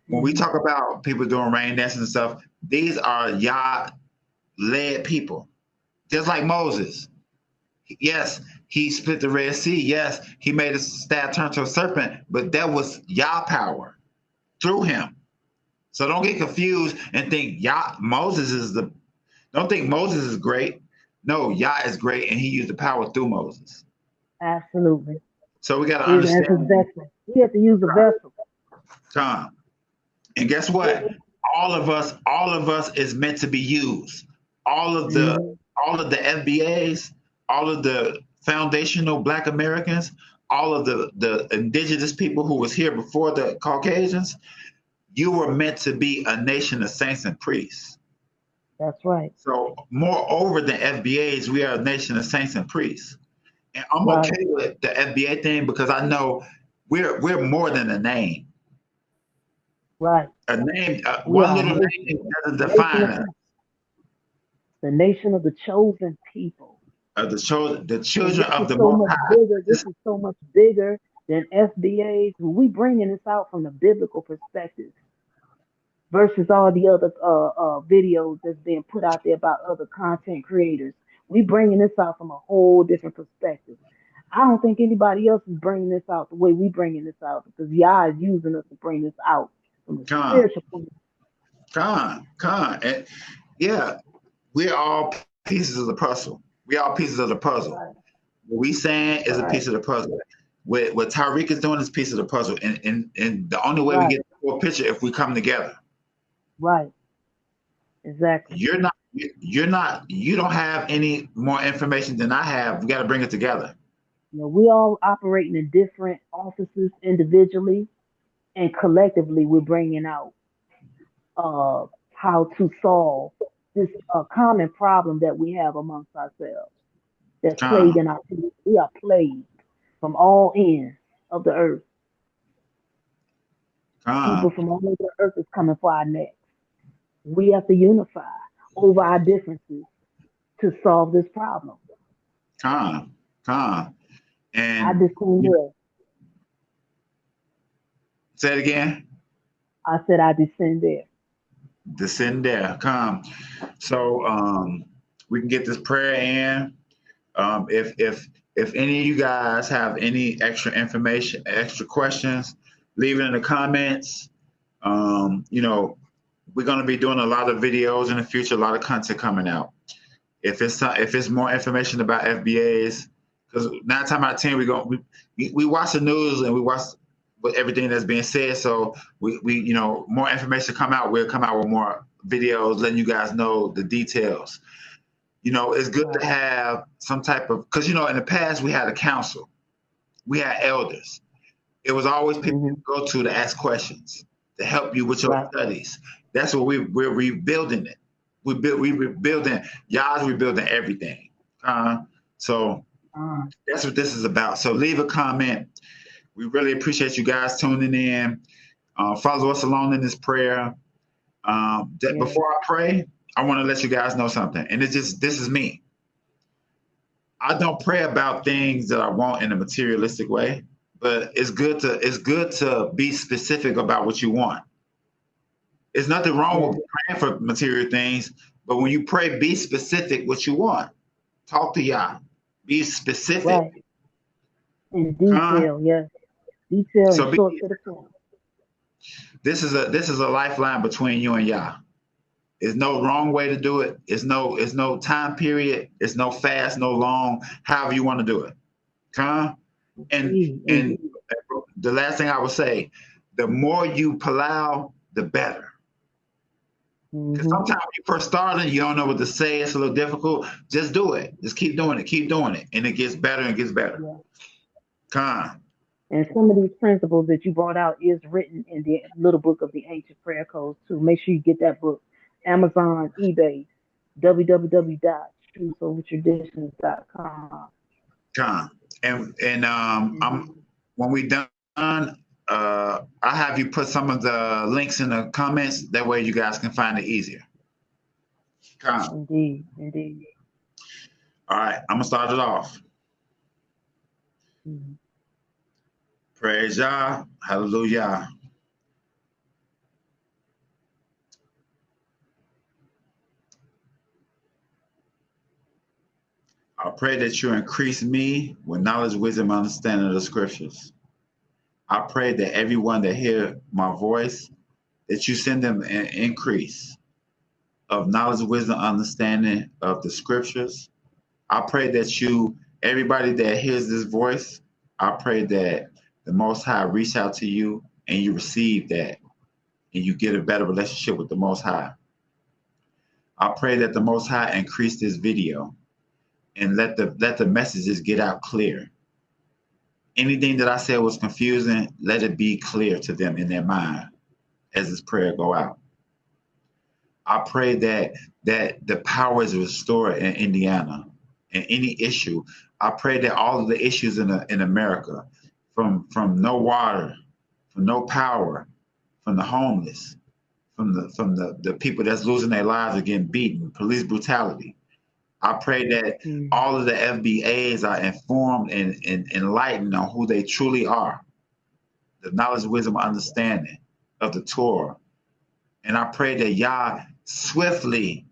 S3: When we talk about people doing rain dances and stuff, these are Yah-led people. Just like Moses. Yes, he split the Red Sea. Yes, he made a staff turn to a serpent, but that was Yah power through him. So don't get confused and think don't think Moses is great. No, Yah is great, and he used the power through Moses.
S2: Absolutely.
S3: So we got to understand.
S2: We have to use the vessel.
S3: Tom. And guess what? All of us is meant to be used. All of the FBAs, all of the Foundational Blk Americans, all of the indigenous people who was here before the Caucasians, you were meant to be a nation of saints and priests.
S2: That's right.
S3: So moreover than FBAs, we are a nation of saints and priests. And I'm okay with the FBA thing because I know we're more than a name.
S2: Right.
S3: A name,
S2: We
S3: one
S2: are
S3: little
S2: nation,
S3: name doesn't define us.
S2: the nation of the chosen people.
S3: The
S2: And
S3: children
S2: this
S3: of
S2: is
S3: the
S2: so
S3: Most
S2: much
S3: High.
S2: bigger. This is so much bigger than FBAs. We bringing this out from the biblical perspective versus all the other videos that's being put out there about other content creators. We bringing this out from a whole different perspective. I don't think anybody else is bringing this out the way we bringing this out because Yah is using us to bring this out from the
S3: Con,
S2: spiritual point.
S3: and yeah, we're all pieces of the puzzle. We all pieces of the puzzle.
S2: Right.
S3: What we saying is a piece of the puzzle. What Tyreek is doing is a piece of the puzzle, and the only way we get the full picture if we come together.
S2: Right. Exactly.
S3: You don't have any more information than I have. We got to bring it together.
S2: You know, we all operating in different offices individually, and collectively we're bringing out how to solve this common problem that we have amongst ourselves. That's plagued in our people. We are plagued from all ends of the earth. People from all over the earth is coming for our necks. We have to unify over our differences to solve this problem.
S3: And
S2: I descend there.
S3: Say it again.
S2: I said I descend there.
S3: Descend there. Come. So we can get this prayer in. If any of you guys have any extra information, extra questions, leave it in the comments. You know, we're going to be doing a lot of videos in the future, a lot of content coming out. If it's more information about FBAs, because 9 times out of 10 we watch the news and we watch with everything that's being said. So we you know, more information come out. We'll come out with more videos, letting you guys know the details. You know, it's good to have some type of, because, you know, in the past we had a council, we had elders. It was always people to go to ask questions, to help you with your studies. That's what we're rebuilding it. We're rebuilding, Yah's rebuilding everything. So that's what this is about. So leave a comment. We really appreciate you guys tuning in. Follow us along in this prayer. Before I pray, I want to let you guys know something. And this is me. I don't pray about things that I want in a materialistic way, but it's good to be specific about what you want. There's nothing wrong with praying for material things, but when you pray, be specific what you want. Talk to Yah. Be specific.
S2: Right. In detail, yes. Detail and short to the point.
S3: This is a lifeline between you and Yah. There's no wrong way to do it. It's no time period. It's no fast, no long. However you want to do it. And the last thing I would say, the more you palau, the better. Because sometimes when you first starting, you don't know what to say. It's a little difficult. Just do it. Just keep doing it, and it gets better and gets better.
S2: And some of these principles that you brought out is written in the little book of the ancient prayer codes too. Make sure you get that book. Amazon, eBay, www.truthsovertraditions.com.
S3: And when we done, I have you put some of the links in the comments. That way you guys can find it easier.
S2: Indeed.
S3: All right, I'm gonna start it off. Praise Yah, hallelujah. I pray that you increase me with knowledge, wisdom, understanding of the scriptures. I pray that everyone that hear my voice, that you send them an increase of knowledge, wisdom, understanding of the scriptures. I pray that everybody that hears this voice, I pray that the Most High reach out to you and you receive that and you get a better relationship with the Most High. I pray that the Most High increase this video and let the messages get out clear. Anything that I said was confusing, let it be clear to them in their mind as this prayer go out. I pray that the power is restored in Indiana and any issue. I pray that all of the issues in America, from no water, from no power, from the homeless, from the people that's losing their lives or getting beaten, police brutality. I pray that all of the FBAs are informed and enlightened on who they truly are, the knowledge, wisdom, understanding of the Torah. And I pray that Yah swiftly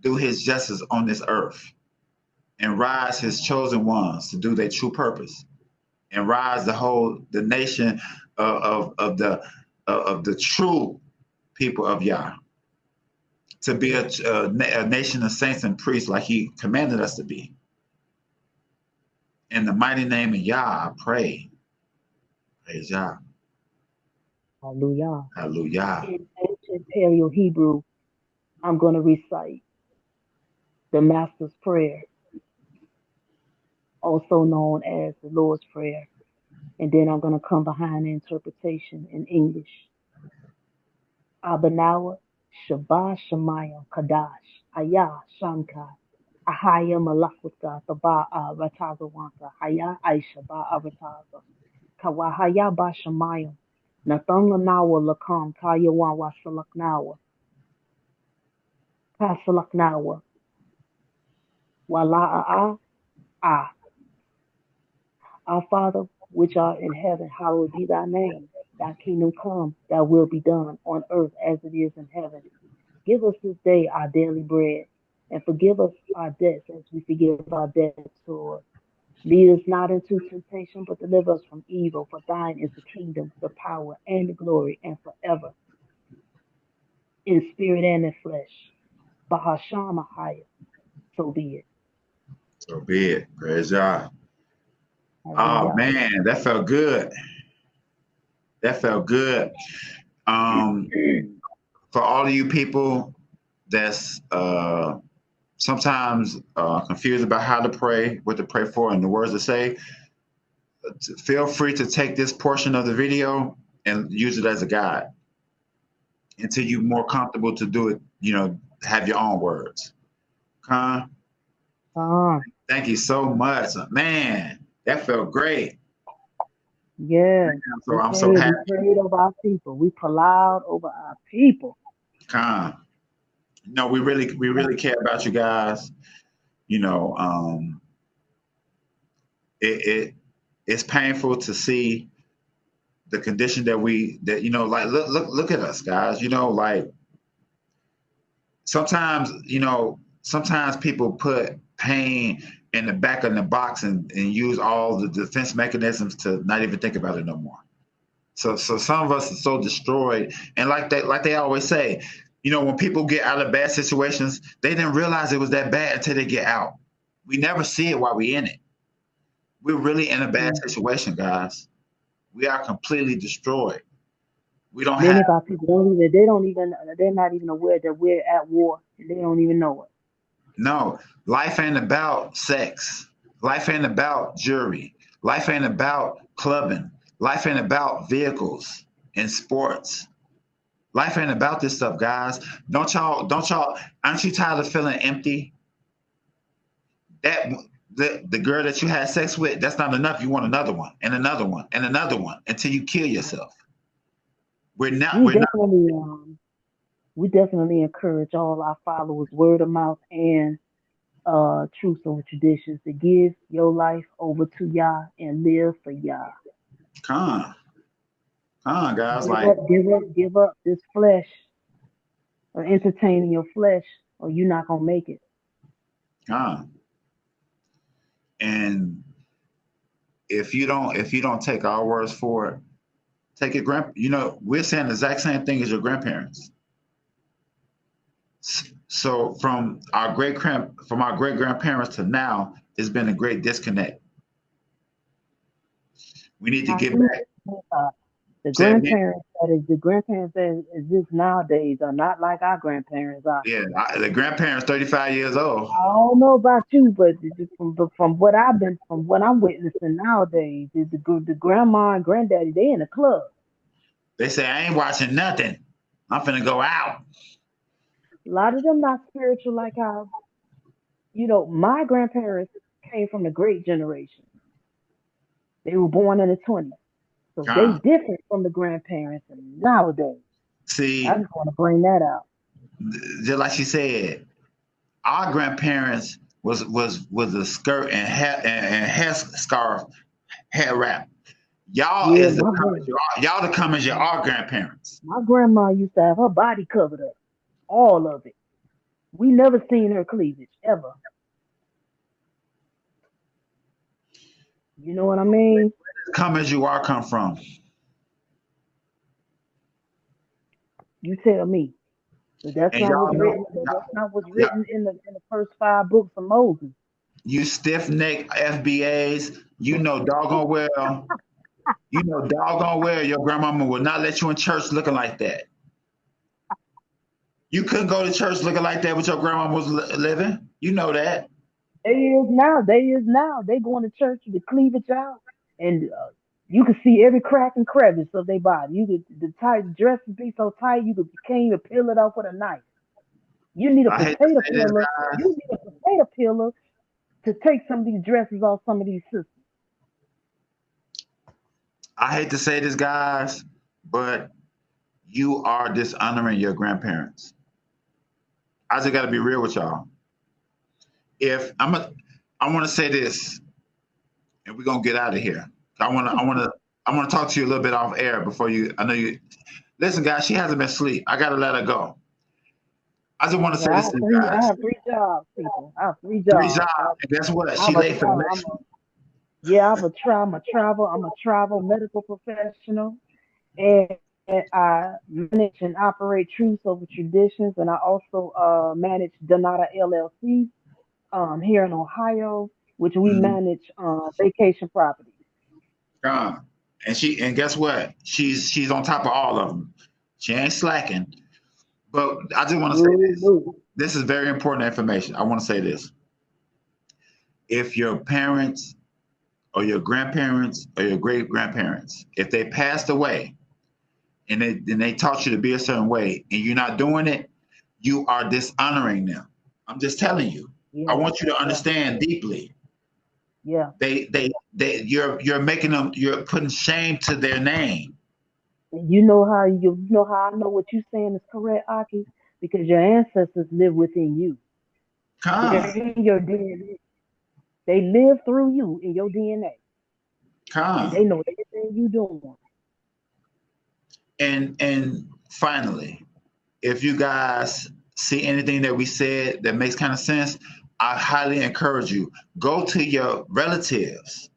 S3: do his justice on this earth and rise his chosen ones to do their true purpose and rise the nation of the true people of Yah to be a nation of saints and priests like he commanded us to be. In the mighty name of Yah, I pray. Praise Yah.
S2: Hallelujah.
S3: Hallelujah.
S2: In ancient Paleo Hebrew, I'm going to recite the Master's Prayer, also known as the Lord's Prayer. And then I'm going to come behind the interpretation in English. Abanawa, Shabbat Shemayim Kadash, Ayah Shamka, Ahaya Malakuta, Taba'a Ratagawanka, Haya Aisha Ba'a Rataga, Kawahaya Ba Shemayim, Nathanganawa Lakam, Kayawa Salaknawa, Kasalaknawa, Wala'a Ah. Our Father, which art in heaven, hallowed be thy name. Thy kingdom come, thy will be done on earth as it is in heaven. Give us this day our daily bread, and forgive us our debts as we forgive our debtors. Lead us not into temptation, but deliver us from evil. For thine is the kingdom, the power, and the glory, and forever. In spirit and in flesh. Bahasham Ahaya. So be it.
S3: So be it. Praise Yah. Oh
S2: Hallelujah.
S3: man, that felt good. That felt good. For all of you people that's sometimes confused about how to pray, what to pray for, and the words to say, feel free to take this portion of the video and use it as a guide until you're more comfortable to do it, have your own words. Thank you so much. Man, that felt great.
S2: Yeah.
S3: So I'm so happy.
S2: We prayed over our people. We plowed over our people.
S3: We really care about you guys. It's painful to see the condition that like look at us, guys. Like sometimes people put pain in the back of the box and use all the defense mechanisms to not even think about it no more. So some of us are so destroyed, and like they always say, when people get out of bad situations, they didn't realize it was that bad until they get out. We never see it while we're in it. We're really in a bad situation, guys. We are completely destroyed. We don't
S2: Many
S3: have.
S2: of our people they're not even aware that we're at war, and they don't even know it.
S3: No, life ain't about sex. Life ain't about jewelry. Life ain't about clubbing. Life ain't about vehicles and sports. Life ain't about this stuff, guys. Don't y'all, aren't you tired of feeling empty? That the girl that you had sex with, that's not enough. You want another one and another one and another one until you kill yourself. We
S2: definitely encourage all our followers, word of mouth and truth over traditions, to give your life over to Yah and live for Yah.
S3: Come on, guys.
S2: Give up this flesh, or entertaining your flesh, or you're not gonna make it.
S3: And if you don't take our words for it, take your we're saying the exact same thing as your grandparents. So from our great grandparents to now, it's been a great disconnect. We need to get back.
S2: The grandparents that exist nowadays are not like our grandparents are.
S3: Yeah, the grandparents 35 years old.
S2: I don't know about you, but from what I'm witnessing nowadays, the grandma and granddaddy, they in the club.
S3: They say, I ain't watching nothing. I'm finna go out.
S2: A lot of them not spiritual like how, my grandparents came from the great generation. They were born in the 20s. So they different from the grandparents nowadays.
S3: See,
S2: I just want to bring that out.
S3: Just like she said, our grandparents was a skirt and hair scarf, hair wrap. Y'all
S2: Yeah,
S3: is the come as our grandparents.
S2: My grandma used to have her body covered up, all of it. We never seen her cleavage ever. You know what I mean?
S3: Come as you are come from.
S2: You tell me. But that's
S3: And
S2: not
S3: y'all
S2: what's
S3: know,
S2: written. That's not what's written in the first 5 books of Moses.
S3: You stiff-necked FBAs, you know doggone well. You know doggone well your grandmama would not let you in church looking like that. You couldn't go to church looking like that with your grandma was living. You know that.
S2: They is now. They going to church with the cleavage out, and you can see every crack and crevice of their body. The tight dresses be so tight you can't even peel it off with a knife. You need a potato peeler. You need a potato peeler to take some of these dresses off some of these sisters.
S3: I hate to say this, guys, but you are dishonoring your grandparents. I just got to be real with y'all. I want to say this, and we're gonna get out of here. I want to talk to you a little bit off air before you. I know you. Listen, guys, she hasn't been asleep. I gotta let her go. I just want to say this to you guys.
S2: I have 3 jobs, people. I have 3 jobs.
S3: 3 jobs. And guess what? She late for the next one.
S2: Yeah, I'm a travel medical professional, and I manage and operate Truth Over Traditions, and I also manage Donata LLC here in Ohio, which we manage vacation properties.
S3: And guess what? She's on top of all of them. She ain't slacking. But I just want to say this. This is very important information. I want to say this. If your parents or your grandparents or your great grandparents, if they passed away and they taught you to be a certain way and you're not doing it, you are dishonoring them. I'm just telling you. Yeah. I want you to understand deeply.
S2: Yeah.
S3: You're making them, you're putting shame to their name.
S2: You know how I know what you're saying is correct, Aki? Because your ancestors live within you. They're in your DNA. They live through you in your DNA. And they know everything you're doing.
S3: And finally, if you guys see anything that we said that makes kind of sense, I highly encourage you, go to your relatives.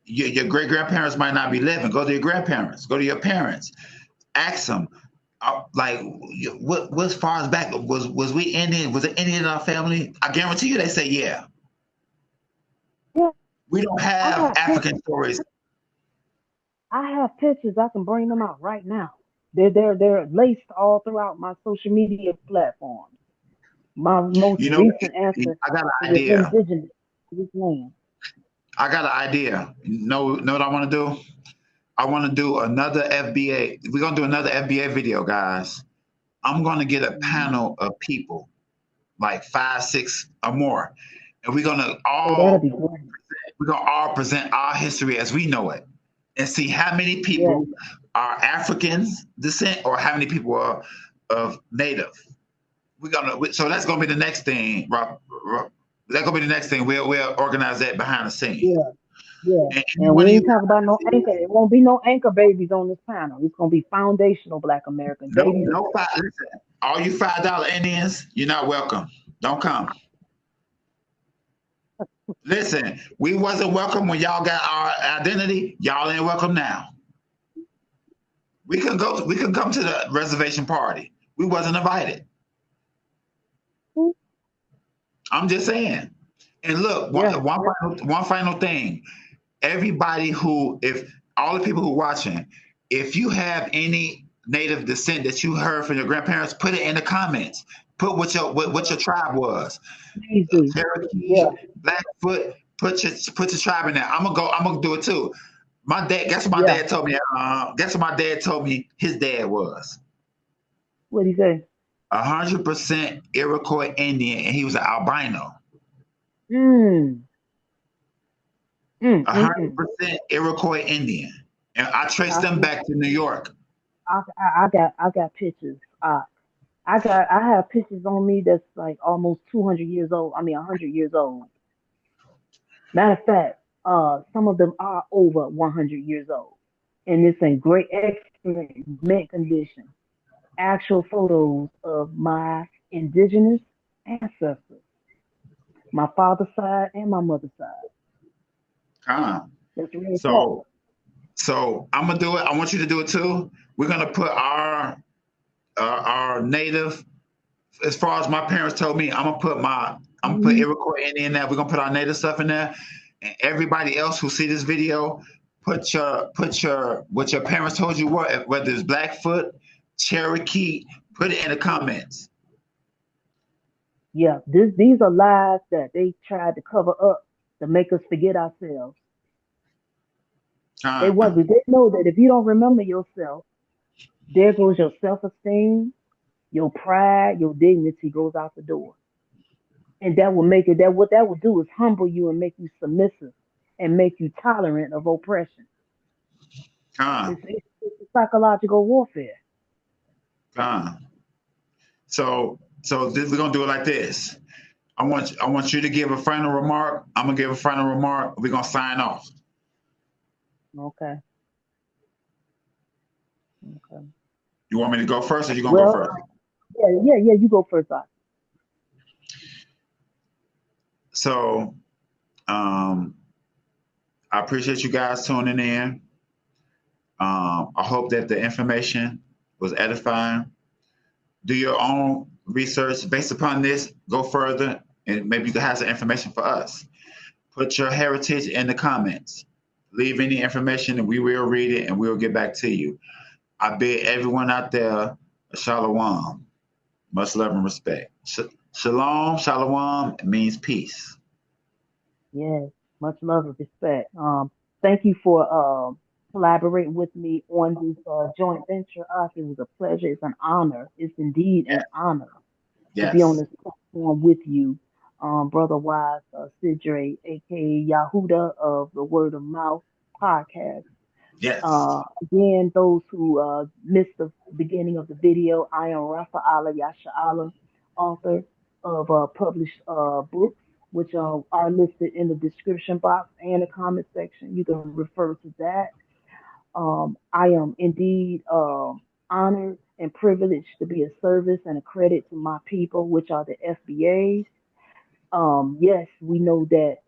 S3: Your great grandparents might not be living. Go to your grandparents. Go to your parents. Ask them, like, what far as back was we Indian? Was it Indian in our family? I guarantee you, they say yeah.
S2: Yeah.
S3: We don't have African stories.
S2: I have pictures. I can bring them out right now. They're laced all throughout my social media platforms. My most recent answer.
S3: I got an idea.
S2: Indigenous to this land.
S3: I got an idea. Know what I want to do? I want to do another FBA. We're going to do another FBA video, guys. I'm going to get a panel of people, like 5, 6 or more. And we're going to all present our history as we know it and see how many people are Africans descent or how many people are of Native. So that's going to be the next thing, Rob. That's going to be the next thing. We'll organize that behind the scenes.
S2: Yeah. And we ain't talking about no anchor. It won't be no anchor babies on this panel. It's going to be foundational Black American babies.
S3: Listen, all you $5 Indians, you're not welcome. Don't come. Listen, we wasn't welcome when y'all got our identity. Y'all ain't welcome now. We can come to the reservation party. We wasn't invited. I'm just saying. And look, one final thing. Everybody if all the people who are watching, if you have any Native descent that you heard from your grandparents, put it in the comments. Put what your tribe was. Cherokee, Blackfoot. Put your tribe in there. I'm gonna do it too. My dad. Guess what my dad told me? Guess what my dad told me his dad was.
S2: What did he say?
S3: 100% Iroquois Indian, and he was an albino. 100% Iroquois Indian. And I traced them back to New York.
S2: I got pictures. I have pictures on me that's like almost 200 years old. I mean, 100 years old. Matter of fact, some of them are over 100 years old, and it's in great, excellent mint condition. Actual photos of my indigenous ancestors, my father's side and my mother's side. That's really
S3: so, so I'm gonna do it. I want you to do it too. We're gonna put our native. As far as my parents told me, I'm gonna put Iroquois in there. We're gonna put our native stuff in there, and everybody else who see this video, put your what your parents told you whether it's Blackfoot, Cherokee, put it in the comments.
S2: Yeah, these are lies that they tried to cover up to make us forget ourselves. They know that if you don't remember yourself, there goes your self-esteem, your pride, your dignity goes out the door. And that will make it that what that will do is humble you and make you submissive and make you tolerant of oppression. It's psychological warfare.
S3: So we're gonna do it like this. I want you to give a final remark. I'm gonna give a final remark. We're gonna sign off.
S2: Okay.
S3: You want me to go first, or you gonna go first?
S2: Yeah. You go first.
S3: So, I appreciate you guys tuning in. I hope that the information was edifying. Do your own research based upon this. Go further, and maybe you can have some information for us. Put your heritage in the comments. Leave any information, and we will read it, and we'll get back to you. I bid everyone out there a shalom. Much love and respect. Shalom, shalom means peace.
S2: Yes, much love and respect. Thank you for collaborating with me on this joint venture. It was a pleasure. It's an honor. It's indeed an honor to be on this platform with you, Brother Wise Sidre, aka Yahuudah of the Word of Mouth podcast.
S3: Yes.
S2: Again, those who missed the beginning of the video, I am Raphaala Yahuudah, author of published books, which are listed in the description box and the comment section. You can refer to that. I am indeed honored and privileged to be a service and a credit to my people, which are the FBAs. Yes, we know that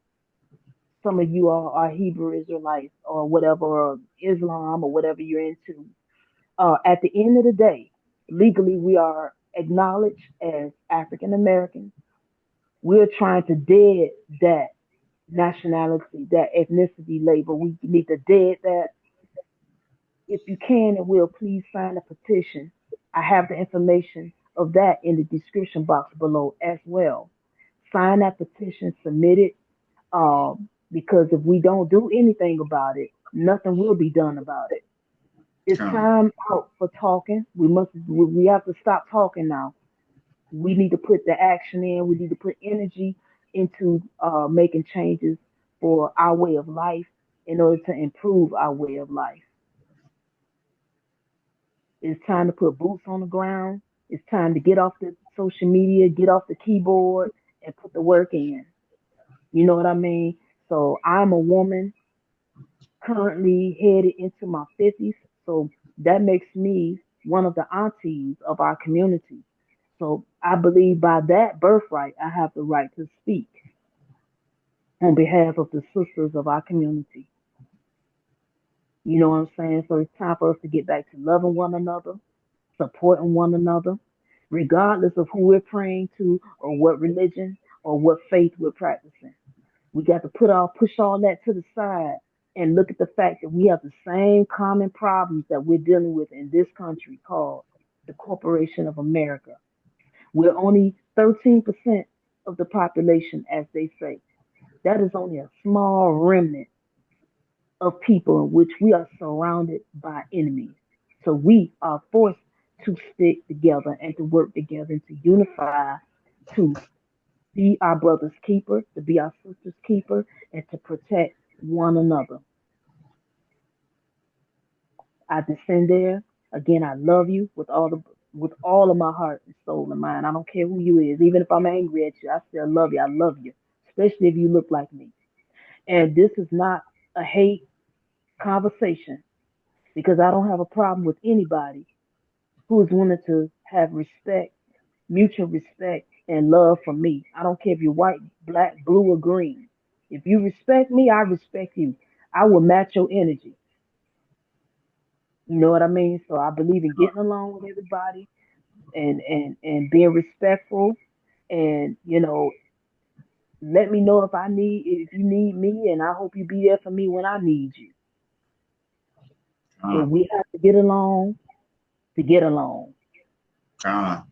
S2: some of you are Hebrew Israelites or whatever, or Islam or whatever you're into. At the end of the day, legally, we are acknowledged as African Americans. We're trying to dead that nationality, that ethnicity label. We need to dead that. If you can and will, please sign a petition. I have the information of that in the description box below as well. Sign that petition, submit it. Because if we don't do anything about it, nothing will be done about it. It's time out for talking. We have to stop talking now. We need to put the action in. We need to put energy into making changes for our way of life in order to improve our way of life. It's time to put boots on the ground. It's time to get off the social media, get off the keyboard, and put the work in. You know what I mean? So I'm a woman currently headed into my 50s. So that makes me one of the aunties of our community. So I believe by that birthright, I have the right to speak on behalf of the sisters of our community. You know what I'm saying? So it's time for us to get back to loving one another, supporting one another, regardless of who we're praying to or what religion or what faith we're practicing. We got to push all that to the side and look at the fact that we have the same common problems that we're dealing with in this country called the Corporation of America. We're only 13% of the population, as they say. That is only a small remnant of people in which we are surrounded by enemies. So we are forced to stick together and to work together and to unify, to be our brother's keeper, to be our sister's keeper, and to protect one another. I descend there. Again, I love you with all of my heart and soul and mind. I don't care who you is. Even if I'm angry at you, I still love you. I love you, especially if you look like me. And this is not a hate conversation because I don't have a problem with anybody who is willing to have respect, mutual respect, and love for me. I don't care if you're white, black, blue, or green. If you respect me, I respect you. I will match your energy. You know what I mean? So I believe in getting along with everybody and being respectful and let me know if you need me, and I hope you be there for me when I need you. But
S3: Con,
S2: we have to get along to get along.
S3: con,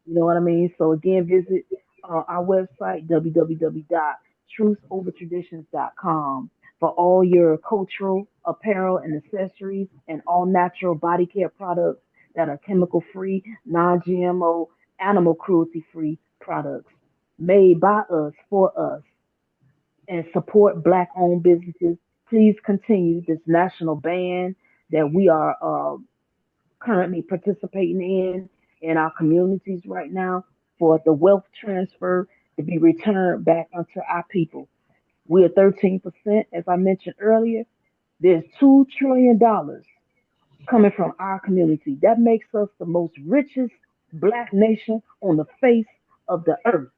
S2: You know what I mean? So again, visit our website www.truthovertraditions.com for all your cultural apparel and accessories and all natural body care products that are chemical free, non-GMO, animal cruelty free products made by us for us and support black owned businesses. Please continue this national ban that we are currently participating in our communities right now for the wealth transfer to be returned back unto our people. We are 13%, as I mentioned earlier. There's $2 trillion coming from our community. That makes us the most richest black nation on the face of the earth.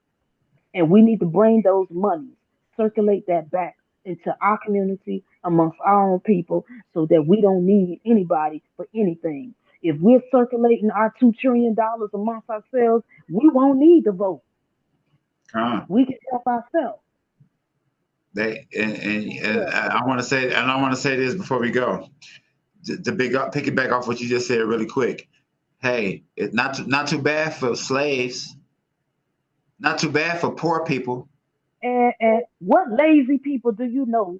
S2: And we need to bring those monies, circulate that back into our community amongst our own people so that we don't need anybody for anything. If we're circulating our $2 trillion amongst ourselves, we won't need to vote.
S3: con.
S2: We can help ourselves.
S3: And I want to say this before we go. To pick it back off what you just said really quick. Hey, it's not too bad for slaves. Not too bad for poor people.
S2: And what lazy people do you know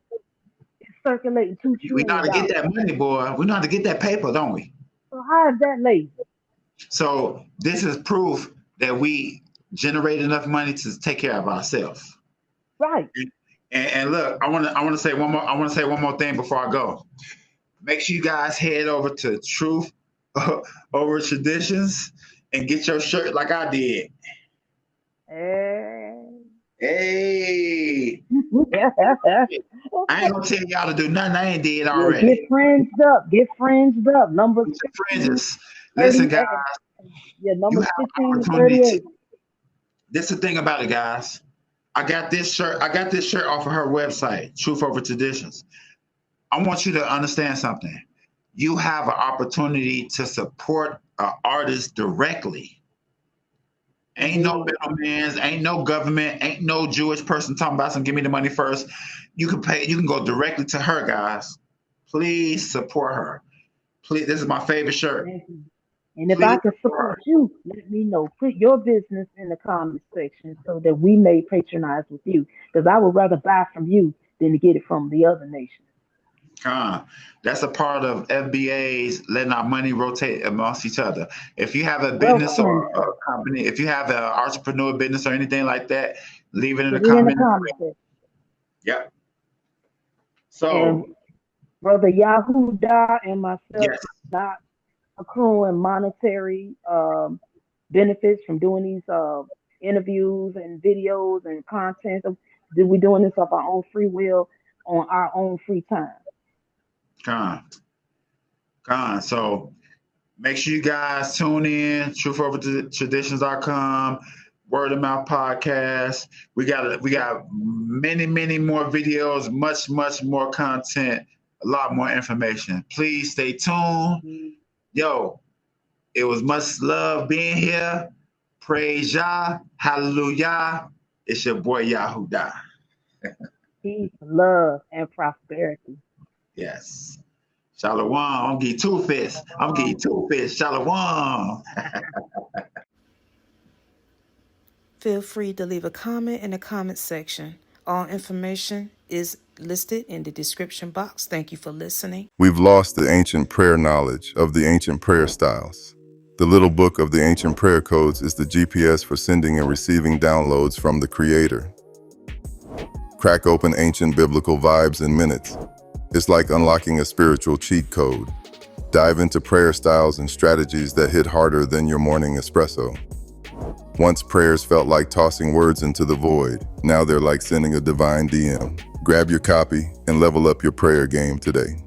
S2: is circulating $2
S3: We know how
S2: trillion?
S3: to get that money, boy. We know how to get that paper, don't we?
S2: So how is that lazy?
S3: So this is proof that we generate enough money to take care of ourselves.
S2: Right.
S3: And look, I want to say one more. I want to say one more thing before I go. Make sure you guys head over to Truth Over Traditions and get your shirt like I did. Hey, I ain't gonna tell y'all to do nothing I ain't did already.
S2: Get friends up. Get friends up. Number
S3: Get your
S2: 16,
S3: friends. Listen,
S2: 38.
S3: guys,
S2: Yeah,
S3: you
S2: number
S3: have
S2: 16 to
S3: opportunity
S2: 38.
S3: This is the thing about it, guys. I got this shirt off of her website, Truth Over Traditions. I want you to understand something. You have an opportunity to support an artist directly. Ain't no middleman, ain't no government, ain't no Jewish person talking about some give me the money first. You can go directly to her, guys. Please support her. Please, this is my favorite shirt.
S2: Thank you. And if
S3: Please
S2: I can support you, let me know. Put your business in the comment section so that we may patronize with you. Because I would rather buy from you than to get it from the other nation.
S3: That's a part of FBA's letting our money rotate amongst each other. If you have a business or a company, if you have an entrepreneur business or anything like that, leave it in the comment section. Yep. So,
S2: and Brother Yahuudah and myself
S3: yes,
S2: not accruing monetary benefits from doing these interviews and videos and content. We're doing this of our own free will on our own free time.
S3: So make sure you guys tune in, truthovertraditions.com, Word of Mouth Podcast. We got many more videos, much more content, a lot more information. Please stay tuned. Yo, it was much love being here. Praise Yah, hallelujah. It's your boy Yahuudah.
S2: Peace, love, and prosperity.
S3: Yes. Shalom. I'm getting two fists. Shalom.
S1: Feel free to leave a comment in the comment section. All information is listed in the description box. Thank you for listening.
S4: We've lost the ancient prayer knowledge of the ancient prayer styles. The little book of the ancient prayer codes is the GPS for sending and receiving downloads from the Creator. Crack open ancient biblical vibes in minutes. It's like unlocking a spiritual cheat code. Dive into prayer styles and strategies that hit harder than your morning espresso. Once prayers felt like tossing words into the void, now they're like sending a divine DM. Grab your copy and level up your prayer game today.